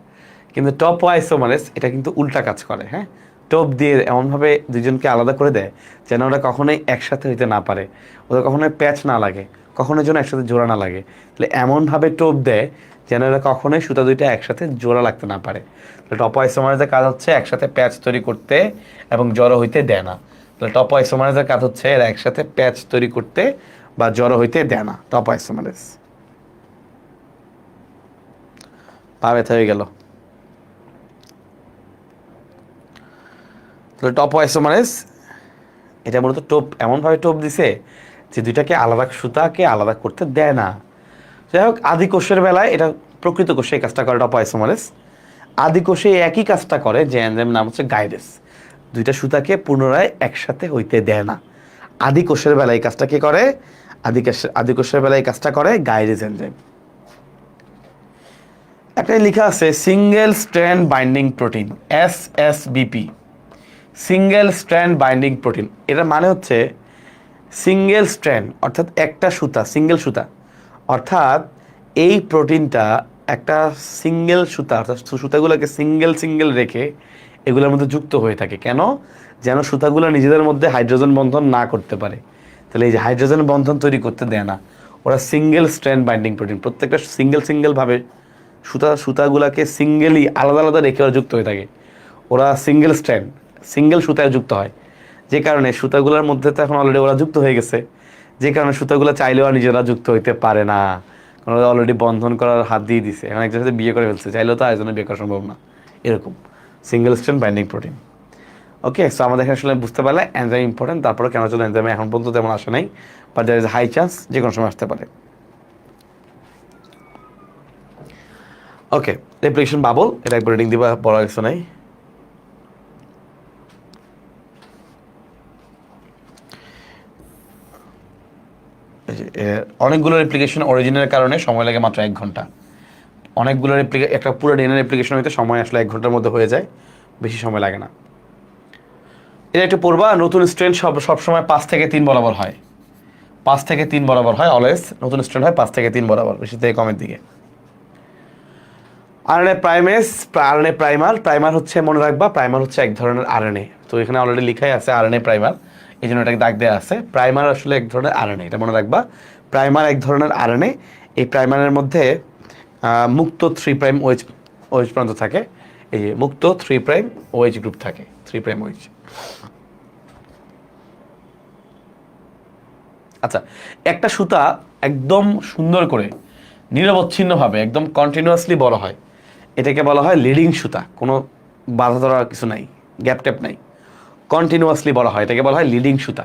কিন্তু টপোআইসোমারেজ এটা কিন্তু উল্টা কাজ করে, হ্যাঁ। টোপ দিয়ে এমনভাবে দুজনকে আলাদা করে দেয় যেন ওরা কখনোই একসাথে হইতে না পারে, ওদের কখনোই প্যাচ না লাগে, কখনোই যেন একসাথে জোড়া না লাগে। তাহলে এমনভাবে টোপ দেয় যেন এরা কখনোই সুতা দুইটা একসাথে জোড়া লাগতে না পারে। তাহলে টপোআইসোমারেজের কাজ হচ্ছে একসাথে প্যাচ তৈরি করতে এবং জড়ো হইতে দেয় না। তাহলে টপোআইসোমারেজের কাজ হচ্ছে এরা একসাথে প্যাচ তৈরি করতে বা জড়ো হইতে দেয় না। টপোআইসোমারেজ পা ব্যথা হয়ে গেল। তাহলে টপোআইসোমারেজ এটা মূলত টোপ এমনভাবে টোপ দিছে যে দুইটাকে আলাদা, সুতাকে আলাদা করতে দেয় না। যাই হোক, আদি কোষের বেলায় এটা প্রকৃত কোষে এই কাজটা করে টপোআইসোমারেজ। আদি কোষে একই কাজটা করে, যে এনজাইম নাম হচ্ছে গাইরেস, দুইটা সুতাকে পুনরায় একসাথে হইতে দেয় না। আদি কোষের বেলায় এই কাজটা কে করে? আদি কোষের বেলায় এই কাজটা করে গাইরেস এনজাইম। একটা লেখা আছে single strand binding protein, SSBP, single strand binding protein. এটার মানে হচ্ছে সিঙ্গেল স্ট্র্যান্ড অর্থাৎ একটা সুতা, সিঙ্গেল সুতা, অর্থাৎ এই প্রোটিনটা একটা সিঙ্গেল সুতা, অর্থাৎ সুতাগুলোকে সিঙ্গেল সিঙ্গেল রেখে এগুলোর মধ্যে যুক্ত হয়ে থাকে। কেন? যেন সুতাগুলো নিজেদের মধ্যে হাইড্রোজেন বন্ধন না করতে পারে। তাহলে এই যে হাইড্রোজেন বন্ধন তৈরি করতে দেয় না, ওরা সিঙ্গেল স্ট্র্যান্ড বাইন্ডিং প্রোটিন, প্রত্যেকটা সিঙ্গেলভাবে সুতাগুলোকে সিঙ্গেলি আলাদা আলাদা রেখে ওরা যুক্ত হয়ে থাকে। ওরা সিঙ্গেল স্ট্র্যান্ড, সিঙ্গেল সুতায় যুক্ত হয়, যে কারণে সুতাগুলোর মধ্যে তো এখন অলরেডি ওরা যুক্ত হয়ে গেছে, যে কারণে সুতাগুলো চাইলেও আর নিজেরা যুক্ত হইতে পারে না, কারণ ওরা অলরেডি বন্ধন করার হাত দিয়ে দিছে। এখন একজনের সাথে বিয়ে করে ফেলছে, চাইলেও তো আরেকজনের বিয়ে করা সম্ভব না। এরকম সিঙ্গেল স্ট্র্যান্ড বাইন্ডিং প্রোটিন। ওকে, সো আমাদের এখানে আসলে বুঝতে পারলে এনজাইম ইম্পর্টেন্ট। তারপরে কেন চলে এনজাইমে এখন পর্যন্ত তেমন আসে নাই, but there is high chance যে কোনো সময় আসতে পারে। ওকে, রেপ্লিকেশন বাবল, এটা একবার রিডিং দিবা, বড় কিছু নাই। অনেকগুলো রেপ্লিকেশন অরিজিনের কারণে সময় লাগে মাত্র 1 ঘন্টা। অনেকগুলো একটা পুরো ডিএনএ রেপ্লিকেশন হইতে সময় আসলে 1 ঘন্টার মধ্যে হয়ে যায়, বেশি সময় লাগে না। এটা একটু পড়বা, নতুন স্ট্রেন সবসময় 5 থেকে 3 বরাবর হয়, 5 থেকে 3 বরাবর হয় অলওয়েজ। নতুন স্ট্রেন হয় 5 থেকে 3 বরাবর, বেশি থেকে কমের দিকে। আরএনএ প্রাইমেস, আরএনএ প্রাইমার হচ্ছে, মনে রাখবা প্রাইমার হচ্ছে এক ধরনের আরএনএ। তো এখানে অলরেডি লেখাই আছে আরএনএ প্রাইমার, এই জন্য এটাকে দাগ দেওয়া আছে। প্রাইমার আসলে এক ধরনের আরএনএ, এটা মনে রাখবা। প্রাইমার এক ধরনের আরএনএ। এই প্রাইমারের মধ্যে মুক্ত 3' OH প্রান্ত থাকে, এই যে মুক্ত 3' OH গ্রুপ থাকে, 3' OH। আচ্ছা, একটা সুতা একদম সুন্দর করে নিরবচ্ছিন্নভাবে একদম কন্টিনিউয়াসলি বড় হয়, এটাকে বলা হয় লিডিং সুতা। কোনো বাধা ধরার কিছু নাই, গ্যাপ ট্যাপ নাই, কন্টিনিউয়াসলি বড় হয়, এটাকে বলা হয় লিডিং সুতা।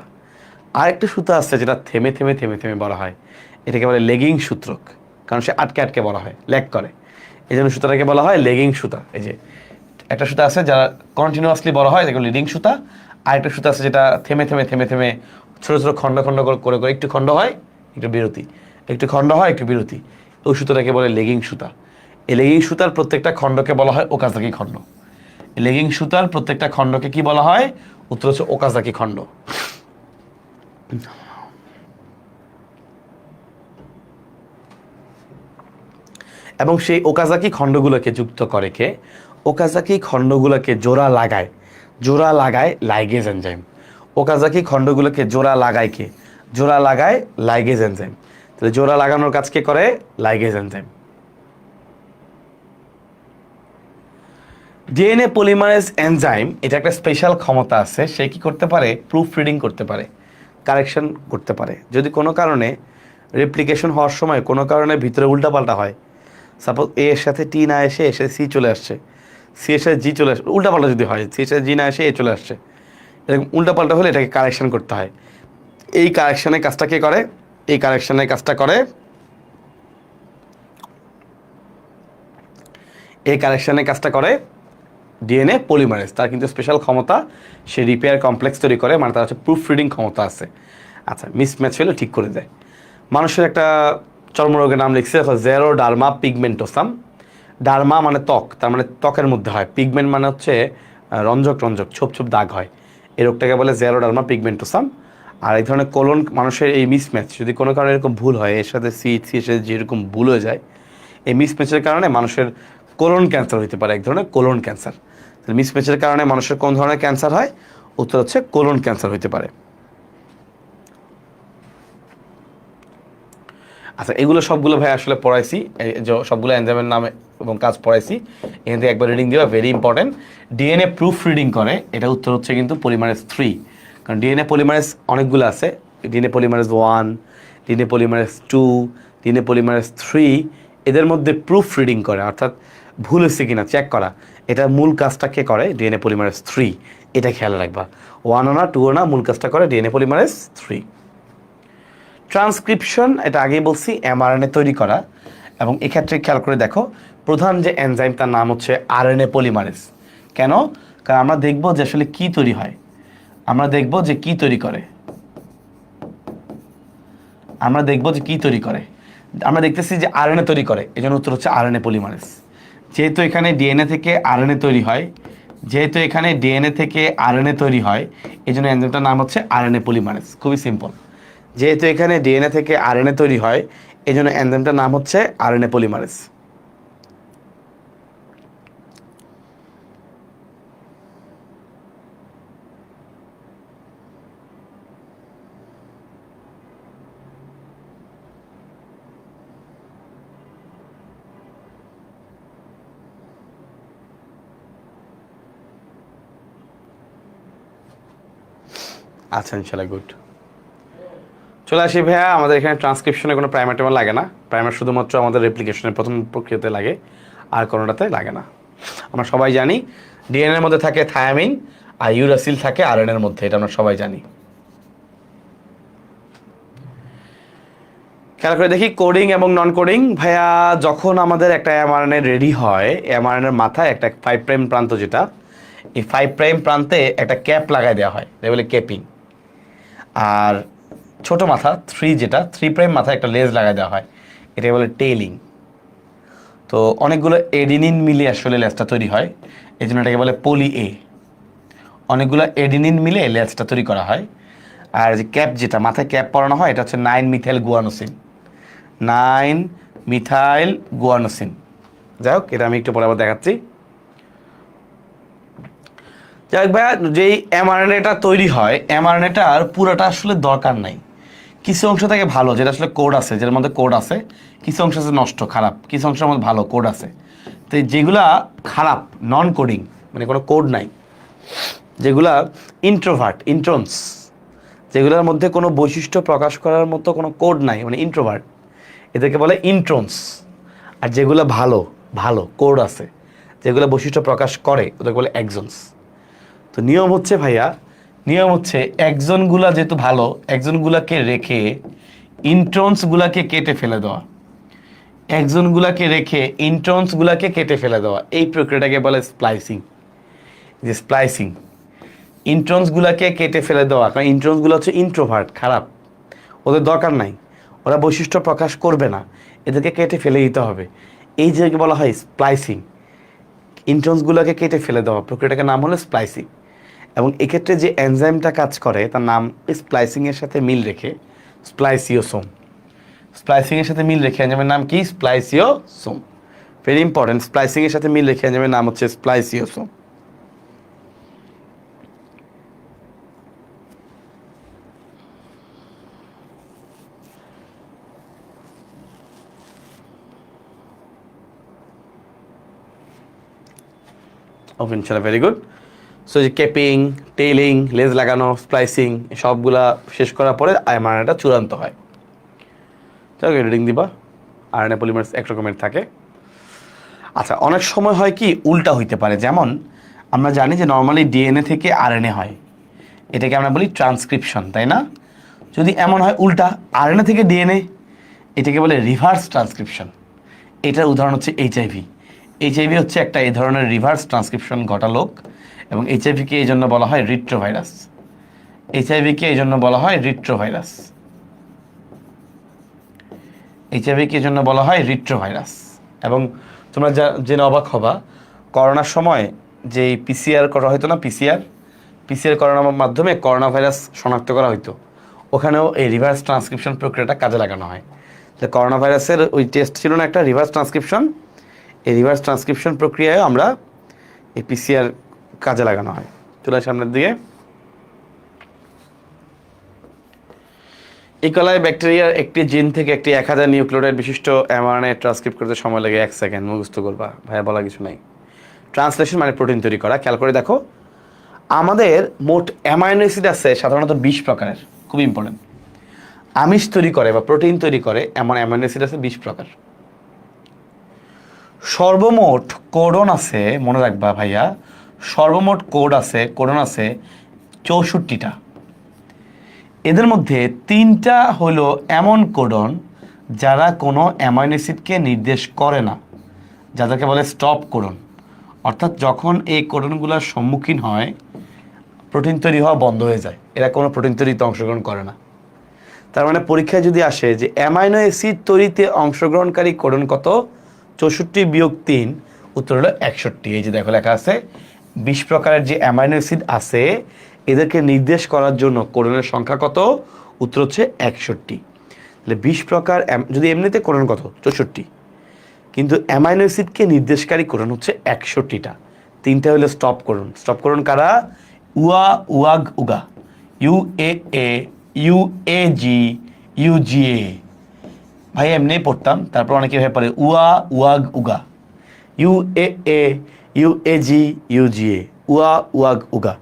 আরেকটা সুতা আছে যেটা থেমে থেমে থেমে থেমে বড় হয়, এটাকে বলে লেগিং সূত্রক, কারণ সে আটকে আটকে বড় হয়, ল্যাগ করে, এই জন্য সুতাটাকে বলা হয় লেগিং সুতা। এই যে একটা সুতা আছে যারা কন্টিনিউয়াসলি বড় হয়, এটাকে লিডিং সুতা। আরেকটা সুতা আছে যেটা থেমে থেমে থেমে থেমে ছোটো ছোটো খণ্ড খণ্ড করে করে একটু খণ্ড হয় একটু বিরতি, একটু খণ্ড হয় একটু বিরতি, ওই সুতাটাকে বলে লেগিং সুতা। এই লেগিং সুতার প্রত্যেকটা খণ্ডকে বলা হয় ওকাজাকি খণ্ড। এই লেগিং সুতার প্রত্যেকটা খণ্ডকে কি বলা হয়? উত্তর হচ্ছে ওকাজাকি খণ্ড। এবং সেই ওকাজাকি খণ্ডগুলোকে যুক্ত করে কে? ওকাজাকি খণ্ডগুলোকে জোড়া লাগায় লাইগেজ এনজাইম। ওকাজাকি খণ্ডগুলোকে জোড়া লাগায় কে? জোড়া লাগায় লাইগেজ এনজাইম। তাহলে জোড়া লাগানোর কাজ কে করে? Ligase enzyme. DNA polymerase enzyme, এটা একটা স্পেশাল ক্ষমতা আছে, সে কি করতে পারে? প্রুফ রিডিং করতে পারে, কারেকশন করতে পারে। যদি কোনো কারণে রেপ্লিকেশন হওয়ার সময় কোনো কারণে ভিতরে উল্টাপাল্টা হয়, সাপোজ এ এর সাথে টি না এসে সি চলে আসছে, সি এর সাথে জি চলে আসছে, উল্টাপাল্টা যদি হয়, সি এর সাথে জি না এসে এ চলে আসছে, এরকম উল্টাপাল্টা হলে এটাকে কারেকশন করতে হয়। এই কারেকশনের কাজটা কে করে? এই কারেকশনের কাজটা করে ডিএনএ পলিমারেজ। তার কিন্তু স্পেশাল ক্ষমতা, সে রিপেয়ার কমপ্লেক্স তৈরি করে, মানে তার হচ্ছে প্রুফ রিডিং ক্ষমতা আছে। আচ্ছা, মিসম্যাচ হলে ঠিক করে দেয়। মানুষের একটা চর্মরোগের নাম লিখছে জেরোডার্মা পিগমেন্টোসাম। ডার্মা মানে ত্বক, তার মানে ত্বকের মধ্যে হয়। পিগমেন্ট মানে হচ্ছে রঞ্জক ছোপ ছোপ দাগ হয়, এই রোগটাকে বলে জেরোডার্মা পিগমেন্টোসাম। আর এই ধরনের কোলন মানুষের এই মিসম্যাচ, যদি কোনো কারণে এরকম ভুল হয়, এর সাথে সি এর সাথে যেরকম ভুল হয়ে যায়, এই মিসম্যাচের কারণে মানুষের কোলন ক্যান্সার হতে পারে, এক ধরনের কোলন ক্যান্সার। মিসম্যাচের কারণে মানুষের কোন ধরনের ক্যান্সার হয়? উত্তর হচ্ছে কোলন ক্যান্সার হতে পারে। আচ্ছা, এগুলো সবগুলো ভাই আসলে পড়াইছি, সবগুলো এনজাইমের নামে এবং কাজ পড়াইছি। এখান থেকে একবার রিডিং দেওয়া very important. DNA proof reading করে, এটা উত্তর হচ্ছে কিন্তু পলিমারেজ 3, কারণ ডিএনএ পলিমারেজ অনেকগুলো আছে। DNA polymerase 1, DNA polymerase 2, DNA polymerase 3, এদের মধ্যে প্রুফ রিডিং করে, অর্থাৎ ভুল হচ্ছে কিনা চেক করা। এটা মূল কাজটা কে করে? ডিএনএ পলিমারেজ 3, এটা খেয়াল রাখবা। 1ও না 2ও না, মূল কাজটা করে ডিএনএ পলিমারেজ 3। ট্রান্সক্রিপশন, এটা আগেই বলছি, এমআরএনএ তৈরি করা। এবং এক্ষেত্রে খেয়াল করে দেখো, প্রধান যে এনজাইম তার নাম হচ্ছে আরএনএ পলিমারেজ। কেন? কারণ আমরা দেখব যে আসলে কি তৈরি হয়, আমরা দেখব যে কি তৈরি করে, আমরা দেখব যে কি তৈরি করে। আমরা দেখতেছি যে আরএনএ তৈরি করে, এই জন্য উত্তর হচ্ছে আরএনএ পলিমারেজ। যেহেতু এখানে ডিএনএ থেকে আরএনএ তৈরি হয়, যেহেতু এখানে ডিএনএ থেকে আরএনএ তৈরি হয়, এই জন্য এনজাইমটার নাম হচ্ছে আরএনএ পলিমারেজ। খুবই সিম্পল। যেহেতু এখানে ডিএনএ থেকে আরএনএ তৈরি হয়, এই জন্য এনজাইমটার নাম হচ্ছে আরএনএ পলিমারেজ। আচ্ছা, ইনশাল্লাহ গুড। চলে আসি ভাইয়া, আমাদের এখানে ট্রান্সক্রিপশনে কোনো প্রাইমার টাইমার লাগে না। প্রাইমার শুধুমাত্র আমাদের রেপ্লিকেশনের প্রথম প্রক্রিয়াতে লাগে, আর কোনোটাতে লাগে না। আমরা সবাই জানি ডিএনএর মধ্যে থাকে থায়ামিন, আর ইউরাসিল থাকে আরএনএর মধ্যে, এটা আমরা সবাই জানি। খেয়াল করে দেখি কোডিং এবং নন কোডিং। ভাইয়া, যখন আমাদের একটা এমআরএনএ রেডি হয়, এমআরএনএর মাথায় একটা 5 প্রাইম প্রান্ত, যেটা এই 5 প্রাইম প্রান্তে একটা ক্যাপ লাগাই দেওয়া হয়, এটা বলে ক্যাপিং। আর ছোট মাথা 3, যেটা 3 প্রাইম মাথায় একটা লেজ লাগাই দেওয়া হয়, এটা বলে টেইলিং। তো অনেকগুলো এডিনিন মিলে আসলে লেজটা তৈরি হয়, এই জন্য এটাকে বলে পলি এ। অনেকগুলো এডিনিন মিলে লেজটা তৈরি করা হয়। আর যে ক্যাপ, যেটা মাথায় ক্যাপ পরানো হয়, এটা হচ্ছে 9 মিথাইল গুয়ানোসিন। 9 methyl guanosine. যাই হোক, এটা আমি একটু পরে আবার দেখাচ্ছি। যাই হোক ভাইয়া, যেই এমআরএনএটা তৈরি হয়, এমআরএনএটার পুরোটা আসলে দরকার নাই। কিছু অংশ থেকে ভালো, যেটা আসলে কোড আছে, যেটার মধ্যে কোড আছে। কিছু অংশ আছে নষ্ট, খারাপ। কিছু অংশের মধ্যে ভালো, কোড আছে। তো যেগুলা খারাপ, নন কোডিং, মানে কোনো কোড নাই, যেগুলা ইন্ট্রোভার্ট, ইন্ট্রন্স, যেগুলোর মধ্যে কোনো বৈশিষ্ট্য প্রকাশ করার মতো কোনো কোড নাই, মানে ইন্ট্রোভার্ট, এদেরকে বলে ইন্ট্রন্স। আর যেগুলো ভালো, ভালো কোড আছে, যেগুলো বৈশিষ্ট্য প্রকাশ করে, ওদেরকে বলে এক্সনস। তো নিয়ম হচ্ছে ভাইয়া, নিয়ম হচ্ছে একজনগুলা যেহেতু ভালো, একজনগুলাকে রেখে ইন্ট্রন্সগুলাকে কেটে ফেলে দেওয়া, একজনগুলাকে রেখে ইন্ট্রন্সগুলাকে কেটে ফেলে দেওয়া, এই প্রক্রিয়াটাকে বলে স্প্লাইসিং। যে স্প্লাইসিং, ইন্ট্রন্সগুলাকে কেটে ফেলে দেওয়া, কারণ ইন্ট্রন্সগুলো হচ্ছে ইন্ট্রোভার্ট, খারাপ, ওদের দরকার নাই, ওরা বৈশিষ্ট্য প্রকাশ করবে না, এদেরকে কেটে ফেলে দিতে হবে। এই যে বলা হয় স্প্লাইসিং, ইন্ট্রন্সগুলোকে কেটে ফেলে দেওয়া, প্রক্রিয়াটাকে নাম হলো স্প্লাইসিং। এবং এক্ষেত্রে যে এনজাইমটা কাজ করে, তার নাম স্প্লাইসিংয়ের সাথে মিল রেখে স্প্লাইসিওসোম। স্প্লাইসিংয়ের সাথে মিল রেখে এনজাইমের নাম কি? স্প্লাইসিওসোম। ভেরি ইম্পর্টেন্ট, স্প্লাইসিংয়ের সাথে মিল রেখে এনজাইমের নাম হচ্ছে স্প্লাইসিওসোম। ওকে, ইনশাল্লাহ ভেরি গুড। সো যে ক্যাপিং, টেইলিং, লেজ লাগানো, স্প্লাইসিং, সবগুলা শেষ করার পরে এমআরএনএটা চূড়ান্ত হয়। চলো রিডিং দিবা। আরএনএ পলিমারেজ এক রকমের থাকে। আচ্ছা, অনেক সময় হয় কি উল্টা হইতে পারে, যেমন আমরা জানি যে নর্মালি ডিএনএ থেকে আরএনএ হয়, এটাকে আমরা বলি ট্রান্সক্রিপশন, তাই না? যদি এমন হয় উল্টা, আরএনএ থেকে ডিএনএ, এটাকে বলে রিভার্স ট্রান্সক্রিপশন। এটার উদাহরণ হচ্ছে এইচআইভি। এইচআইভি হচ্ছে একটা এই ধরনের রিভার্স ট্রান্সক্রিপশন ঘটা লোক, এবং এইচআইভিকে এই জন্য বলা হয় রিট্রোভাইরাস। এইচআইভিকে এই জন্য বলা হয় রিট্রোভাইরাস। এইচআইভিকে এই জন্য বলা হয় রিট্রোভাইরাস। এবং তোমরা জেনে অবাক হবা, করোনার সময় যে পিসিআর করা হতো না, পিসিআর করানোর মাধ্যমে করোনা ভাইরাস শনাক্ত করা হতো, ওখানেও এই রিভার্স ট্রান্সক্রিপশন প্রক্রিয়াটা কাজে লাগানো হয়। যে করোনা ভাইরাসের ওই টেস্ট ছিল না একটা রিভার্স ট্রান্সক্রিপশন, এই রিভার্স ট্রান্সক্রিপশন প্রক্রিয়ায় আমরা এই পিসিআর কাজে লাগানো হয়। চলে সামনের দিকে। ইকোলাই ব্যাকটেরিয়ার একটি জিন থেকে একটি 1000 নিউক্লিওটাইড বিশিষ্ট এমআরএনএ ট্রান্সক্রিপ্ট করতে সময় লাগে 1 সেকেন্ড। মুখস্থ করবা ভাইয়া, বলা কিছু নাই। ট্রান্সলেশন মানে প্রোটিন তৈরি করা। খেয়াল করে দেখো, আমাদের মোট অ্যামাইনো অ্যাসিড আছে সাধারণত 20 প্রকারের। খুব ইম্পর্টেন্ট। আমিষ তৈরি করে বা প্রোটিন তৈরি করে এমন অ্যামাইনো অ্যাসিড আছে 20 প্রকার। সর্বমোট কোডন আছে, মনে রাখবা ভাইয়া, সর্বমোট কোডন আছে 64টা। এদের মধ্যে 3টা হলো এমন কোডন যারা কোনো অ্যামাইনো অ্যাসিডকে নির্দেশ করে না, যাদেরকে বলে স্টপ কোডন। অর্থাৎ যখন এই কোডনগুলোর সম্মুখীন হয়, প্রোটিন তৈরি হওয়া বন্ধ হয়ে যায়, এরা কোনো প্রোটিন তৈরিতে অংশগ্রহণ করে না। তার মানে পরীক্ষায় যদি আসে যে অ্যামাইনো অ্যাসিড তৈরিতে অংশগ্রহণকারী কোডন কত, 64 - 3, উত্তর হলো 61। এই যে দেখো লেখা আছে 20 প্রকারের যে অ্যামাইনো অ্যাসিড আছে এদেরকে নির্দেশ করার জন্য কোডনের সংখ্যা কত, উত্তর হচ্ছে 61। তাহলে 20 প্রকার, যদি এমনিতে কোডন কত 64, কিন্তু অ্যামাইনো অ্যাসিডকে নির্দেশকারী কোডন হচ্ছে 61টা। 3টা হলো স্টপ কোডন। স্টপ কোডন কারা? উয়া, উয়াগ, উগা, UAA, UAG, UGA। ভাই এমনি পড়তাম, তারপর অনেকে ভাবে পড়ে উয়া, উয়াগ, উগা, UAA, UAG, UGA, উয়া, উয়াগ, উগা।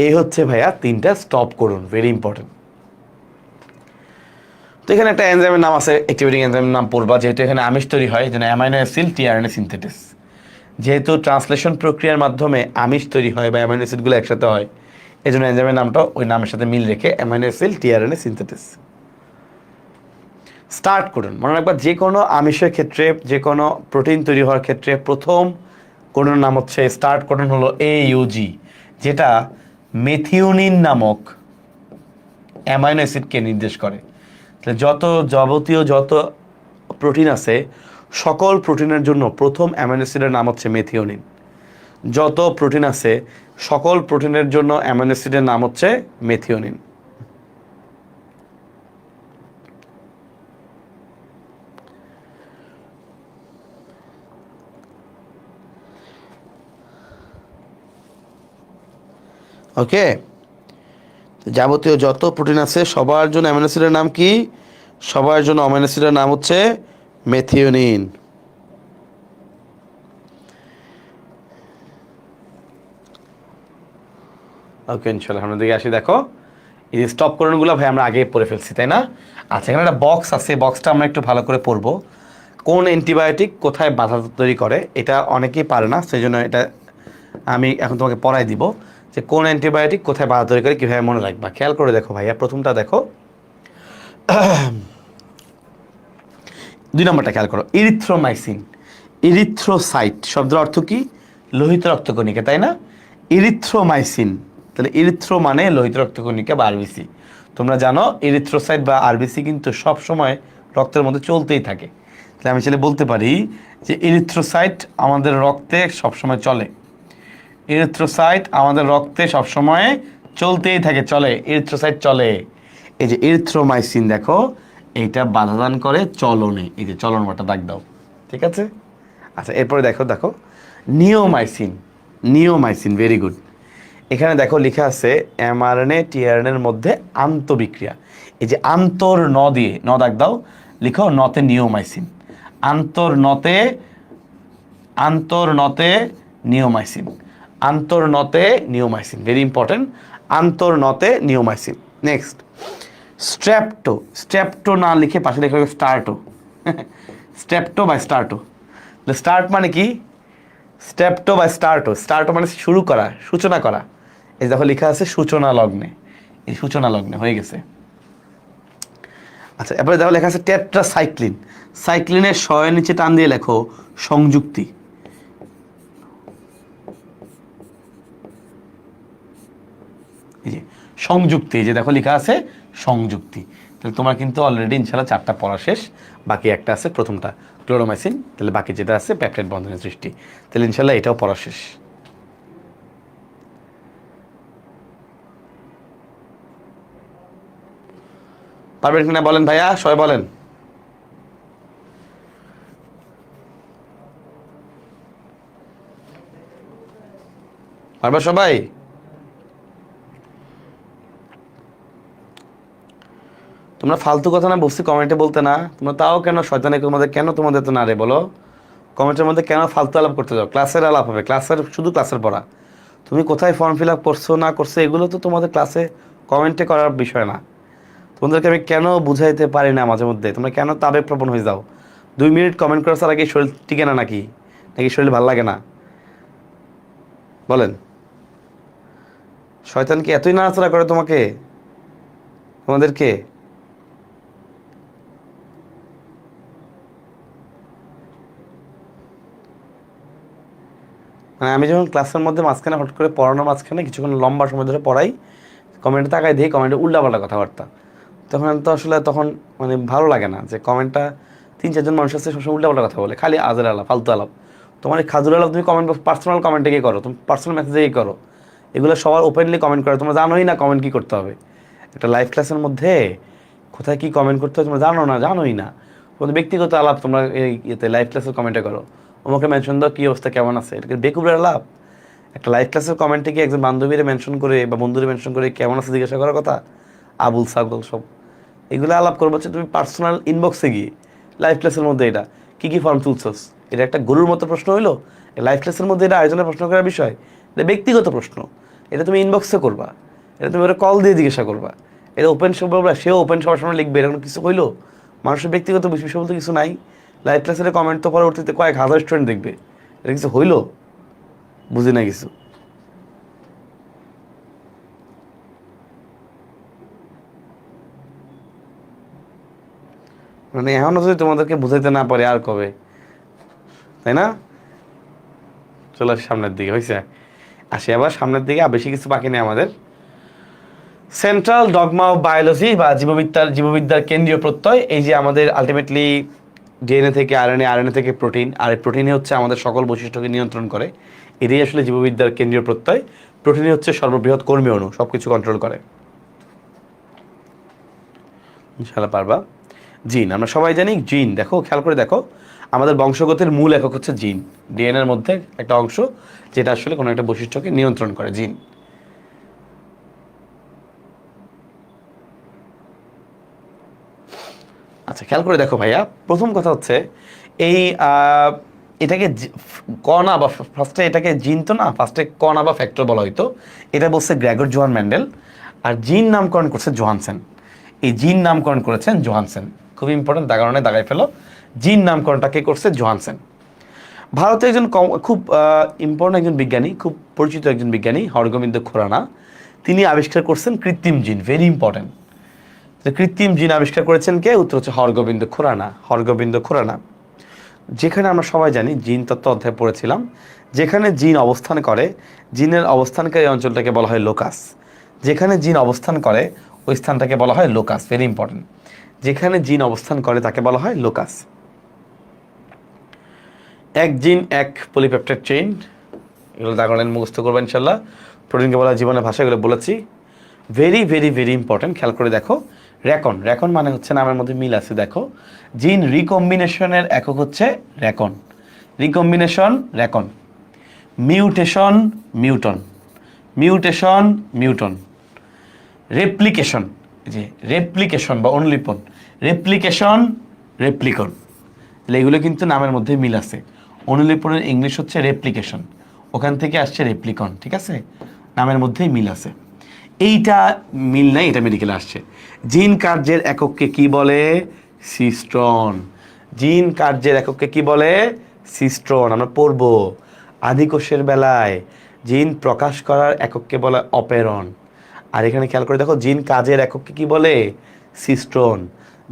এই হচ্ছে ভাইয়া 3টা স্টপ কোডন, ভেরি ইম্পর্টেন্ট। তো এখানে একটা এনজাইমের নাম আছে, অ্যাক্টিভেটিং এনজাইমের নাম পড়বা, যেহেতু এখানে আমিষ তৈরি হয়, যেন অ্যামাইনো অ্যাসিড টিআরএনএ সিনথেটিস। যেহেতু ট্রান্সলেশন প্রক্রিয়ার মাধ্যমে আমিষ তৈরি হয় বা অ্যামাইনো অ্যাসিডগুলো একসাথে হয়, এই জন্য এনজাইমের নামটা ওই নামের সাথে মিল রেখে amino acid tRNA synthetase. Start codon মনে রাখবা, যে কোনো আমিষের ক্ষেত্রে, যে কোনো প্রোটিন তৈরি হওয়ার ক্ষেত্রে প্রথম কোডনের নাম হচ্ছে স্টার্ট কোডন, হলো AUG, যেটা মেথিওনিন নামক অ্যামাইনো অ্যাসিডকে নির্দেশ করে। যাবতীয় যত প্রোটিন আছে সকল প্রোটিনের জন্য প্রথম অ্যামাইনো অ্যাসিডের নাম হচ্ছে মেথিওনিন। যত প্রোটিন আছে সকল প্রোটিনের জন্য অ্যামাইনো অ্যাসিডের নাম হচ্ছে মেথিওনিন। ওকে, যাবতীয় যত প্রোটিন আছে সবার জন্য অ্যামাইনো অ্যাসিডের নাম কি? সবার জন্য অ্যামাইনো অ্যাসিডের নাম হচ্ছে মেথিওনিন। ওকে, ইনশাআল্লাহ আমরা দিকে আসি। দেখো এই স্টপ কোডনগুলো ভাই আমরা আগে পড়ে ফেলছি, তাই না? আচ্ছা, এখানে একটা বক্স আছে, বক্সটা আমরা একটু ভালো করে পড়বো। কোন অ্যান্টিবায়োটিক কোথায় বাধা তৈরি করে, এটা অনেকেই পারে না, সেই জন্য এটা আমি এখন তোমাকে পড়াই দিব যে কোন অ্যান্টিবায়োটিক কোথায় বাধা তৈরি করে, কীভাবে মনে রাখবা। খেয়াল করে দেখো ভাইয়া, প্রথমটা দেখো, 2 নম্বরটা খেয়াল করো, ইরিথ্রোমাইসিন। ইরিথ্রোসাইট শব্দের অর্থ কি? লোহিত রক্তকণিকা, তাই না? ইরিথ্রোমাইসিন, তাহলে ইরিথ্রো মানে লোহিত রক্তকণিকা বা আরবিসি। তোমরা জানো ইরিথ্রোসাইট বা আরবিসি কিন্তু সব সময় রক্তের মধ্যে চলতেই থাকে। তাহলে আমি চাইলে বলতে পারি যে ইরিথ্রোসাইট আমাদের রক্তে সবসময় চলে। ইরিথ্রোসাইট আমাদের রক্তে সবসময় চলতেই থাকে, চলে, ইরিথ্রোসাইট চলে। এই যে ইরিথ্রোমাইসিন দেখো, এইটা বাধাদান করে চলনে, এই যে চলন বাটা দাগ দাও, ঠিক আছে? আচ্ছা, এরপরে দেখো দেখো নিওমাইসিন। Neomycin, very good. এখানে দেখো লেখা আছে এমআরএনএ টিআরএনএর মধ্যে আন্তঃবিক্রিয়া। এই যে আন্তর ন দিয়ে ন দাগ দাও, লিখো নতে নিওমাইসিন। আন্তর্নতে, আন্তর্নতে নিওমাইসিন, আন্তর্নতে নিওমাইসিন, ভেরি ইম্পর্টেন্ট। আন্তর্নতে নিওমাইসিন। Next strepto. স্ট্র্যাপ্টো না লিখে পাশে লেখা হবে স্টার্টো। স্ট্র্যাপ্টো বা স্টার্টো। স্টার্ট মানে কি? স্ট্র্যাপ্টো বা স্টার্টো। স্টার্টো মানে শুরু করা, সূচনা করা। এই দেখো লেখা আছে সূচনা লগ্নে, এই সূচনা লগ্নে হয়ে গেছে। আচ্ছা, এরপরে দেখো লেখা আছে টেট্রাসাইক্লিন। সাইক্লিনের শয়ের নিচে টান দিয়ে লেখো সংযুক্তি। এই যে সংযুক্তি, এই যে দেখো লেখা আছে সংযুক্তি। তাহলে তোমার কিন্তু অলরেডি ইনশাল্লাহ 4টা পড়া শেষ, বাকি একটা আছে, প্রথমটা ক্লোরোমাইসিন, তাহলে বাকি যেটা আছে পেপটাইড বন্ধনের সৃষ্টি। তাহলে ইনশাল্লাহ এটাও পড়া শেষ। পারবেন কিনা বলেন ভাইয়া, সবাই বলেন। পারবা সবাই? তোমরা ফালতু কথা না বলছি কমেন্টে বলতে না, তোমরা তাও কেন শয়তানি তোমাদের, কেন তোমাদের তো না রে বলো? কমেন্টের মধ্যে কেন ফালতু আলাপ করতে যাও? ক্লাসের আলাপ হবে, ক্লাসের শুধু ক্লাসের পড়া। তুমি কোথায় ফর্ম ফিল আপ করছো না করছো এগুলো তো তোমাদের ক্লাসে কমেন্টে করার বিষয় না। তোমাদেরকে আমি কেন বুঝাইতে পারি না মাঝে মধ্যে, তোমরা কেন আবেগপ্রবণ হয়ে যাও? 2 মিনিট কমেন্ট করার আগে শরীর টিকে না নাকি? নাকি শরীর ভালো লাগে না? বলেন। শয়তান কি এতই নাড়াচাড়া করে তোমাকে, তোমাদেরকে? মানে আমি যখন ক্লাসের মধ্যে মাঝখানে হট করে পড়ানোর মাঝখানে কিছুক্ষণ লম্বা সময় ধরে পড়াই, কমেন্টে তাকাই দিই কমেন্টে উল্টাপাল্টা কথাবার্তা, তখন মানে ভালো লাগে না যে কমেন্টটা 3-4 জন মানুষ আছে সবসময় উল্টাপাল্টা কথা বলে, খালি আজের আলাপ, ফালতু আলাপ। তোমার এই খাজুর আলাপ তুমি কমেন্ট পার্সোনাল কমেন্টে গিয়ে করো, তুমি পার্সোনাল মেসেজে গিয়ে করো। এগুলো সবার ওপেনলি কমেন্ট করে, তোমরা জানোই না কমেন্ট কী করতে হবে। একটা লাইভ ক্লাসের মধ্যে কোথায় কী কমেন্ট করতে হবে তোমরা জানোই না। তোমাদের ব্যক্তিগত আলাপ তোমরা এই ইয়েতে লাইভ ক্লাসের কমেন্টে করো, আমাকে মেনশন দাও কী অবস্থা কেমন আছে, এটাকে বেকুবের আলাপ। একটা লাইভ ক্লাসের কমেন্টে কি একজন বান্ধবীরে মেনশন করে বা বন্ধুরে মেনশন করে কেমন আছে জিজ্ঞাসা করার কথা? আবুল ছাগল সব এগুলো আলাপ করবো হচ্ছে তুমি পার্সোনাল ইনবক্সে গিয়ে। লাইভ ক্লাসের মধ্যে এটা কী ফর্ম তুলছস, এটা একটা গরুর মতো প্রশ্ন হইলো? লাইভ ক্লাসের মধ্যে এটা আয়োজনের প্রশ্ন করার বিষয়? এটা ব্যক্তিগত প্রশ্ন, এটা তুমি ইনবক্সে করবা, এটা তুমি ওরা কল দিয়ে জিজ্ঞাসা করবা। এটা ওপেন সব বলবা, সেও ওপেন সবার সামনে লিখবে, এরকম কিছু হইলো? মানুষের ব্যক্তিগত বিষয় বলতে কিছু নাই। লাইভ ক্লাসের কমেন্ট তো পরবর্তীতে কয়েক হাজার স্টুডেন্ট দেখবে, এটা কিছু হইলো? বুঝি না কিছু। মানে এখনও যদি তোমাদেরকে বুঝাইতে না পারে আর কবে, তাই না? চলো সামনের দিকে, হয়েছে? আসি আবার সামনের দিকে, আর বেশি কিছু বাকি নেই আমাদের। সেন্ট্রাল ডগমা অফ বায়োলজি বা জীববিদ্যার কেন্দ্রীয় প্রত্যয়। এই যে আমাদের আলটিমেটলি ডিএনএ থেকে আরএনএ, আরএনএ থেকে প্রোটিন, আর এই প্রোটিনই হচ্ছে আমাদের সকল বৈশিষ্ট্যকে নিয়ন্ত্রণ করে। এটাই আসলে জীববিদ্যার কেন্দ্রীয় প্রত্যয়। প্রোটিনই হচ্ছে সর্ববৃহৎ কর্মী অণু, সব কিছু কন্ট্রোল করে। ইনশাআল্লাহ পারবা। জিন, আমরা সবাই জানি জিন, দেখো খেয়াল করে দেখো, আমাদের বংশগতের মূল একক হচ্ছে জিন। ডিএনএর মধ্যে একটা অংশ যেটা আসলে কোনো একটা বৈশিষ্ট্যকে নিয়ন্ত্রণ করে, জিন। আচ্ছা খেয়াল করে দেখো ভাইয়া, প্রথম কথা হচ্ছে এই এটাকে কণা বা ফার্স্টে এটাকে জিন তো না, ফার্স্টে কণা বা ফ্যাক্টর বলা হইতো। এটা বলছে গ্রেগর জোহান মেন্ডেল, আর জিন নামকরণ করছে জোহানসেন। এই জিন নামকরণ করেছেন জোহানসেন, খুব ইম্পর্টেন্ট, দাগারণে দাগাই ফেলো। জিন নামকরণটা কে করছে? জোহানসেন। ভারতে একজন খুব ইম্পর্টেন্ট একজন বিজ্ঞানী, খুব পরিচিত একজন বিজ্ঞানী, হরগোবিন্দ খুরানা, তিনি আবিষ্কার করছেন কৃত্রিম জিন, ভেরি ইম্পর্টেন্ট। কৃত্রিম জিন আবিষ্কার করেছেন কে? উত্তর হচ্ছে হরগোবিন্দ খুরানা, হরগোবিন্দ খুরানা। যেখানে আমরা সবাই জানি, জিন তত্ত্ব অধ্যায় পড়েছিলাম, যেখানে জিন অবস্থান করে, জিনের অবস্থানকারী অঞ্চলটাকে বলা হয় লোকাস। যেখানে জিন অবস্থান করে ওই স্থানটাকে বলা হয় লোকাস, ভেরি ইম্পর্টেন্ট। যেখানে জিন অবস্থান করে তাকে বলা হয় লোকাস। এক জিন এক পলিপেপটাইড চেইন, এগুলো দাগলেন মুখস্থ করবেন ইনশাল্লাহ। প্রোটিনকে বলা জীবনের ভাষা, এগুলো বলেছি। ভেরি ভেরি ভেরি ইম্পর্টেন্ট, খেয়াল করে দেখো। রেকন, রেকন মানে হচ্ছে নামের মধ্যে মিল আছে, দেখো। জিন রিকম্বিনেশনের একক হচ্ছে recon, recombination recon. Mutation muton, mutation muton. Replication, যে রেপ্লিকেশন বা অনুলিপন, রেপ্লিকেশন রেপ্লিকন। তাহলে এগুলো কিন্তু নামের মধ্যে মিল আছে। অনুলিপনের ইংলিশ হচ্ছে রেপ্লিকেশন, ওখান থেকে আসছে রেপ্লিকন, ঠিক আছে? নামের মধ্যেই মিল আছে। এইটা মিল নাই, এটা মেডিকেলে আসছে। জিন কার্যের একককে কি বলে? সিস্ট্রন। জিন কার্যের একককে কি বলে? সিস্ট্রন। আমরা পড়ব আদিকোষের বেলায় জিন প্রকাশ করার একককে বলে অপেরন। আর এখানে খেয়াল করে দেখো, জিন কাজের একককে কি বলে? সিস্ট্রন।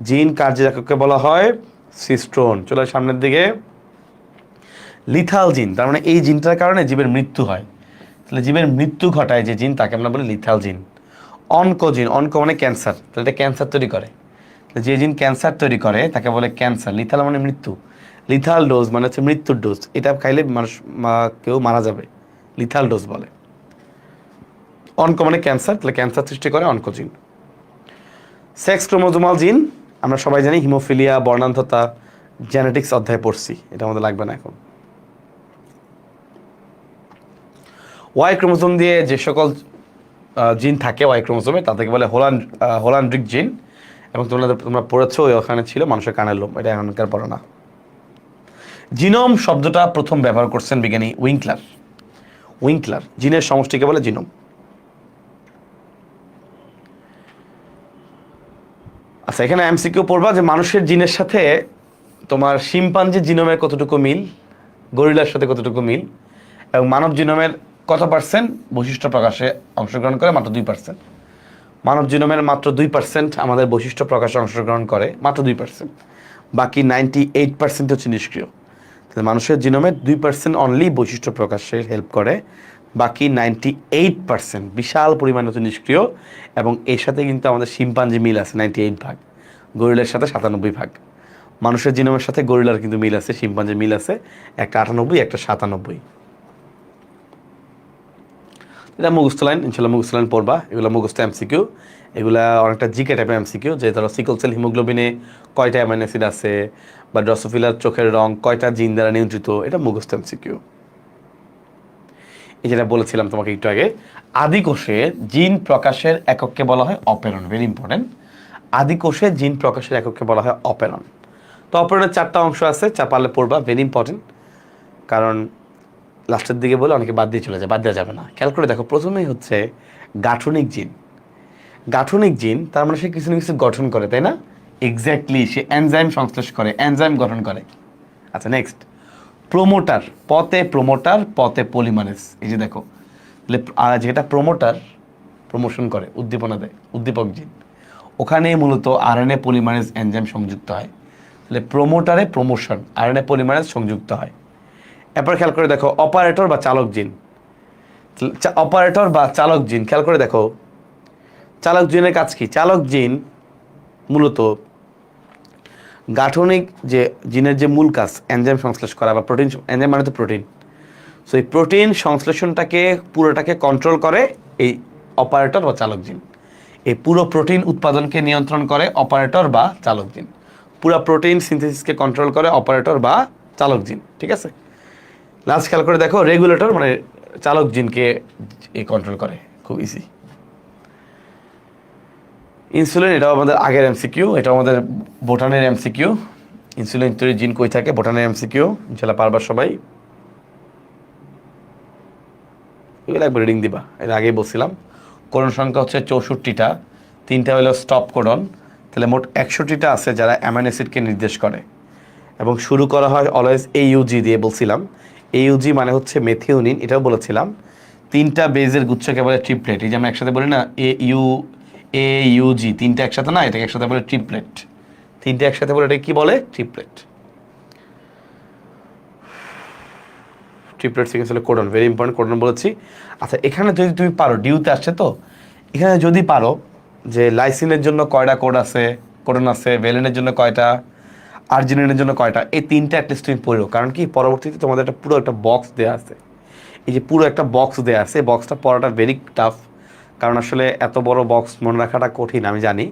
জিন কার্যের একককে বলা হয় সিস্ট্রন। চলো সামনের দিকে। লিথাল জিন, তার মানে এই জিনটার কারণে জীবের মৃত্যু হয়। তাহলে জীবের মৃত্যু ঘটায় যে জিন তাকে আমরা বলি লিথাল জিন। অনকোজিন, অনকো মানে ক্যান্সার, তাহলে এটা ক্যান্সার তৈরি করে। যে জিন ক্যান্সার তৈরি করে তাকে বলে ক্যান্সার। লিথাল মানে মৃত্যু, লিথাল ডোজ মানে হচ্ছে মৃত্যুর ডোজ, এটা খাইলে মানুষ কেউ মারা যাবে, লিথাল ডোজ বলে। অনকো মানে ক্যান্সার, তাহলে ক্যান্সার সৃষ্টি করে অনকোজিন। সেক্স ক্রোমোজোমাল জিন, আমরা সবাই জানি হিমোফিলিয়া, বর্ণান্ধতা, জেনেটিক্স অধ্যায় পড়ছি, এটা আমাদের লাগবে না এখন। ওয়াই ক্রোমোসোম দিয়ে যে সকল জিন থাকে ওয়াই ক্রোমোসোমে তাদেরকে বলে হোলান্ড্রিক জিন, এবং তোমরা পড়েছো ওখানে ছিল মানুষের কানের লোম, এটা এখনকার পড়ো না। জিনোম শব্দটা প্রথম ব্যবহার করছেন বিজ্ঞানী উইঙ্কলার। জিনের সমষ্টিকে বলে জিনোম। আচ্ছা, এখানে এমসিকিউ পড়বা যে মানুষের জিনের সাথে তোমার শিম্পাঞ্জির জিনোমের কতটুকু মিল, গরিলার সাথে কতটুকু মিল, এবং মানব জিনোমের কত পার্সেন্ট বৈশিষ্ট্য প্রকাশে অংশগ্রহণ করে? মাত্র 2%। মানব জিনোমের মাত্র 2% আমাদের বৈশিষ্ট্য প্রকাশে অংশগ্রহণ করে, মাত্র 2%। বাকি 98% হচ্ছে নিষ্ক্রিয়। তাহলে মানুষের জিনোমের 2% অনলি বৈশিষ্ট্য প্রকাশে হেল্প করে, বাকি 98% বিশাল পরিমাণ হচ্ছে নিষ্ক্রিয়। এবং এর সাথে কিন্তু আমাদের শিম্পাঞ্জি মিল আছে 98 ভাগ, গরিলার সাথে 97 ভাগ। মানুষের জিনোমের সাথে গরিলার কিন্তু মিল আছে, শিম্পাঞ্জির মিল আছে, একটা 98 একটা 97। এটা মুখস্থ লাইন, ইনশাল্লাহ মুখস্থ লাইন পড়বা, এগুলো মুখস্থ এমসিকিউ। এগুলা অনেকটা জিকে টাইপের এমসিকিউ, যে ধরো সিকল সেল হিমোগ্লোবিনে কয়টা অ্যামাইনো অ্যাসিড আছে, বা ড্রসোফিলার চোখের রং কয়টা জিন দ্বারা নিয়ন্ত্রিত, এটা মুখস্থ এমসিকিউ। এই যেটা বলেছিলাম তোমাকে একটু আগে, আদি কোষে জিন প্রকাশের একককে বলা হয় অপেরন। Very important. আদি কোষে জিন প্রকাশের একককে বলা হয় অপেরন। তো অপেরনের 4টা অংশ আছে, চা পারলে পড়বা, ভেরি ইম্পর্টেন্ট। কারণ লাস্টের দিকে বলে অনেকে বাদ দিয়ে চলে যায়, বাদ দেওয়া যাবে না। খেয়াল করে দেখো, প্রথমেই হচ্ছে গাঠনিক জিন। গাঠনিক জিন তার মানে সে কিছু না কিছু গঠন করে, তাই না? এক্স্যাক্টলি, সে এনজাইম সংশ্লেষ করে, এনজাইম গঠন করে। আচ্ছা, নেক্সট প্রোমোটার, পথে পলিমারেজ। এই যে দেখো, যেটা প্রোমোটার প্রমোশন করে, উদ্দীপনা দেয়, উদ্দীপক জিন, ওখানে মূলত আরএনএ পলিমারেজ এনজাইম সংযুক্ত হয়। তাহলে প্রোমোটারে প্রমোশন, আরএনএ পলিমারেজ সংযুক্ত হয়। এরপর খেয়াল করে দেখো অপারেটর বা চালক জিন। খেয়াল করে দেখো চালক জিনের কাজ কি? চালক জিন মূলত গাঠনিক যে জিনের যে মূল কাজ এনজাইম সংশ্লেষ করা, বা প্রোটিন, এনজাইম মানে তো প্রোটিন। সো এই প্রোটিন সংশ্লেষণটাকে পুরোটাকে কন্ট্রোল করে এই অপারেটর বা চালক জিন। এই পুরো প্রোটিন উৎপাদনকে নিয়ন্ত্রণ করে অপারেটর বা চালক জিন। পুরো প্রোটিন সিনথেসিসকে কন্ট্রোল করে অপারেটর বা চালক জিন, ঠিক আছে? লাস্ট খেয়াল করে দেখো রেগুলেটর, মানে চালক জিনকে কন্ট্রোল করে, খুব ইজি। ইনসুলিন, এটাও আমাদের আগের এমসিকিউ, এটাও আমাদের বোটানের এমসিকিউ। ইনসুলিন তৈরি জিন কই থাকে? বোটানের এমসিকিউ, ইনশাল্লাহ পারবার সবাই। এগুলো একবার রিডিং দিবা, এর আগেই বলছিলাম। কোডন সংখ্যা হচ্ছে 64টা, 3টা হলো স্টপ কোডন। তাহলে মোট 61টা আছে যারা অ্যামাইনো অ্যাসিডকে নির্দেশ করে। এবং শুরু করা হয় অলওয়েজ AUG দিয়ে, বলছিলাম। AUG মানে হচ্ছে মেথিওনিন, এটাও বলেছিলাম। 3টা বেজের গুচ্ছকে বলে ট্রিপলেট। এই যে আমরা একসাথে বলি না AUG, 3টা একসাথে না, এটাকে একসাথে বলে ট্রিপলেট। 3টা একসাথে বলে এটা কি বলে? ট্রিপলেট। ট্রিপলেট সিকোয়েন্স হলো কোডন, ভেরি ইম্পর্টেন্ট, কোডন বলেছি। আচ্ছা, এখানে যদি তুমি পারো, ডিউতে আসছে তো, এখানে যদি পারো যে লাইসিনের জন্য কয়টা কোডন আছে, ভ্যালিনের জন্য কয়টা, আর্জিনিনের জন্য কয়টা, এই 3টা অ্যাটলিস্ট তুমি পড়ো। কারণ কি, পরবর্তীতে তোমাদের একটা পুরো একটা বক্স দেওয়া আছে। এই যে পুরো একটা বক্স দেওয়া আছে, বক্সটা পড়াটা ভেরি টাফ। কারণ আসলে এত বড় বক্স মনে রাখাটা কঠিন, আমি জানি।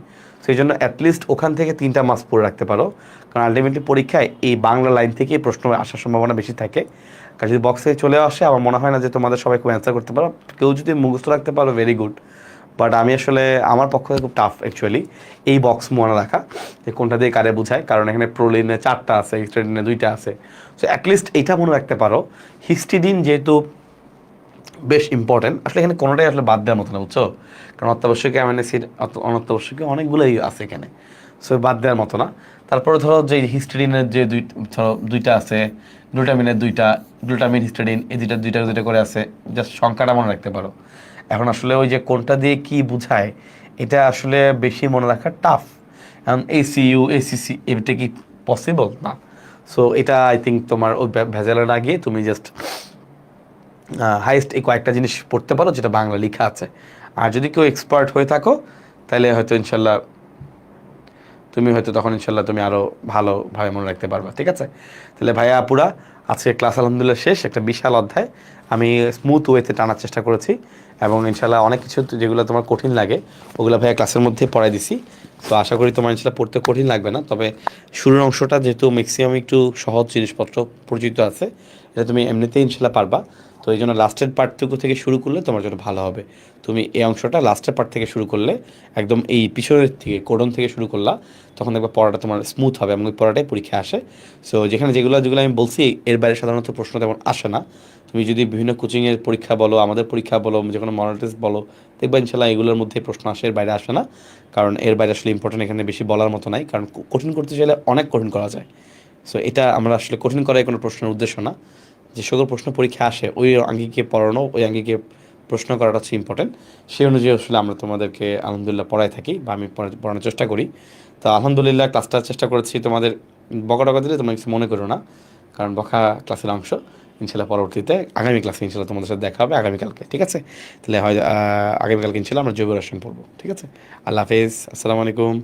সেই জন্য অ্যাটলিস্ট ওখান থেকে 3টা মাস পড়ে রাখতে পারো। কারণ আলটিমেটলি পরীক্ষায় এই বাংলা লাইন থেকে প্রশ্ন আসার সম্ভাবনা বেশি থাকে। কারণ যদি বক্স থেকে চলে আসে, আমার মনে হয় না যে তোমাদের সবাই খুব অ্যান্সার করতে পারো। কেউ যদি মুখস্থ রাখতে পারো, ভেরি গুড। বাট আমি আসলে আমার পক্ষ থেকে খুব টাফ অ্যাকচুয়ালি এই বক্স মনে রাখা, যে কোনটা দিয়ে কারে বোঝায়। কারণ এখানে প্রোলিনে 4টা আছে, হিস্টিডিনে 2টা আছে। সো অ্যাটলিস্ট এইটা মনে রাখতে পারো। হিস্টিডিন যেহেতু বেশ ইম্পর্টেন্ট, আসলে এখানে কোনোটাই আসলে বাদ দেওয়ার মতো না, বুঝছো? কারণ অত্যাবশ্যকীয় অ্যামাইনো অ্যাসিড, অনত্যাবশ্যকীয় অনেকগুলোই আছে এখানে। সো বাদ দেওয়ার মতো না। তারপরে ধরো যে হিস্টিডিনের যে ধরো 2টা আছে, গ্লুটামিনের 2টা, গ্লুটামিন হিস্টিডিন, এই দুইটা করে আছে। জাস্ট সংখ্যাটা মনে রাখতে পারো। এখন আসলে ওই যে কোনটা দিয়ে কি বোঝায়, এটা আসলে বেশি মনে রাখা টাফ। এখন ACU, ACC, এটা কি পসিবল না। সো এটা আই থিঙ্ক তোমার ওই ভেজালে না গিয়ে তুমি জাস্ট হাইয়েস্ট এই কয়েকটা জিনিস পড়তে পারো যেটা বাংলা লেখা আছে। আর যদি কেউ এক্সপার্ট হয়ে থাকো, তাহলে হয়তো ইনশাল্লাহ তুমি তুমি আরও ভালোভাবে মনে রাখতে পারবা, ঠিক আছে? তাহলে ভাইয়া আপুরা, আজকে ক্লাস আলহামদুলিল্লাহ শেষ। একটা বিশাল অধ্যায় আমি স্মুথ ওয়েতে টানার চেষ্টা করেছি, এবং ইনশাল্লাহ অনেক কিছু যেগুলো তোমার কঠিন লাগে ওগুলো ভাইয়া ক্লাসের মধ্যে পড়াই দিছি। তো আশা করি তোমার ইনশাল্লাহ পড়তে কঠিন লাগবে না। তবে শুরুর অংশটা যেহেতু ম্যাক্সিমাম একটু সহজ জিনিসপত্র পরিচিত আছে, এটা তুমি এমনিতেই ইনশাল্লাহ পারবা। তো এই জন্য লাস্টের পার্টটুকু থেকে শুরু করলে তোমার জন্য ভালো হবে। তুমি এই অংশটা লাস্টের পার্ট থেকে শুরু করলে, একদম এই পিছনের থেকে কোডন থেকে শুরু করলা, তখন দেখবে পড়াটা তোমার স্মুথ হবে এবং ওই পড়াটাই পরীক্ষা আসে। সো যেখানে যেগুলো যেগুলো আমি বলছি এর বাইরে সাধারণত প্রশ্ন তেমন আসে না। তুমি যদি বিভিন্ন কোচিংয়ের পরীক্ষা বলো, আমাদের পরীক্ষা বলো, যে কোনো মডেল টেস্ট বলো, দেখবা ইনশাল্লাহ এগুলোর মধ্যে প্রশ্ন আসে, এর বাইরে আসে না। কারণ এর বাইরে আসলে ইম্পর্টেন্ট এখানে বেশি বলার মতো নাই, কারণ কঠিন করতে চাইলে অনেক কঠিন করা যায়। সো এটা আমরা আসলে কঠিন করাই কোনো প্রশ্নের উদ্দেশ্য না। যে সকল প্রশ্ন পরীক্ষা আসে ওই আঙ্গিকে পড়ানো, ওই আঙ্গিকে প্রশ্ন করাটা হচ্ছে ইম্পর্টেন্ট। সেই অনুযায়ী আসলে আমরা তোমাদেরকে আলহামদুলিল্লাহ পড়াই থাকি, বা আমি পড়ানোর চেষ্টা করি। তো আলহামদুলিল্লাহ ক্লাসটা চেষ্টা করেছি, তোমাদের বকা টকা দিলে তোমরা কিছু মনে করো না, কারণ বকা ক্লাসের অংশ। ইনশাল্লাহ পরবর্তীতে আগামী ক্লাসে ইনশাল্লাহ তোমাদের সাথে দেখা হবে আগামীকালকে, ঠিক আছে? তাহলে হয় আগামীকালকে ইনশাল্লাহ আমরা জৈব রসায়ন পড়বো, ঠিক আছে? আল্লাহ হাফেজ, আসসালামু আলাইকুম।